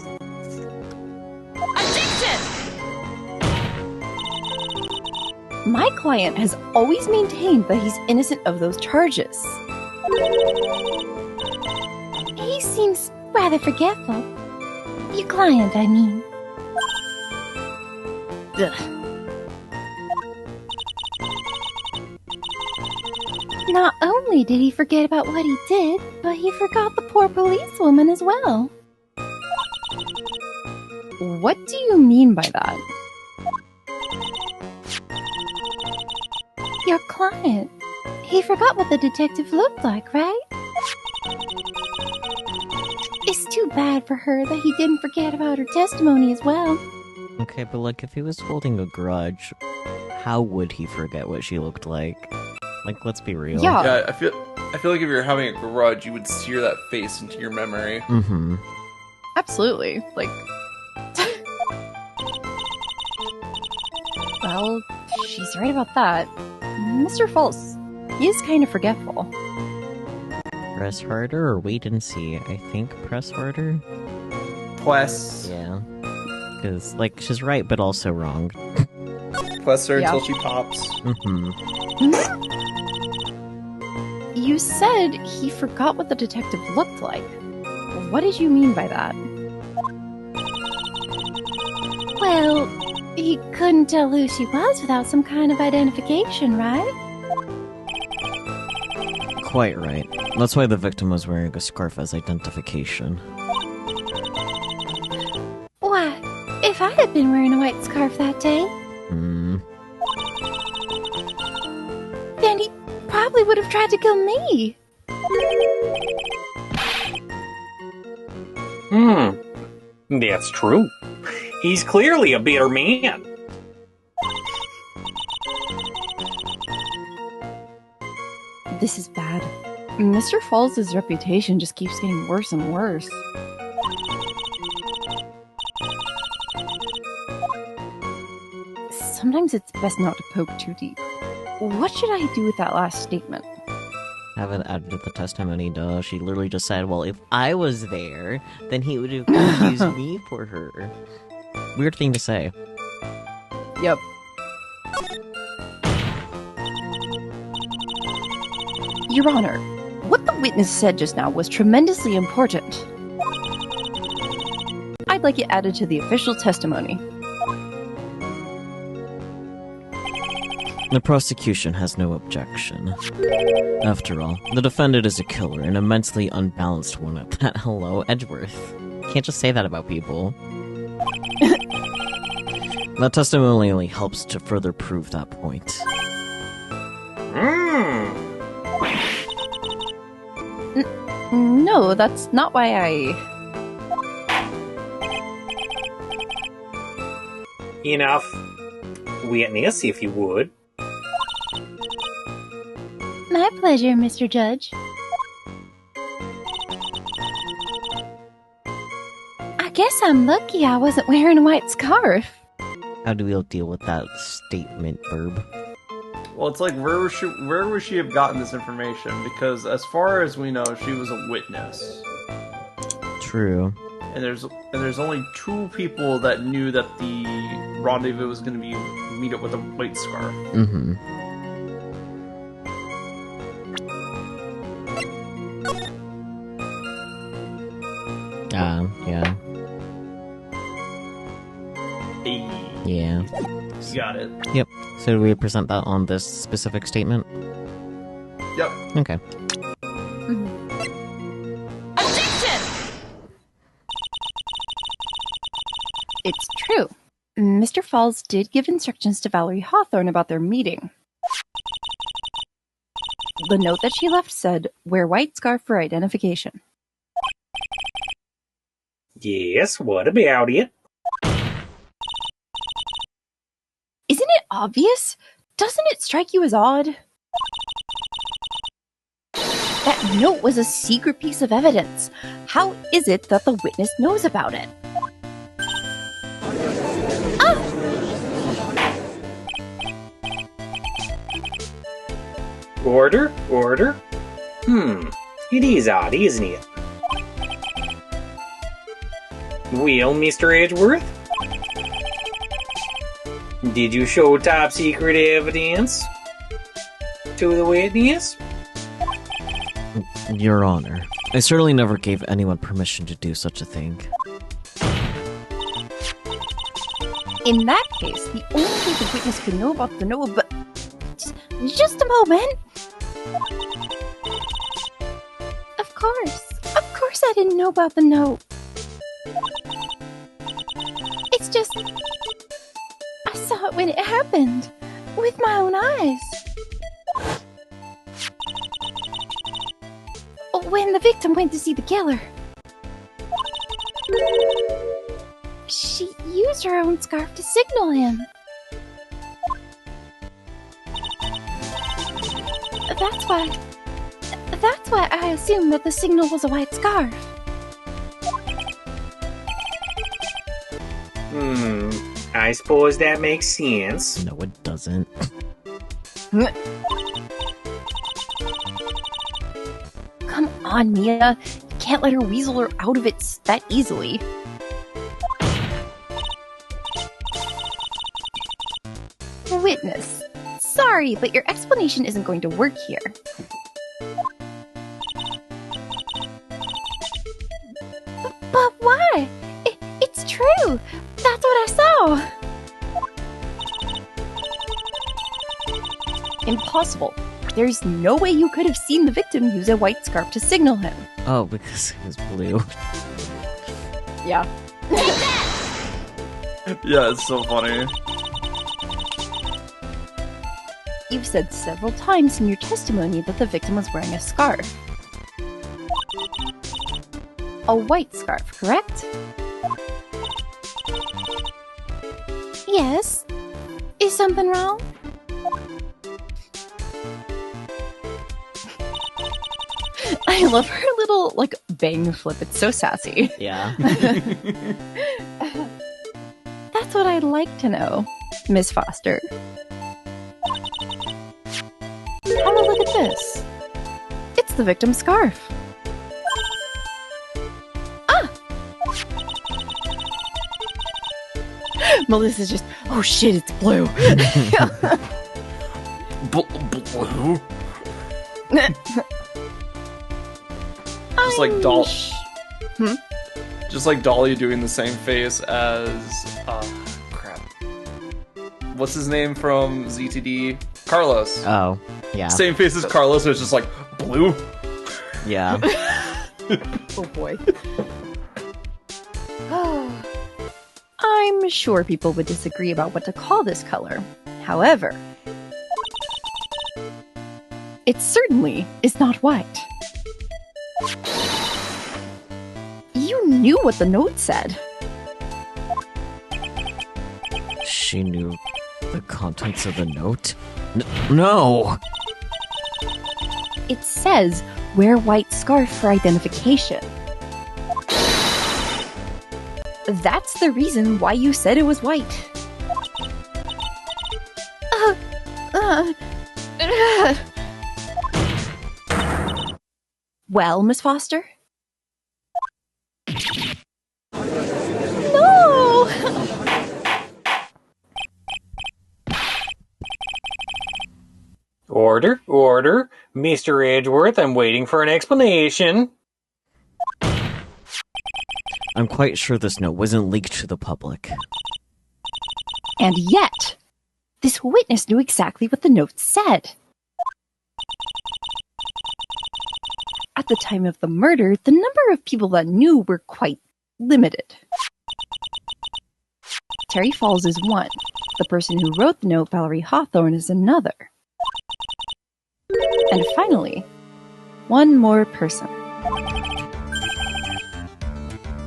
B: My client has always maintained that he's innocent of those charges.
F: He seems rather forgetful. Your client, I mean.
B: Ugh.
F: Not only did he forget about what he did, but he forgot the poor policewoman as well.
B: What do you mean by that?
F: Your client. He forgot what the detective looked like, right? It's too bad for her that he didn't forget about her testimony as well.
A: Okay, but like, if he was holding a grudge, how would he forget what she looked like? Like, let's be real.
B: Yeah.
C: Yeah, I feel like if you're having a grudge, you would sear that face into your memory.
A: Mm-hmm.
B: Absolutely. Like... Well, she's right about that. Mr. False, he is kind of forgetful.
A: Press harder or wait and see? I think press harder?
C: Plus.
A: Yeah. Because, like, she's right, but also wrong.
C: Plus her
B: Yeah.
C: until she pops.
A: Mm-hmm.
B: You said he forgot what the detective looked like. What did you mean by that?
F: Well, he couldn't tell who she was without some kind of identification, right?
A: Quite right. That's why the victim was wearing a scarf as identification.
F: Why, if I had been wearing a white scarf that day, then he probably would have tried to kill me.
E: That's true. He's clearly a bitter man.
B: This is bad. Mr. Falls' reputation just keeps getting worse and worse. Sometimes it's best not to poke too deep. What should I do with that last statement?
A: Haven't added to the testimony, duh. She literally just said, well, if I was there, then he would have confused me for her. Weird thing to say.
B: Yep. Your Honor, what the witness said just now was tremendously important. I'd like it added to the official testimony.
A: The prosecution has no objection. After all, the defendant is a killer, an immensely unbalanced one at that. Hello, Edgeworth. Can't just say that about people. That testimony only helps to further prove that point.
B: No, that's not why I...
E: Enough witness, if you would.
F: My pleasure, Mr. Judge. I guess I'm lucky I wasn't wearing a white scarf.
A: How do we deal with that statement, Burb?
C: Well, it's like, where would she have gotten this information? Because as far as we know, she was a witness.
A: True.
C: And there's only 2 people that knew that the rendezvous was going to be meet up with a white scarf.
A: Mm-hmm. Yeah. Yeah.
C: You got it.
A: Yep. So do we present that on this specific statement?
C: Yep.
A: Okay.
B: It's true. Mr. Falls did give instructions to Valerie Hawthorne about their meeting. The note that she left said, "Wear white scarf for identification."
E: Yes, what about it?
B: Isn't it obvious? Doesn't it strike you as odd? That note was a secret piece of evidence. How is it that the witness knows about it?
E: Order? It is odd, isn't it? Well, Mr. Edgeworth? Did you show top secret evidence to the witness?
A: Your Honor, I certainly never gave anyone permission to do such a thing.
B: In that case, the only way the witness could know about the note, but... Just a moment! Of course I didn't know about the note. It's just... I saw it when it happened. With my own eyes. When the victim went to see the killer. She used her own scarf to signal him. That's why I assumed that the signal was a white scarf.
E: I suppose that makes sense.
A: No, it doesn't.
B: Come on, Mia. You can't let her weasel her out of it that easily. Witness. Sorry, but your explanation isn't going to work here. But why? It's true. That's what I saw. Impossible. There's no way you could have seen the victim use a white scarf to signal him.
A: Oh, because it was blue.
B: Yeah.
C: Yeah, it's so funny.
B: You've said several times in your testimony that the victim was wearing a scarf. A white scarf, correct?
F: Yes. Is something wrong?
B: I love her little, bang flip. It's so sassy.
A: Yeah.
B: That's what I'd like to know, Miss Foster. Oh, look at this. It's the victim's scarf. Ah! Melissa's just, oh shit, it's blue.
C: Blue? Just like Just like Dolly doing the same face as... crap. What's his name from ZTD? Carlos.
A: Oh, yeah.
C: Same face as Carlos, so it's just like, blue?
A: Yeah.
B: Oh boy. I'm sure people would disagree about what to call this color. However, it certainly is not white. You knew what the note said.
A: She knew the contents of the note? No!
B: It says, wear white scarf for identification. That's the reason why you said it was white. Well, Miss Foster? No!
E: Order, order. Mr. Edgeworth, I'm waiting for an explanation.
A: I'm quite sure this note wasn't leaked to the public.
B: And yet, this witness knew exactly what the note said. At the time of the murder, the number of people that knew were quite limited. Terry Falls is one. The person who wrote the note, Valerie Hawthorne, is another. And finally, one more person.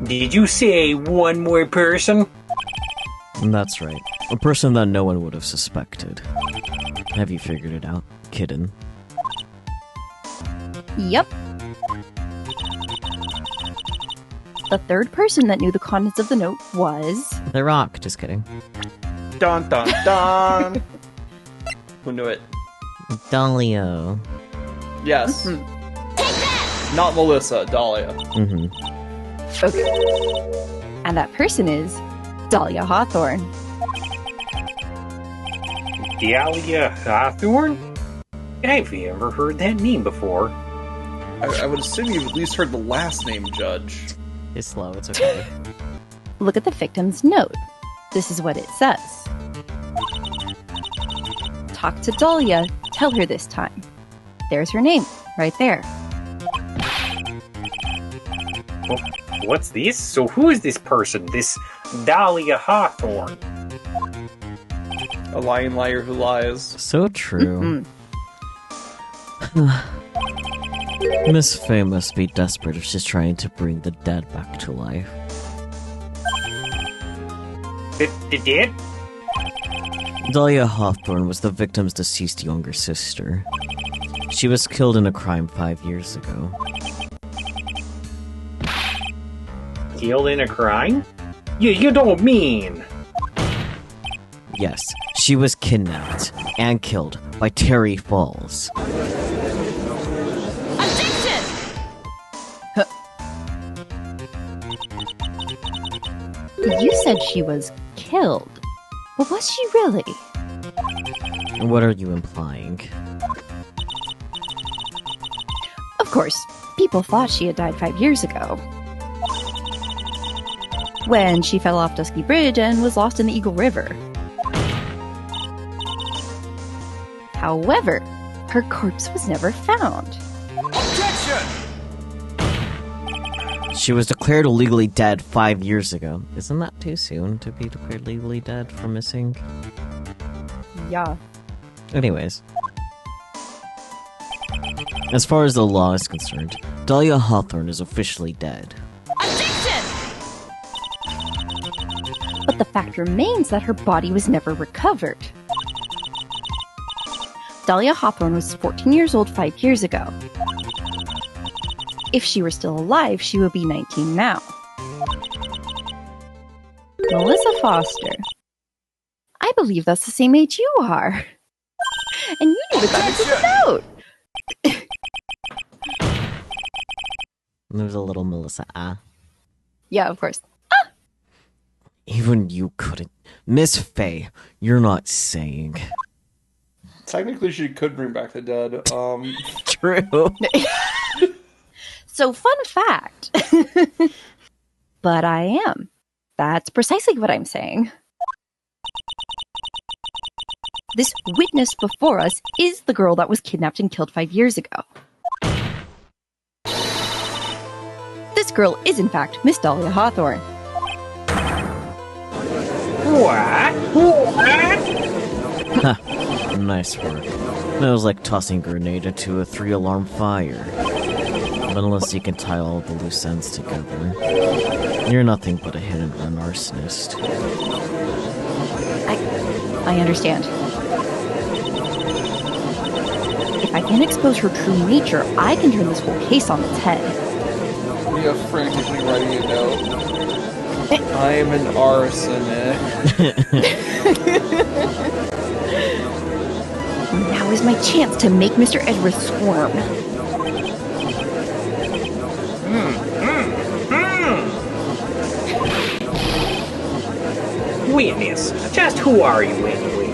E: Did you say one more person?
A: That's right. A person that no one would have suspected. Have you figured it out, kitten?
B: Yep. The third person that knew the contents of the note was...
A: The Rock, just kidding.
C: Dun dun dun! Who knew it?
A: Dahlia.
C: Yes. Not Melissa, Dahlia.
B: Okay. And that person is Dahlia Hawthorne.
E: Dahlia Hawthorne? Have you ever heard that name before?
C: I would assume you've at least heard the last name, Judge.
A: It's slow, it's okay.
B: Look at the victim's note. This is what it says. Talk to Dahlia. Tell her this time. There's her name, right there.
E: Well, what's this? So who is this person? This Dahlia Hawthorne?
C: A lying liar who lies.
A: So true. Miss Faye must be desperate if she's trying to bring the dead back to life.
E: The dead?
A: Dahlia Hawthorne was the victim's deceased younger sister. She was killed in a crime 5 years ago.
E: Killed in a crime? You don't mean...
A: Yes, she was kidnapped and killed by Terry Falls.
B: You said she was killed. But was she really?
A: What are you implying?
B: Of course, people thought she had died 5 years ago. When she fell off Dusky Bridge and was lost in the Eagle River. However, her corpse was never found.
G: Objection!
A: She was declared illegally dead 5 years ago. Isn't that too soon to be declared legally dead for missing?
B: Yeah.
A: Anyways. As far as the law is concerned, Dahlia Hawthorne is officially dead.
B: But the fact remains that her body was never recovered. Dahlia Hawthorne was 14 years old 5 years ago. If she were still alive, she would be 19 now. Melissa Foster. I believe that's the same age you are. And you knew the contents of the note.
A: There's a little Melissa,
B: Yeah, of course.
A: Even you couldn't. Miss Faye, you're not saying.
C: Technically, she could bring back the dead.
A: True.
B: So, fun fact. But I am. That's precisely what I'm saying. This witness before us is the girl that was kidnapped and killed 5 years ago. This girl is, in fact, Miss Dahlia Hawthorne.
E: What?
A: Ha, nice work. That was like tossing a grenade into a 3-alarm fire. But unless you can tie all the loose ends together, you're nothing but a hit-and-run arsonist.
B: I I understand. If I can't expose her true nature, I can turn this whole case on its head.
C: Mia frantically writing a note. I am an arsonist.
B: Now is my chance to make Mr. Edgeworth squirm.
E: Witness, just who are you anyway?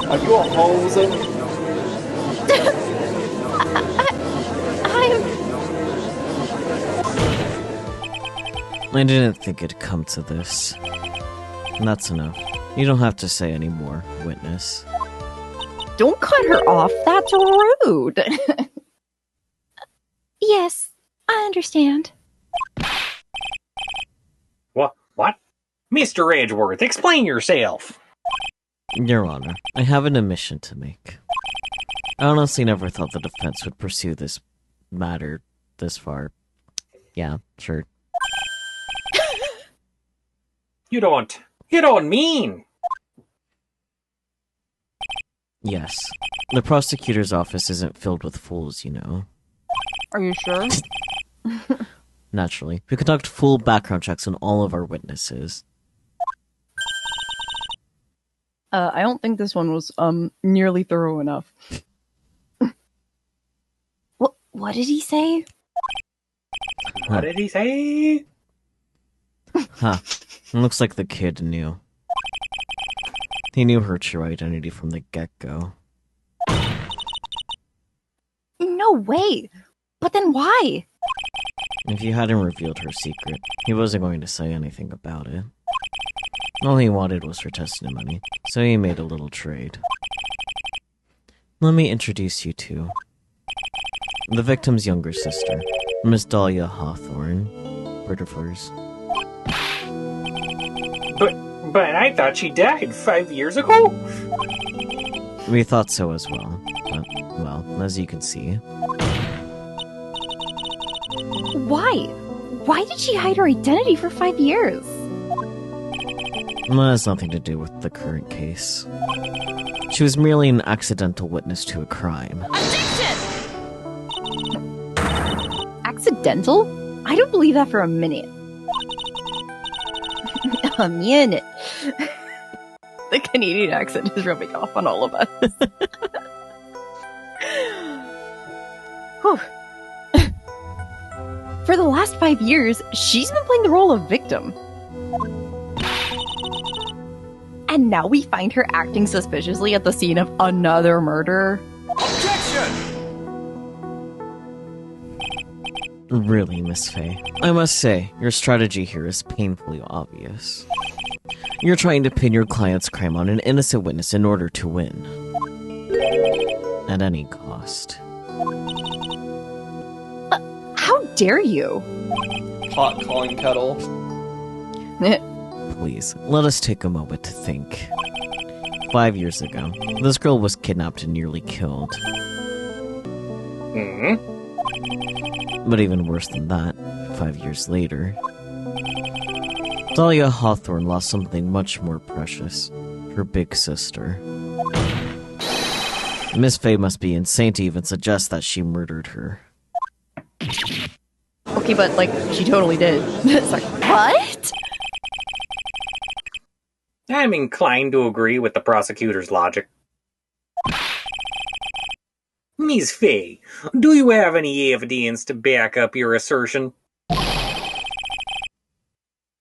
C: Are you a hoser?
A: I didn't think it'd come to this. And that's enough. You don't have to say any more, witness.
B: Don't cut her off. That's rude.
F: Yes, I understand.
E: What? Mr. Edgeworth, explain yourself.
A: Your Honor, I have an admission to make. I honestly never thought the defense would pursue this matter this far. Yeah, sure.
E: You don't mean.
A: Yes. The prosecutor's office isn't filled with fools, you know.
B: Are you sure?
A: Naturally. We conduct full background checks on all of our witnesses.
B: I don't think this one was nearly thorough enough. What did he say?
E: What did he say?
A: Huh. Looks like the kid knew. He knew her true identity from the get-go.
B: No way! But then why?
A: If you hadn't revealed her secret, he wasn't going to say anything about it. All he wanted was her testimony, so he made a little trade. Let me introduce you to the victim's younger sister, Miss Dahlia Hawthorne. Butterflies.
E: But I thought she died 5 years ago.
A: We thought so as well, but, well, as you can see.
B: Why? Why did she hide her identity for 5 years?
A: That has nothing to do with the current case. She was merely an accidental witness to a crime.
B: Accidental? I don't believe that for a minute. A minute. The Canadian accent is rubbing off on all of us. Whew. For the last 5 years, she's been playing the role of victim. And now we find her acting suspiciously at the scene of another murder.
G: Objection!
A: Really, Miss Faye. I must say, your strategy here is painfully obvious. You're trying to pin your client's crime on an innocent witness in order to win. At any cost.
B: How dare you?
C: Hot calling kettle.
A: Please, let us take a moment to think. 5 years ago, this girl was kidnapped and nearly killed. But even worse than that, 5 years later, Dahlia Hawthorne lost something much more precious. Her big sister. Miss Faye must be insane to even suggest that she murdered her.
B: Okay, but, like, she totally did. Sorry. What?
E: I'm inclined to agree with the prosecutor's logic. Miss Faye, do you have any evidence to back up your assertion?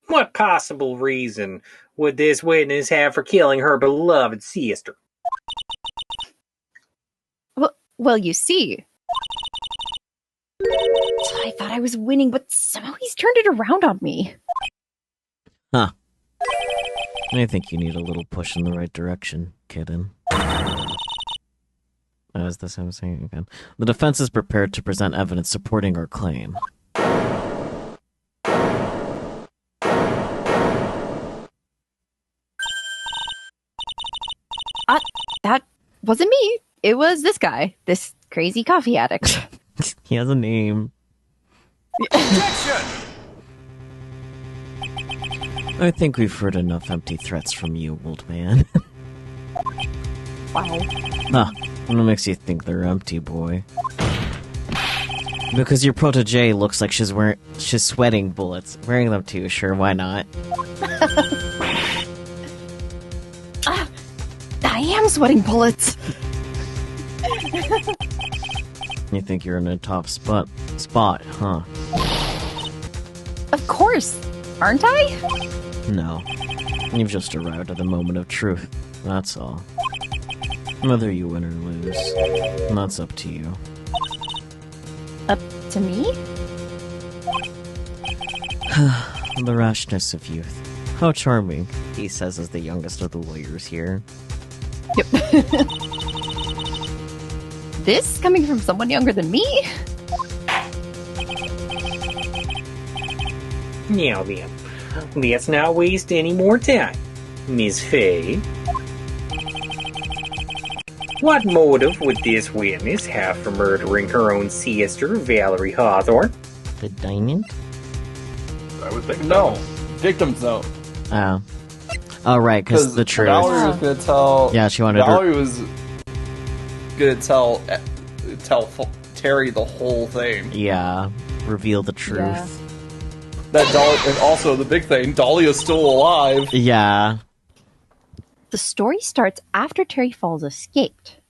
E: What possible reason would this witness have for killing her beloved sister?
B: Well, you see. I thought I was winning, but somehow he's turned it around on me.
A: Huh. I think you need a little push in the right direction, kitten. As this I'm saying again. The defense is prepared to present evidence supporting our claim.
B: That wasn't me. It was this guy. This crazy coffee addict.
A: He has a name.
G: Objection!
A: I think we've heard enough empty threats from you, old man.
B: Wow.
A: Huh. What makes you think they're empty, boy? Because your protege looks like she's sweating bullets. Wearing them too, sure, why not?
B: I am sweating bullets.
A: You think you're in a top spot, huh?
B: Of course. Aren't I?
A: No. You've just arrived at the moment of truth. That's all. Whether you win or lose, that's up to you.
B: Up to me?
A: The rashness of youth. How charming, he says as the youngest of the lawyers here.
B: Yep. This coming from someone younger than me?
E: Now then, let's not waste any more time. Miss Faye, what motive would this witness have for murdering her own sister, Valerie Hawthorne?
A: The diamond?
D: I would think
C: No. Victim's note.
A: Oh. Oh, right, because the truth.
C: Valerie was gonna tell...
A: Yeah, she wanted
C: Valerie was gonna tell Terry the whole thing.
A: Yeah, reveal the truth.
B: Yeah.
C: And also the big thing, Dahlia's still alive.
A: Yeah.
B: The story starts after Terry Falls escaped.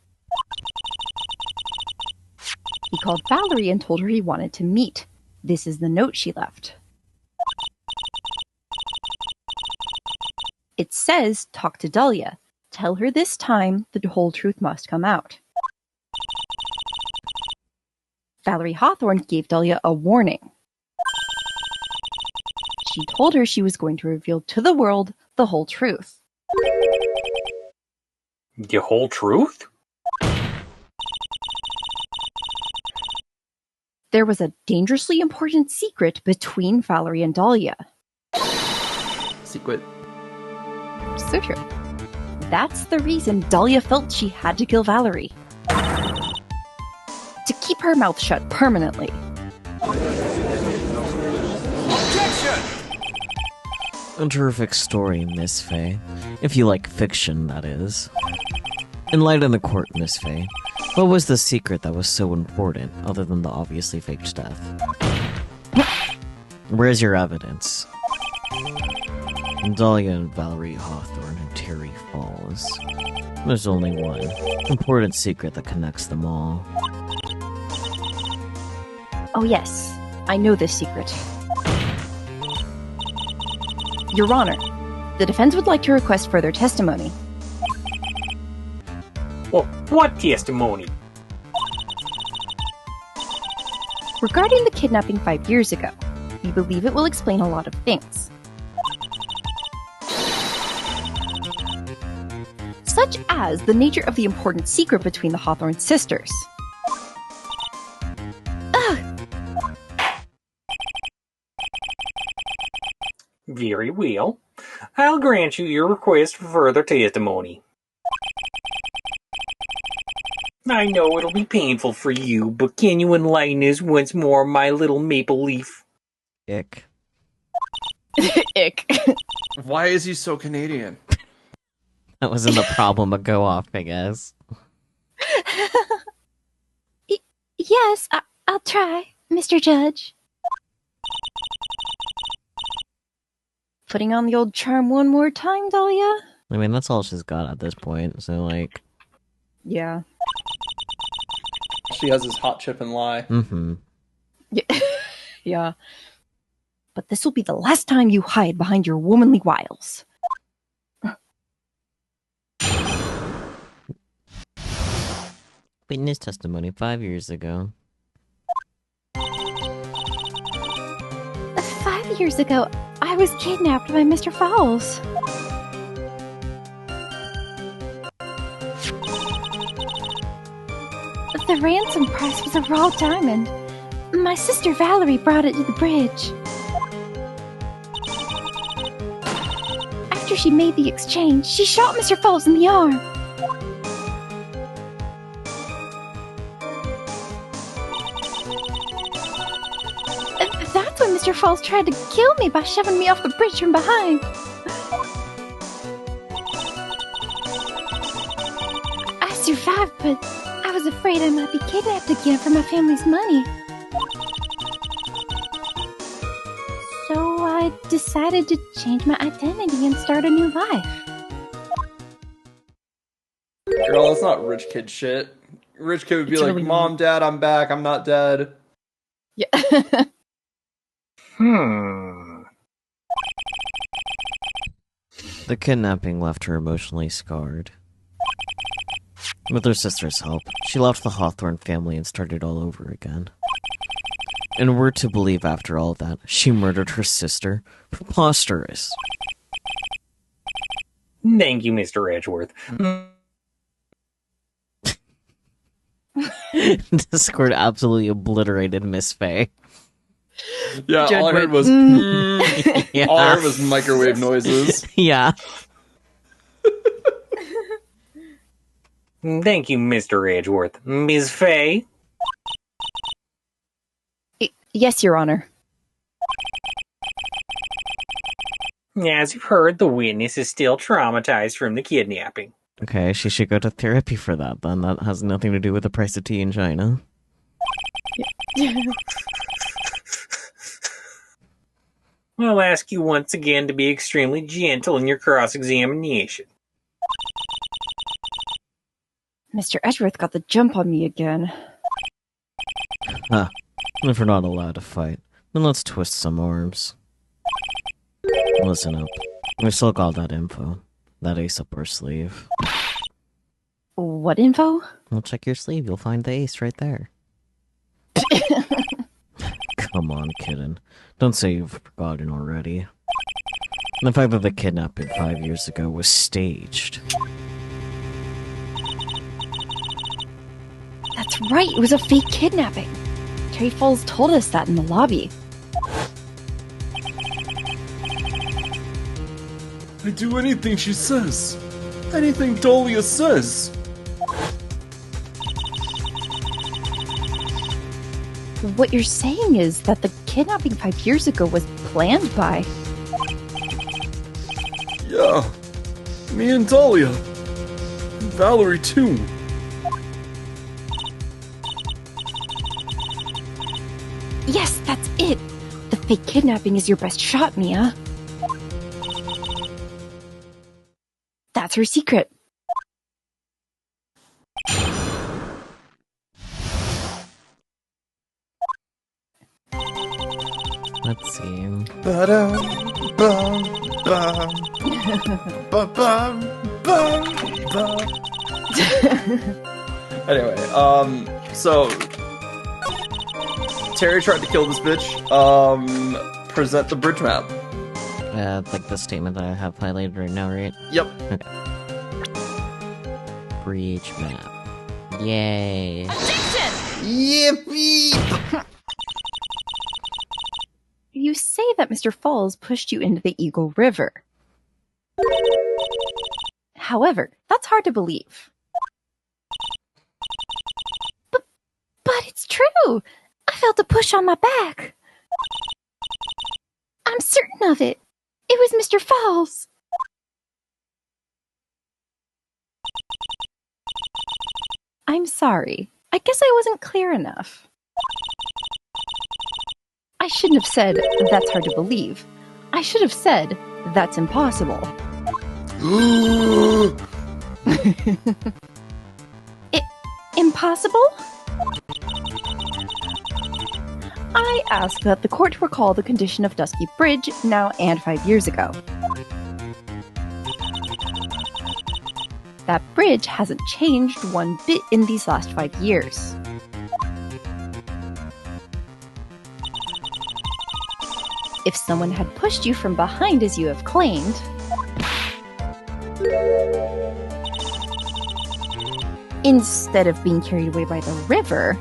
B: He called Valerie and told her he wanted to meet. This is the note she left. It says, talk to Dahlia. Tell her this time the whole truth must come out. Valerie Hawthorne gave Dahlia a warning. She told her she was going to reveal to the world the whole truth.
E: The whole truth?
B: There was a dangerously important secret between Valerie and Dahlia.
C: Secret.
B: So true. That's the reason Dahlia felt she had to kill Valerie. To keep her mouth shut permanently.
G: Objection!
A: A terrific story, Miss Faye. If you like fiction, that is. Enlighten the court, Miss Faye. What was the secret that was so important, other than the obviously faked death? Where's your evidence? Dahlia and Valerie Hawthorne and Terry Falls. There's only one important secret that connects them all.
B: Oh yes, I know this secret. Your Honor, the defense would like to request further testimony.
E: Well, what testimony?
B: Regarding the kidnapping 5 years ago, we believe it will explain a lot of things. Such as the nature of the important secret between the Hawthorne sisters.
E: Very well. I'll grant you your request for further testimony. I know it'll be painful for you, but can you enlighten us once more, my little maple leaf?
A: Ick.
B: Ick.
C: Why is he so Canadian?
A: That wasn't the problem, but go off, I guess.
F: Yes, I'll try, Mr. Judge.
B: Putting on the old charm one more time, Dahlia?
A: I mean, that's all she's got at this point, so, like...
B: Yeah.
C: She has his hot chip and lie.
A: Mm-hmm.
B: Yeah. But this will be the last time you hide behind your womanly wiles.
A: Witness testimony 5 years ago.
F: 5 years ago, I was kidnapped by Mr. Falls. The ransom price was a raw diamond. My sister Valerie brought it to the bridge. After she made the exchange, she shot Mr. Falls in the arm. That's when Mr. Falls tried to kill me by shoving me off the bridge from behind. 5, but I was afraid I might be kidnapped again for my family's money. So I decided to change my identity and start a new life.
C: Girl, that's not rich kid shit. Rich kid would be like, Mom, Dad, I'm back. I'm not dead.
B: Yeah.
A: The kidnapping left her emotionally scarred. With her sister's help, she left the Hawthorne family and started all over again. And we're to believe after all that, she murdered her sister? Preposterous.
E: Thank you, Mr. Edgeworth.
A: Discord absolutely obliterated Miss Faye.
C: Yeah,
B: Judd
C: all I heard was
A: Yeah.
C: all I heard was microwave noises.
A: Yeah.
E: Thank you, Mr. Edgeworth. Ms. Faye?
B: Yes, Your Honor.
E: As you've heard, the witness is still traumatized from the kidnapping.
A: Okay, she should go to therapy for that then. That has nothing to do with the price of tea in China.
E: I'll ask you once again to be extremely gentle in your cross-examination.
B: Mr. Edgeworth got the jump on me again.
A: Huh. If we're not allowed to fight, then let's twist some arms. Listen up. We still got that info. That ace up our sleeve.
B: What info?
A: Well, check your sleeve. You'll find the ace right there. Come on, kitten. Don't say you've forgotten already. The fact that the kidnapping 5 years ago was staged.
B: That's right, it was a fake kidnapping. Terry Falls told us that in the lobby.
C: I do anything she says. Anything Dahlia says.
B: What you're saying is that the kidnapping 5 years ago was planned by...
C: Yeah. Me and Dahlia. Valerie, too.
B: Yes, that's it! The fake kidnapping is your best shot, Mia. That's her secret.
A: Let's see.
C: Anyway, so Terry tried to kill this bitch. Present the bridge map.
A: Like the statement that I have highlighted right now, right?
C: Yep.
A: Okay. Breach map. Yay.
C: Yippee!
B: You say that Mr. Falls pushed you into the Eagle River. However, that's hard to believe.
F: But it's true. I felt a push on my back. I'm certain of it. It was Mr. Falls.
B: I'm sorry. I guess I wasn't clear enough. I shouldn't have said, that's hard to believe. I should have said, that's impossible.
F: Impossible?
B: I ask that the court recall the condition of Dusky Bridge now and 5 years ago. That bridge hasn't changed one bit in these last 5 years. If someone had pushed you from behind as you have claimed, instead of being carried away by the river,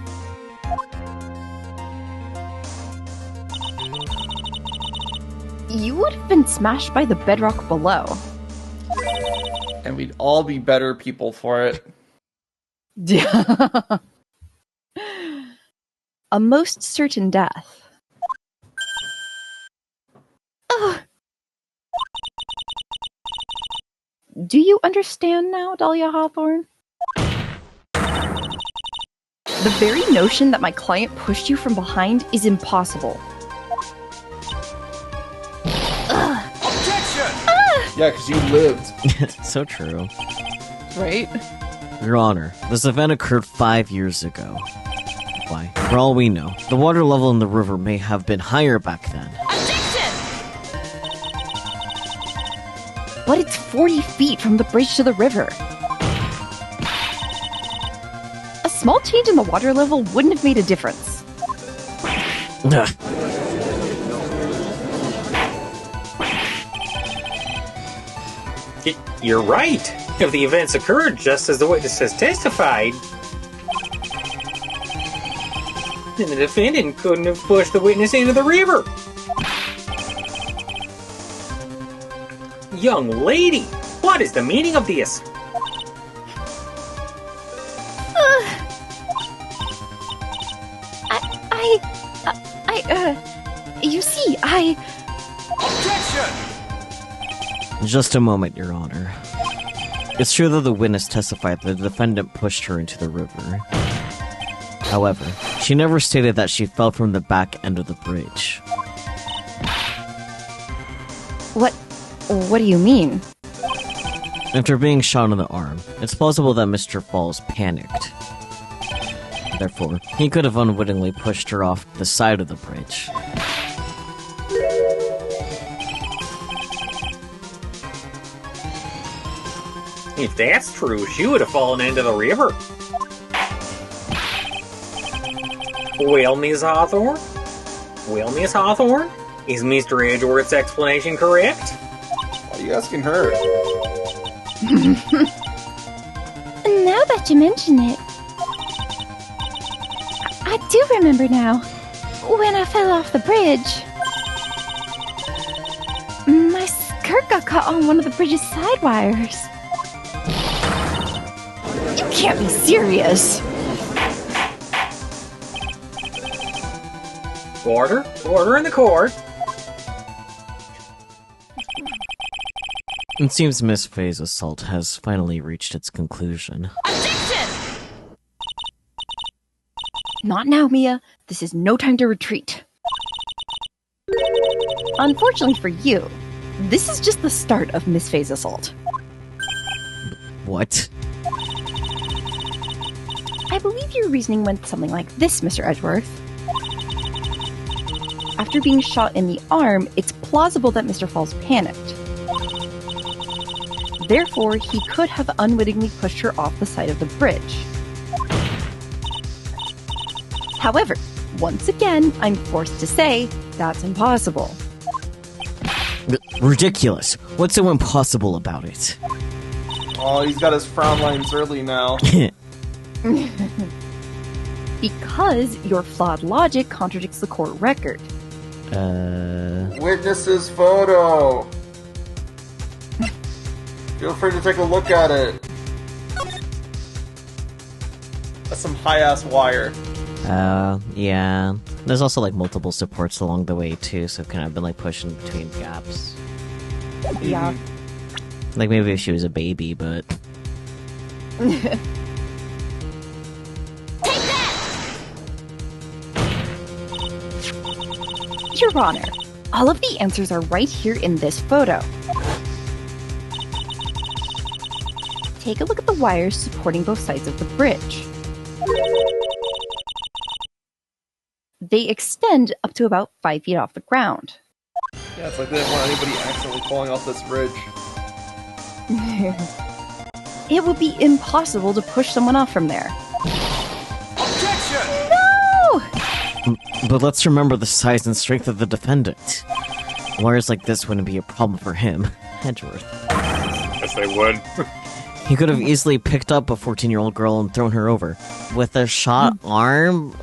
B: you would have been smashed by the bedrock below.
C: And we'd all be better people for it.
B: A most certain death.
F: Ugh.
B: Do you understand now, Dahlia Hawthorne? The very notion that my client pushed you from behind is impossible.
G: Objection!
C: Yeah, because you lived.
A: So true.
B: Right?
A: Your Honor, this event occurred 5 years ago. Why? For all we know, the water level in the river may have been higher back then.
B: But it's 40 feet from the bridge to the river. A small change in the water level wouldn't have made a difference.
A: Ugh.
E: You're right. If the events occurred just as the witness has testified, then the defendant couldn't have pushed the witness into the river. Young lady, what is the meaning of this?
F: You see,
G: Objection!
A: Just a moment, Your Honor. It's true that the witness testified that the defendant pushed her into the river. However, she never stated that she fell from the back end of the bridge.
B: What do you mean?
A: After being shot in the arm, it's plausible that Mr. Falls panicked. Therefore, he could have unwittingly pushed her off the side of the bridge.
E: If that's true, she would have fallen into the river. Well, Miss Hawthorne? Is Mr. Edgeworth's explanation correct?
C: Why are you asking her?
F: now that you mention it, I do remember now. When I fell off the bridge, my skirt got caught on one of the bridge's side wires.
B: You can't be serious.
E: Order in the court.
A: It seems Miss Faye's assault has finally reached its conclusion.
B: Not now, Mia. This is no time to retreat. Unfortunately for you, this is just the start of Miss Faye's assault.
A: What?
B: I believe your reasoning went something like this, Mr. Edgeworth. After being shot in the arm, it's plausible that Mr. Falls panicked. Therefore, he could have unwittingly pushed her off the side of the bridge. However, once again, I'm forced to say that's impossible.
A: Ridiculous. What's so impossible about it?
C: Oh, he's got his frown lines early now.
B: Because your flawed logic contradicts the court record.
C: Witness's photo. Feel free to take a look at it. That's some high-ass wire.
A: Yeah. There's also like multiple supports along the way too, so it kind of been like pushing between gaps.
B: Yeah.
A: Like maybe if she was a baby, but...
B: Your Honor, all of the answers are right here in this photo. Take a look at the wires supporting both sides of the bridge. They extend up to about 5 feet off the ground.
C: Yeah, it's like they didn't want anybody accidentally falling off this bridge.
B: It would be impossible to push someone off from there.
G: Objection!
B: No!
A: But let's remember the size and strength of the defendant. Wires like this wouldn't be a problem for him, Edgeworth.
D: Yes, they would.
A: He could have easily picked up a 14-year-old girl and thrown her over. With a shot arm?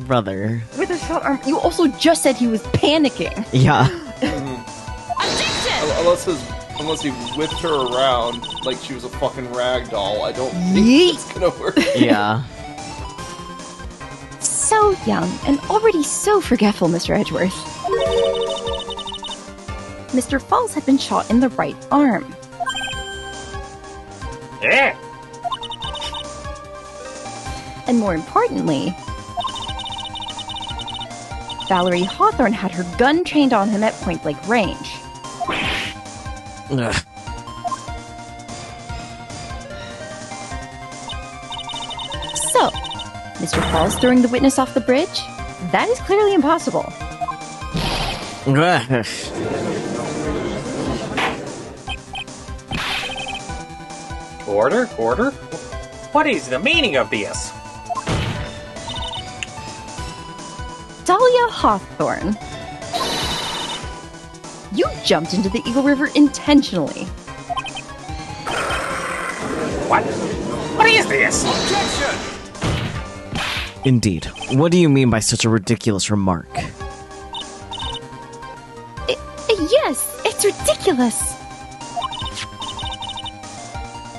A: Brother.
B: With a shot arm, you also just said he was panicking.
A: Yeah.
C: Unless he whipped her around like she was a fucking rag doll, I don't think it's gonna work.
A: Yeah.
B: So young and already so forgetful, Mr. Edgeworth. Mr. Falls had been shot in the right arm.
E: Yeah.
B: And more importantly, Valerie Hawthorne had her gun trained on him at point-blank range.
A: Ugh.
B: So, Mr. Falls throwing the witness off the bridge? That is clearly impossible.
A: Ugh.
E: Order? What is the meaning of this?
B: Dahlia Hawthorne. You jumped into the Eagle River intentionally.
E: What? What is this?
G: Objection!
A: Indeed. What do you mean by such a ridiculous remark?
F: Yes, it's ridiculous.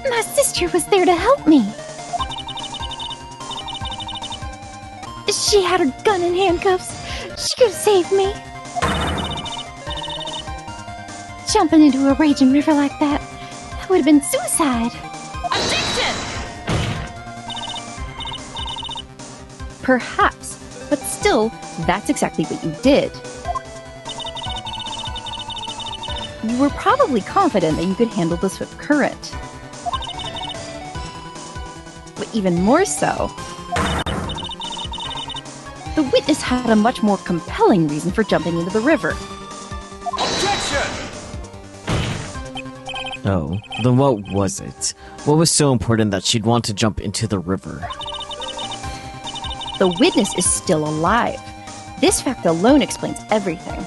F: My sister was there to help me. She had her gun and handcuffs. She could have saved me. Jumping into a raging river like that would have been suicide.
B: Perhaps, but still, that's exactly what you did. You were probably confident that you could handle the swift current. But even more so, the witness had a much more compelling reason for jumping into the river.
G: Objection!
A: Oh, then what was it? What was so important that she'd want to jump into the river?
B: The witness is still alive. This fact alone explains everything.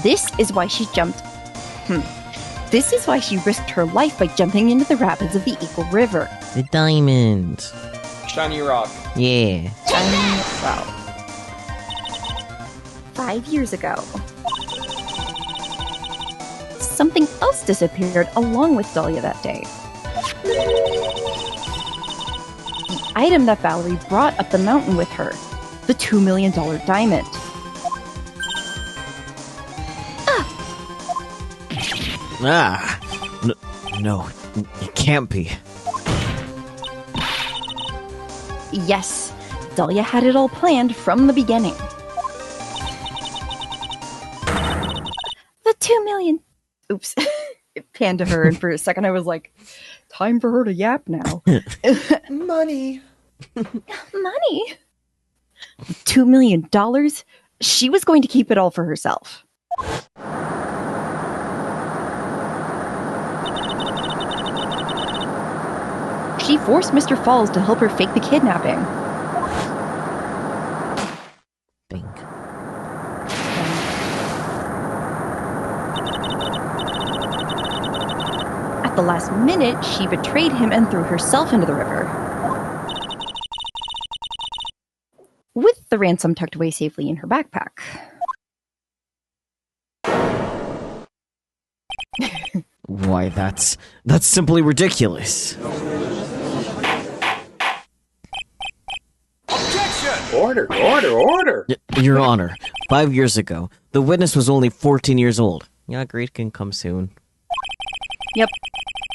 B: This is why she jumped. This is why she risked her life by jumping into the rapids of the Eagle River.
A: The diamond.
C: Shiny rock.
A: Yeah.
B: Wow. 5 years ago, something else disappeared along with Dahlia that day. The item that Valerie brought up the mountain with her, the $2 million diamond.
A: No, it can't be.
B: Yes, Dahlia had it all planned from the beginning.
F: The 2 million.
B: Oops. It panned to her, and for a second I was like, time for her to yap now.
C: Money.
F: Money?
B: $2 million? She was going to keep it all for herself. She forced Mr. Falls to help her fake the kidnapping.
A: Think.
B: At the last minute, she betrayed him and threw herself into the river. With the ransom tucked away safely in her backpack.
A: Why, that's simply ridiculous.
G: Objection!
E: Order!
A: Your Honor, 5 years ago, the witness was only 14 years old. Yeah, great can come soon.
B: Yep.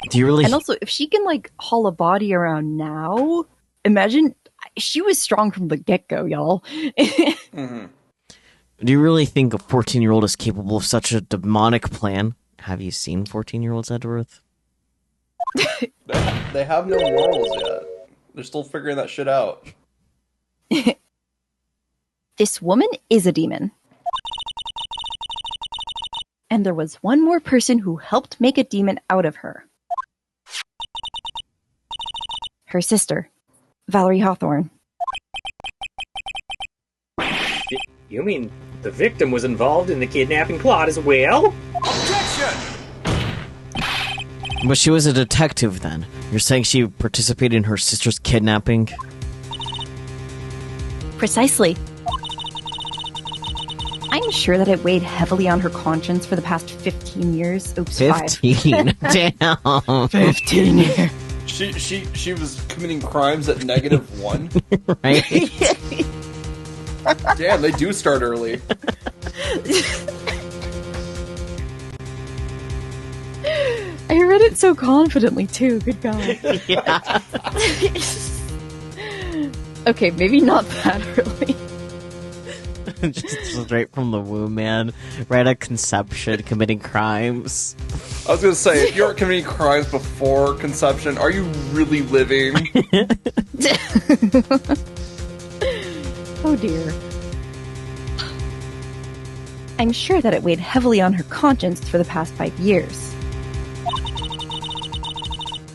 A: Do you really...
B: And also, if she can, haul a body around now, imagine... She was strong from the get-go, y'all.
C: Mm-hmm.
A: Do you really think a 14-year-old is capable of such a demonic plan? Have you seen 14-year-olds, Edgeworth?
C: They have no morals yet. They're still figuring that shit out.
B: This woman is a demon. And there was one more person who helped make a demon out of her. Her sister, Valerie Hawthorne.
E: You mean the victim was involved in the kidnapping plot as well?
G: Objection!
A: But she was a detective then. You're saying she participated in her sister's kidnapping?
B: Precisely. I'm sure that it weighed heavily on her conscience for the past 15 years. Oops,
A: 15? Damn.
B: 15 years.
C: She was committing crimes at -1?
A: Right?
C: Damn, they do start early.
B: I I read it so confidently, too. Good God.
A: Yeah.
B: Okay, maybe not that early.
A: Just straight from the womb, man. Right at conception, committing crimes.
C: I was gonna say, if you aren't committing crimes before conception, are you really living?
B: Oh dear. I'm sure that it weighed heavily on her conscience for the past 5 years.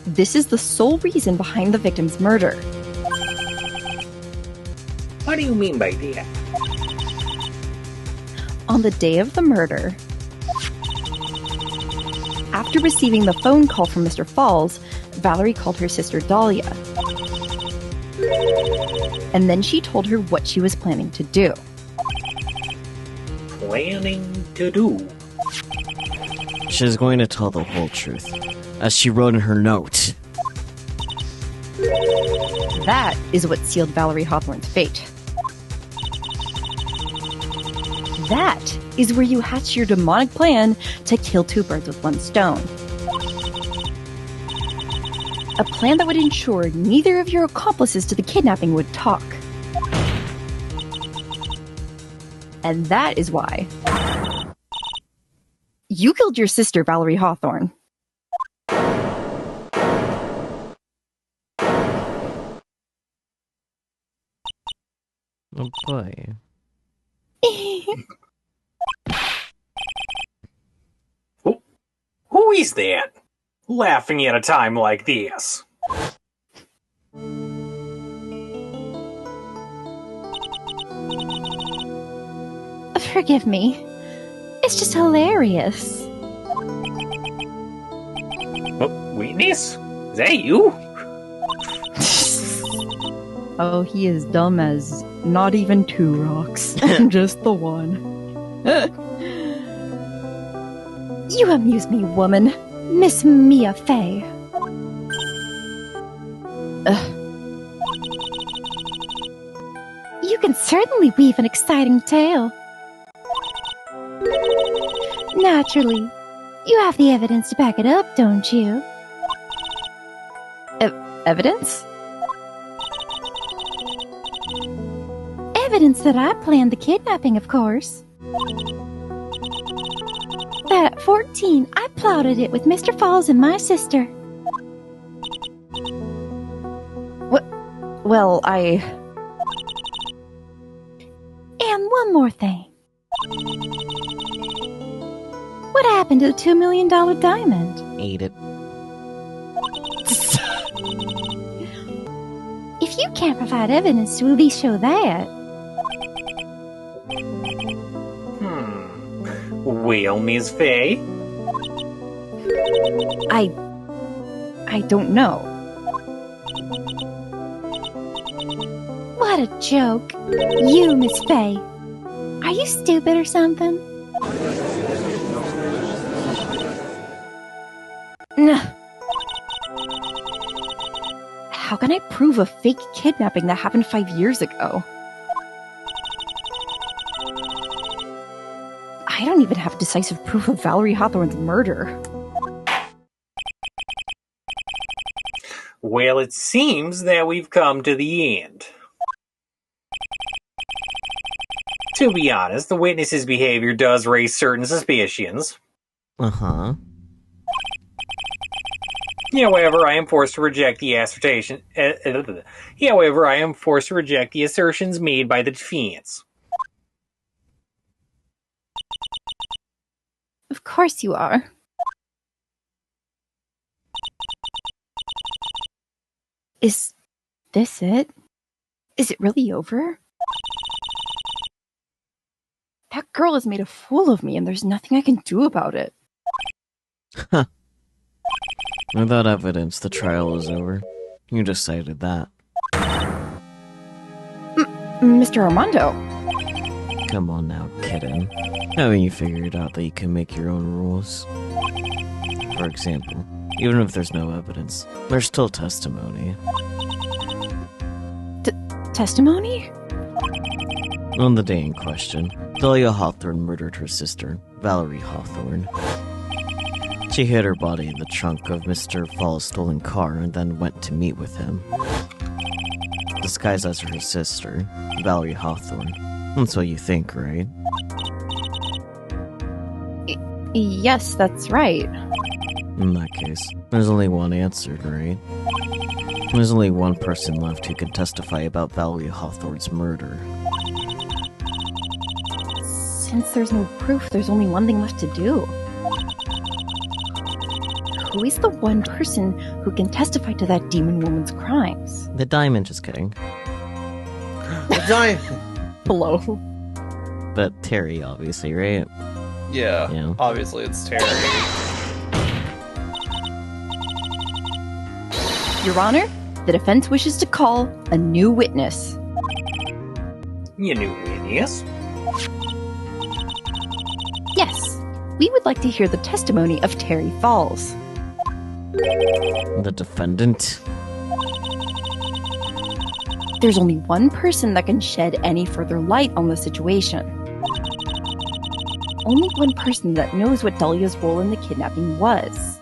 B: This is the sole reason behind the victim's murder.
E: What do you mean by that?
B: On the day of the murder, after receiving the phone call from Mr. Falls, Valerie called her sister Dahlia. And then she told her what she was planning to do.
E: Planning to do?
A: She is going to tell the whole truth, as she wrote in her note.
B: That is what sealed Valerie Hawthorne's fate. That is where you hatch your demonic plan to kill 2 birds with 1 stone. A plan that would ensure neither of your accomplices to the kidnapping would talk. And that is why you killed your sister, Valerie Hawthorne.
A: Oh boy.
E: Who is that? Laughing at a time like this.
F: Forgive me. It's just hilarious.
E: Oh, witness? Is that you?
B: Oh, he is dumb as not even 2 rocks. Just the one.
F: You amuse me, woman. Miss Mia Fey. You can certainly weave an exciting tale. Naturally. You have the evidence to back it up, don't you?
B: Evidence?
F: Evidence that I planned the kidnapping, of course. That at 14, I plotted it with Mr. Falls and my sister.
B: Well,
F: And one more thing. What happened to the $2 million diamond?
A: Ate it.
F: If you can't provide evidence to at least show that,
E: Well, Miss Fey?
B: I don't know.
F: what a joke. You, Miss Fey. Are you stupid or something?
B: How can I prove a fake kidnapping that happened 5 years ago? I don't even have decisive proof of Valerie Hawthorne's murder.
E: Well, it seems that we've come to the end. To be honest, the witness's behavior does raise certain suspicions.
A: Uh-huh.
E: However, I am forced to reject the assertions made by the defense.
B: Of course you are. Is this it? Is it really over? That girl has made a fool of me, and there's nothing I can do about it.
A: Huh. Without evidence, the trial is over. You decided that.
B: Mr. Armando.
A: Come on now, kitten. Haven't you figured out that you can make your own rules? For example, even if there's no evidence, there's still testimony.
B: Testimony?
A: On the day in question, Dahlia Hawthorne murdered her sister, Valerie Hawthorne. She hid her body in the trunk of Mr. Fall's stolen car and then went to meet with him, disguised as her sister, Valerie Hawthorne. That's what you think, right?
B: Yes, that's right.
A: In that case, there's only one answer, right? There's only one person left who can testify about Valerie Hawthorne's murder.
B: Since there's no proof, there's only one thing left to do. Who is the one person who can testify to that demon woman's crimes?
A: The diamond, just kidding.
C: The diamond.
B: Hello.
A: But Terry, obviously, right?
C: Yeah, obviously it's Terry.
B: Your Honor, the defense wishes to call a new witness.
E: You new witness?
B: Yes, we would like to hear the testimony of Terry Falls.
A: The defendant?
B: There's only one person that can shed any further light on the situation. Only one person that knows what Dahlia's role in the kidnapping was.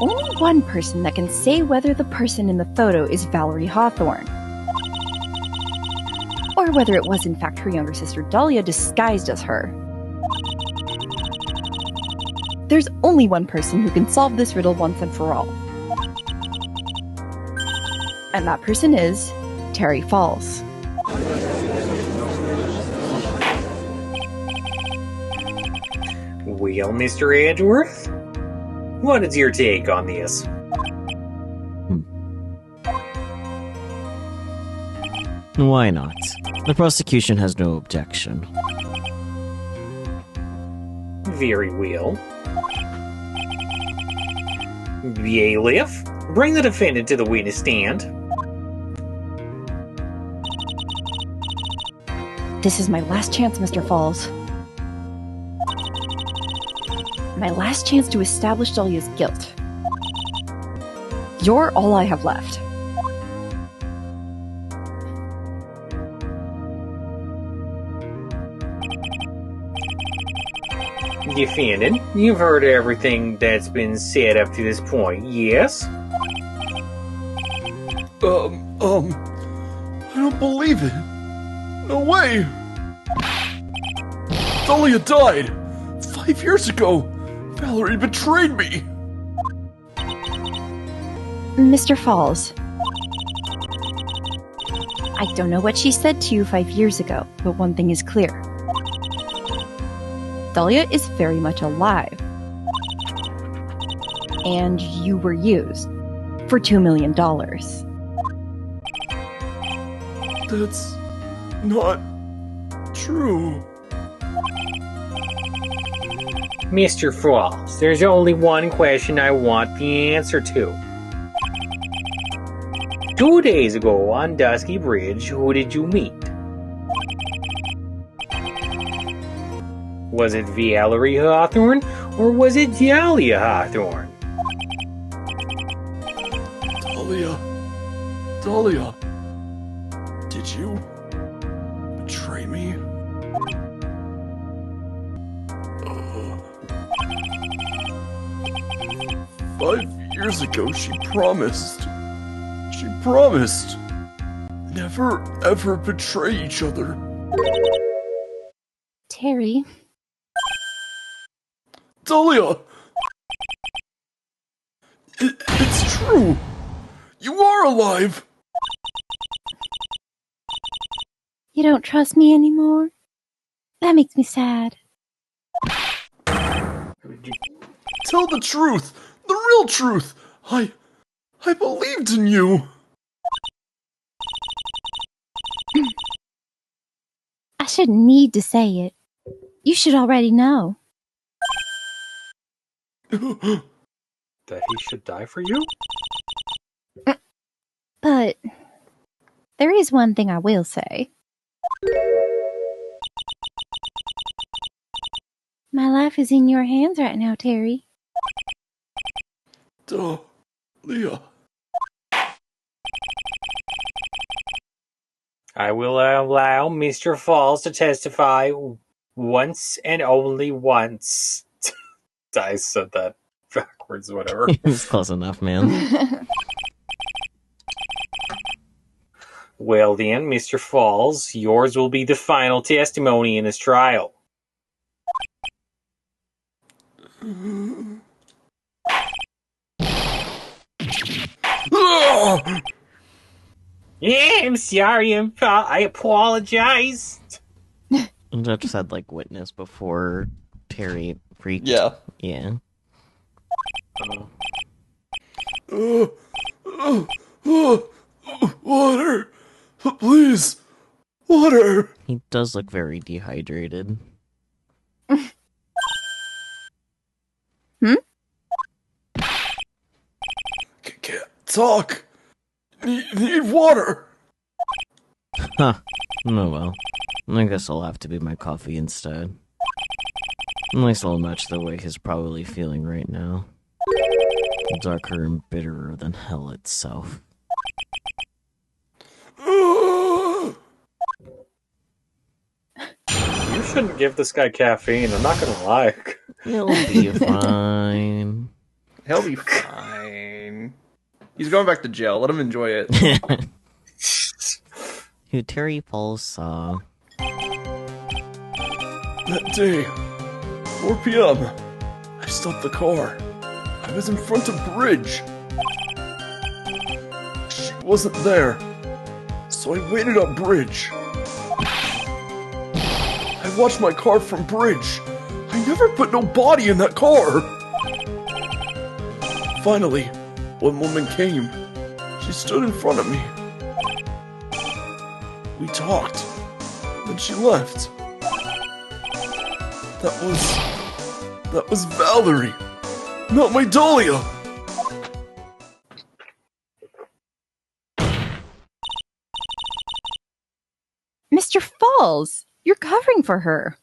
B: Only one person that can say whether the person in the photo is Valerie Hawthorne. Or whether it was in fact her younger sister Dahlia disguised as her. There's only one person who can solve this riddle once and for all. And that person is Terry Falls.
E: Well, Mr. Edgeworth, what is your take on this?
A: Why not? The prosecution has no objection.
E: Very well. Bailiff, bring the defendant to the witness stand.
B: This is my last chance, Mr. Falls. My last chance to establish Dahlia's guilt. You're all I have left.
E: Defendant, you've heard everything that's been said up to this point, yes?
H: I don't believe it. No way! Dahlia died! 5 years ago! Valerie betrayed me!
B: Mr. Falls. I don't know what she said to you 5 years ago, but one thing is clear. Dahlia is very much alive. And you were used for $2 million.
H: That's not true.
E: Mr. Falls, there's only one question I want the answer to. 2 days ago on Dusky Bridge, who did you meet? Was it Valerie Hawthorne, or was it Dahlia Hawthorne?
H: Dahlia. Did you betray me? 5 years ago, she promised. Never ever betray each other.
F: Terry,
H: Dahlia! It's true! You are alive!
F: you don't trust me anymore? That makes me sad.
H: Tell the truth! The real truth! I believed in you!
F: I shouldn't need to say it. You should already know.
D: That he should die for you?
F: But there is one thing I will say. My life is in your hands right now, Terry.
H: Dahlia.
E: I will allow Mr. Falls to testify Once and only once. I said that backwards, whatever.
A: It was close enough, man.
E: Well then, Mr. Falls, yours will be the final testimony in this trial. Yeah, I'm sorry. I apologize.
A: And I just had like witness before Terry freaked.
C: Yeah.
A: Yeah.
H: Water! Please! Water!
A: He does look very dehydrated.
H: Can't talk! Need water!
A: Huh. Oh well. I guess I'll have to be my coffee instead. At least I'll match the way he's probably feeling right now. Darker and bitterer than hell itself.
E: You shouldn't give this guy caffeine, I'm not gonna lie.
A: He'll be fine.
C: He'll be fine. He's going back to jail. Let him enjoy it.
A: Who Terry Falls saw.
H: That day, 4 p.m., I stopped the car. I was in front of Bridge. She wasn't there, so I waited on Bridge. I watched my car from Bridge. I never put no body in that car. Finally, one woman came. She stood in front of me. We talked. Then she left. That was Valerie. Not my Dahlia.
B: Mr. Falls, you're covering for her.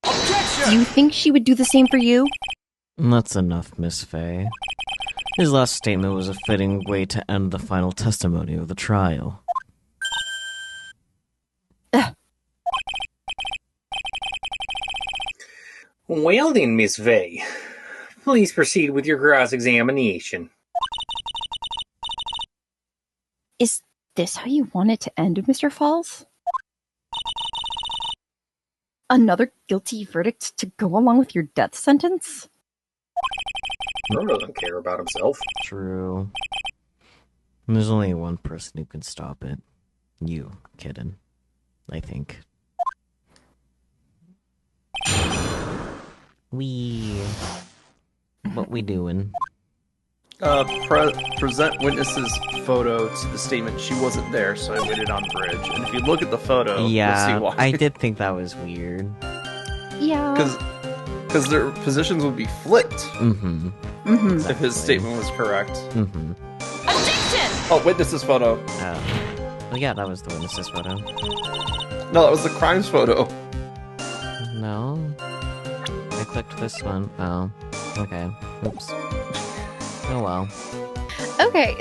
G: Objection!
B: Do you think she would do the same for you?
A: That's enough, Miss Faye. His last statement was a fitting way to end the final testimony of the trial.
E: Well then, Miss Vey, please proceed with your cross-examination.
B: Is this how you want it to end, Mr. Falls? Another guilty verdict to go along with your death sentence?
E: Murder doesn't care about himself.
A: True. There's only one person who can stop it. You, kitten. I think. What we doing?
C: Present witness's photo to the statement she wasn't there, so I waited on Bridge. And if you look at the photo, you'll see why.
A: I did think that was weird.
B: Yeah.
C: Because their positions would be flipped
B: Mm-hmm.
C: if his statement was correct.
A: Mm-hmm.
F: Objection!
C: Oh, witness's photo.
A: Well, yeah, that was the witness's photo.
C: No, that was the crime's photo.
A: No. I clicked this one. Oh. Okay. Oops. Oh well.
B: Okay.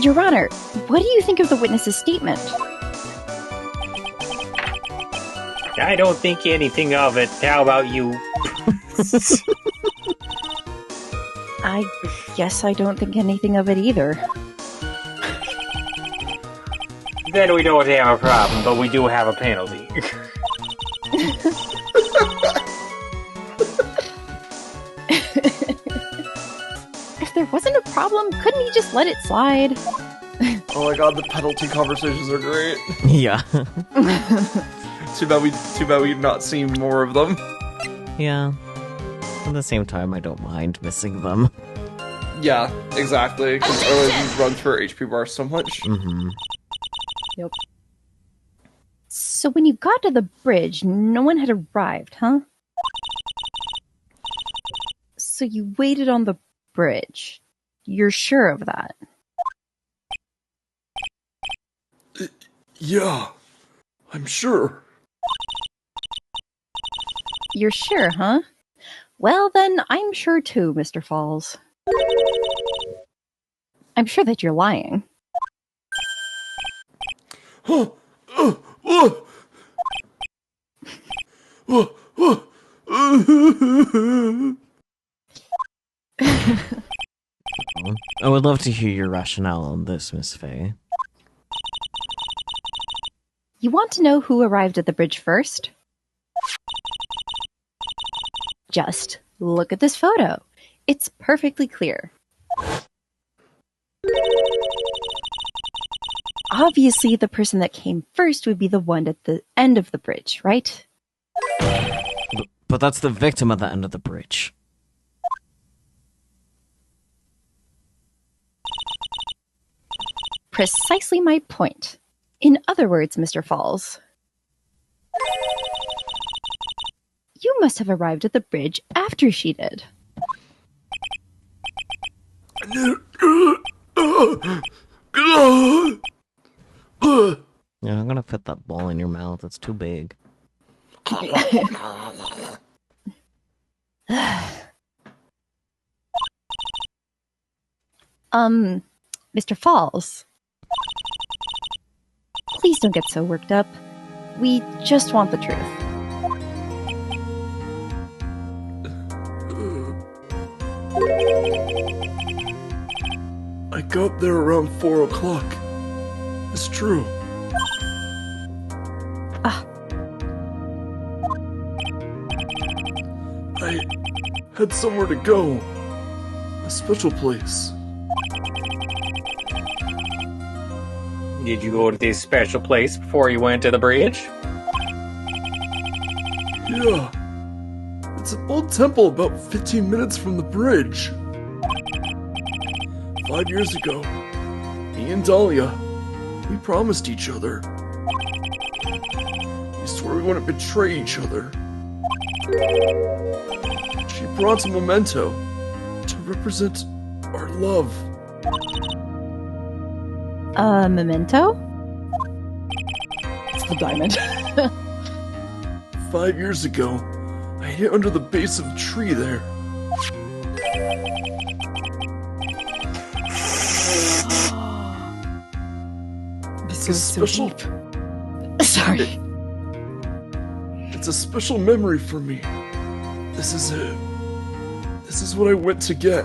B: Your Honor, what do you think of the witness's statement?
E: I don't think anything of it. How about you?
B: I guess I don't think anything of it either.
E: Then we don't have a problem, but we do have a penalty.
B: If there wasn't a problem, couldn't he just let it slide?
C: Oh my god, the penalty conversations are great.
A: Yeah.
C: Too bad we've not seen more of them.
A: Yeah. At the same time, I don't mind missing them.
C: Yeah, exactly. Because otherwise we run through our HP bar so much.
A: Mm-hmm.
B: Yep. So when you got to the bridge, no one had arrived, huh? So you waited on the bridge. You're sure of that?
H: Yeah, I'm sure.
B: You're sure, huh? Well, then, I'm sure too, Mr. Falls. I'm sure that you're lying.
A: I would love to hear your rationale on this, Miss Faye.
B: You want to know who arrived at the bridge first? Just look at this photo. It's perfectly clear. Obviously, the person that came first would be the one at the end of the bridge, right?
A: But that's the victim at the end of the bridge.
B: Precisely my point. In other words, Mr. Falls, you must have arrived at the bridge after she did.
A: Yeah, I'm gonna fit that ball in your mouth. It's too big.
B: Mr. Falls, please don't get so worked up. We just want the truth.
H: I got there around 4 o'clock. It's true. I had somewhere to go. A special place.
E: Did you go to this special place before you went to the bridge?
H: Yeah. It's an old temple about 15 minutes from the bridge. 5 years ago, me and Dahlia, we promised each other. We swore we wouldn't betray each other. She brought a memento to represent our love.
B: A memento? It's the diamond.
H: 5 years ago, I hid under the base of a tree there.
B: This
H: is so deep.
B: Sorry.
H: It's a special memory for me. This is it. This is what I went to get.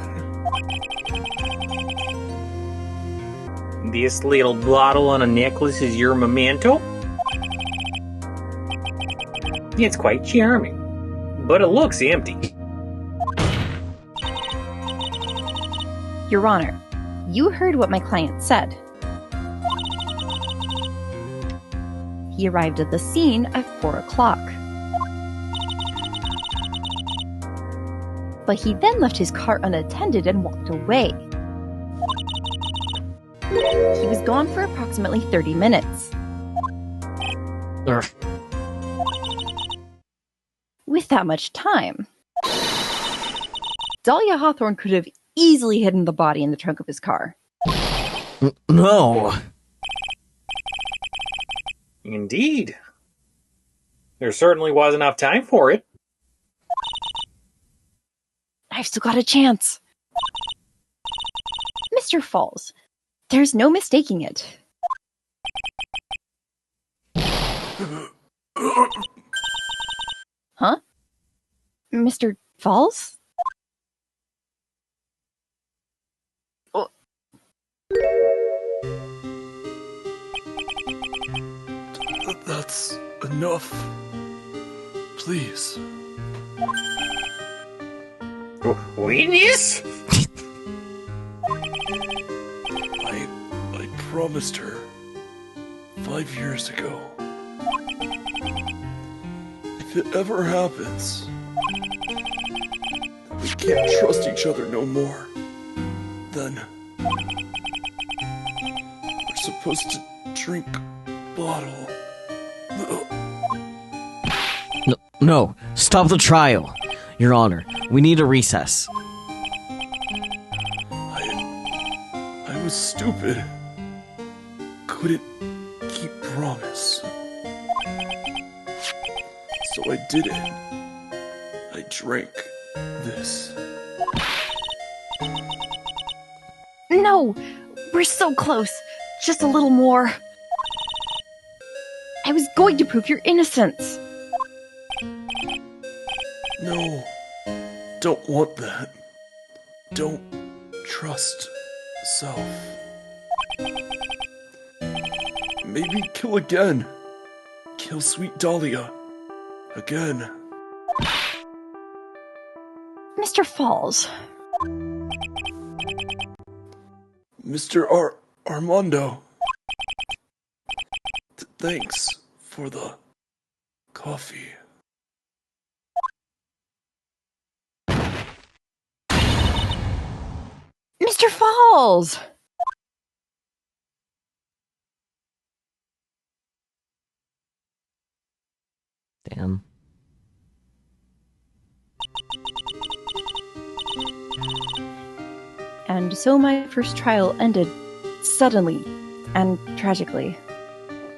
E: This little bottle on a necklace is your memento? It's quite charming, but it looks empty.
B: Your Honor, you heard what my client said. He arrived at the scene at 4 o'clock. But he then left his car unattended and walked away. He was gone for approximately 30 minutes.
A: Urgh.
B: With that much time, Dahlia Hawthorne could have easily hidden the body in the trunk of his car.
A: No!
E: Indeed. There certainly was enough time for it.
B: I've still got a chance. Mr. Falls, there's no mistaking it. Huh? Mr. Falls? Oh.
H: That's enough. Please.
E: Witness?
H: I promised her 5 years ago. If it ever happens, that we can't trust each other no more, then we're supposed to drink bottle.
A: No, stop the trial. Your Honor, we need a recess.
H: I was stupid. Couldn't keep promise. So I did it. I drank this.
B: No! We're so close! Just a little more. I was going to prove your innocence.
H: No. Don't want that. Don't trust self. Maybe kill again. Kill sweet Dahlia. Again.
B: Mr. Falls.
H: Mr. Armando. Thanks for the coffee.
B: Mr. Falls!
A: Damn.
B: And so my first trial ended suddenly and tragically.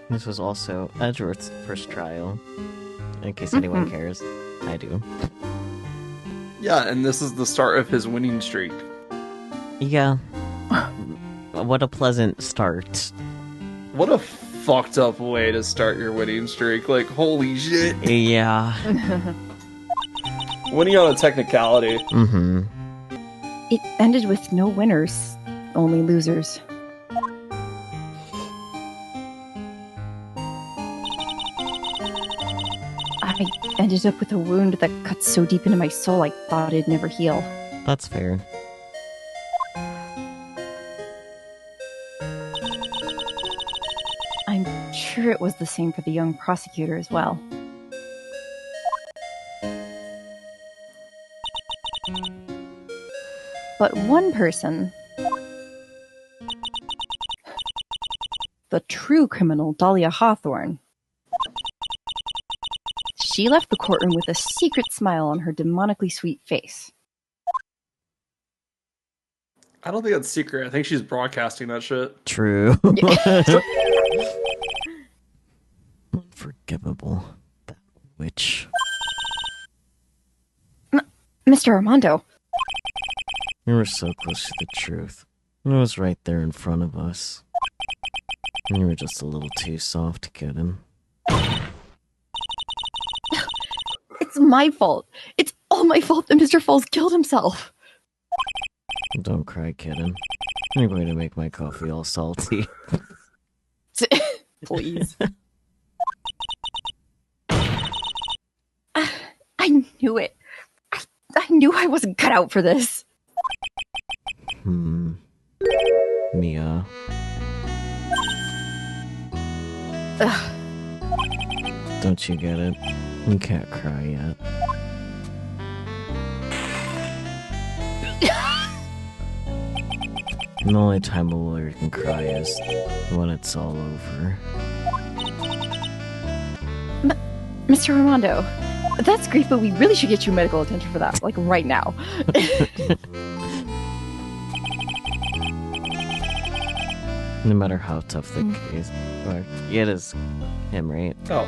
A: This was also Edgeworth's first trial. In case anyone cares. I do.
C: Yeah, and this is the start of his winning streak.
A: Yeah. What a pleasant start.
C: What a fucked up way to start your winning streak. Like, holy shit.
A: Yeah.
C: Winning on a technicality.
A: Mm-hmm.
B: It ended with no winners, only losers. I ended up with a wound that cut so deep into my soul I thought it'd never heal.
A: That's fair.
B: I'm sure it was the same for the young prosecutor as well. But one person, the true criminal, Dahlia Hawthorne, she left the courtroom with a secret smile on her demonically sweet face.
C: I don't think that's secret. I think she's broadcasting that shit.
A: True. Unforgivable. That witch.
B: Mr. Armando.
A: We were so close to the truth. It was right there in front of us. You were just a little too soft, kitten.
B: It's my fault. It's all my fault that Mr. Falls killed himself.
A: Don't cry, kitten. You're going to make my coffee all salty.
B: Please. I knew it. I knew I wasn't cut out for this.
A: Mia.
B: Ugh.
A: Don't you get it? You can't cry yet. The only time a lawyer can cry is when it's all over.
B: Mr. Armando, that's great, but we really should get you medical attention for that, like right now.
A: No matter how tough the case. Or, yeah, it is him, right?
C: Oh.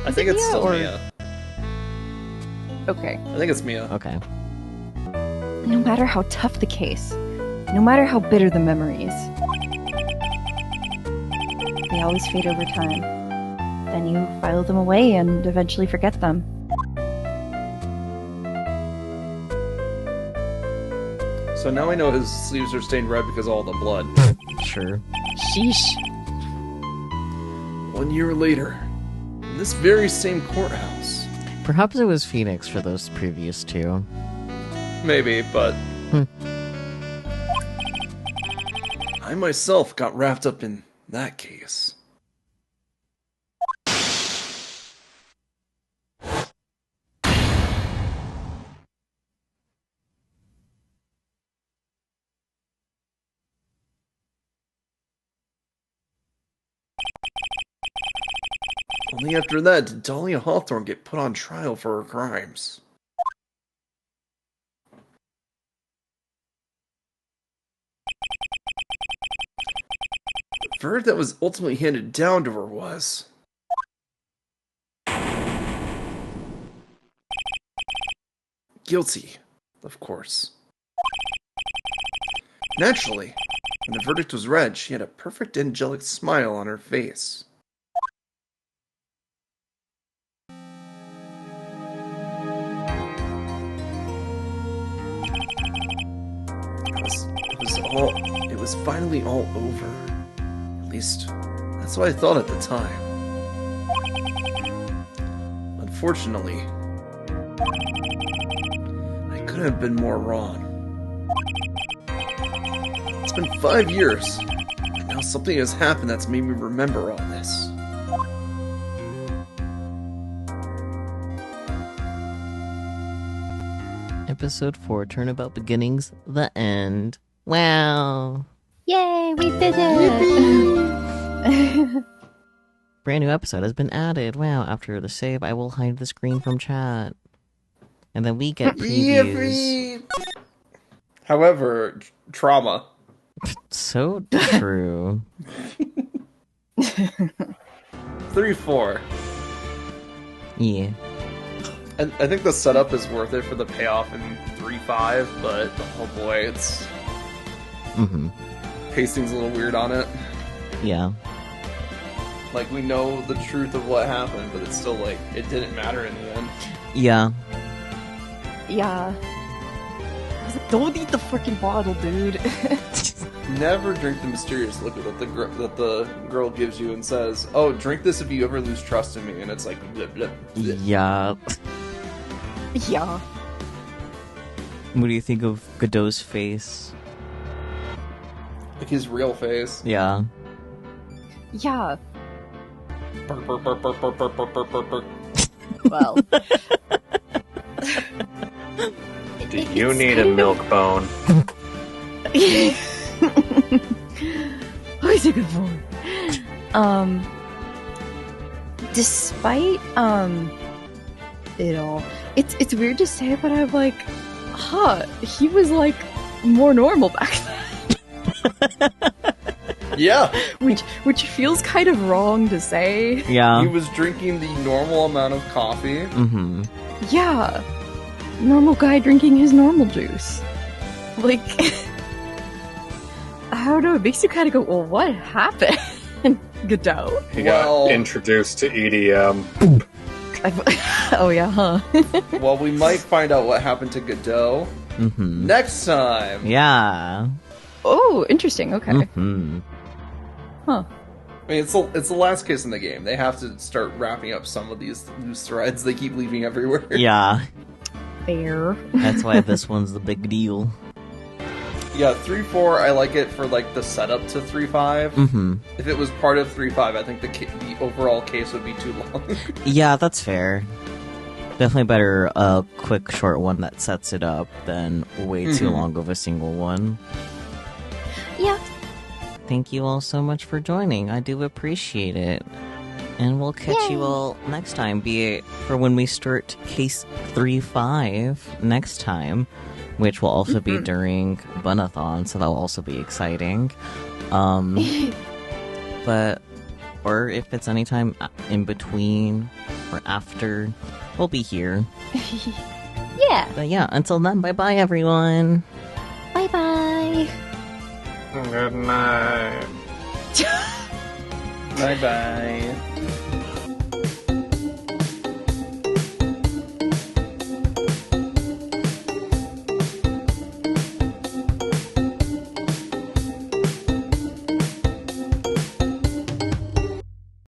C: I think it's
B: Mia
C: still
B: or-
C: Mia.
B: Okay.
C: I think it's Mia.
A: Okay.
B: No matter how tough the case, no matter how bitter the memories, they always fade over time. Then you file them away and eventually forget them.
C: So now I know his sleeves are stained red because of all the blood.
A: Sure.
B: Sheesh.
H: 1 year later, in this very same courthouse.
A: Perhaps it was Phoenix for those previous two.
C: Maybe, but...
H: I myself got wrapped up in that case. Only after that did Dahlia Hawthorne get put on trial for her crimes. The verdict that was ultimately handed down to her was... guilty, of course. Naturally, when the verdict was read, she had a perfect angelic smile on her face.
C: it was finally all over. At least, that's what I thought at the time. Unfortunately, I couldn't have been more wrong. It's been 5 years, and now something has happened that's made me remember all this.
A: Episode 4, Turnabout Beginnings, the end. Wow.
F: Yay, we did it!
A: Brand new episode has been added. Wow, after the save, I will hide the screen from chat. And then we get previews.
C: However, trauma.
A: So true.
C: 3-4.
A: Yeah.
C: I think the setup is worth it for the payoff in 3-5, but oh boy, it's... Pacing's a little weird on it.
A: Yeah.
C: Like, we know the truth of what happened, but it's still like, it didn't matter in the end.
A: Yeah.
B: Yeah. I was like, don't eat the freaking bottle, dude.
C: Never drink the mysterious liquid that the girl gives you and says, "Oh, drink this if you ever lose trust in me." And it's like, blip, blip, blip.
A: Yeah.
B: Yeah.
A: What do you think of Godot's face?
C: Like his real face.
A: Yeah.
B: Yeah.
C: Burp, burp, burp, burp, burp, burp, burp, burp, burp, burp.
B: Well.
D: Do you need a milk bone?
B: Always a good boy. Despite it all, it's weird to say, but I'm like, he was like more normal back then.
C: Yeah.
B: Which feels kind of wrong to say.
A: Yeah.
C: He was drinking the normal amount of coffee.
B: Yeah. Normal guy drinking his normal juice. Like, I don't know, it makes you kind of go, well, what happened? Godot?
D: He got introduced to EDM.
B: Oh yeah, huh?
C: Well, we might find out what happened to Godot next time.
A: Yeah.
B: Oh, interesting, okay. Huh.
C: I mean, it's the last kiss in the game. They have to start wrapping up some of these loose threads they keep leaving everywhere.
A: Yeah.
B: Fair.
A: That's why this one's the big deal.
C: Yeah, 3-4, I like it for, like, the setup to 3-5. If it was part of 3-5, I think the overall case would be too long.
A: Yeah, that's fair. Definitely better a quick, short one that sets it up than way too long of a single one.
F: Yeah.
A: Thank you all so much for joining. I do appreciate it. And we'll catch you all next time, be it for when we start case 3-5 next time, which will also be during Bunathon, so that will also be exciting. But, or if it's anytime in between or after, we'll be here.
F: Yeah.
A: But yeah, until then, bye-bye, everyone.
F: Bye-bye.
D: Good night.
C: Bye-bye.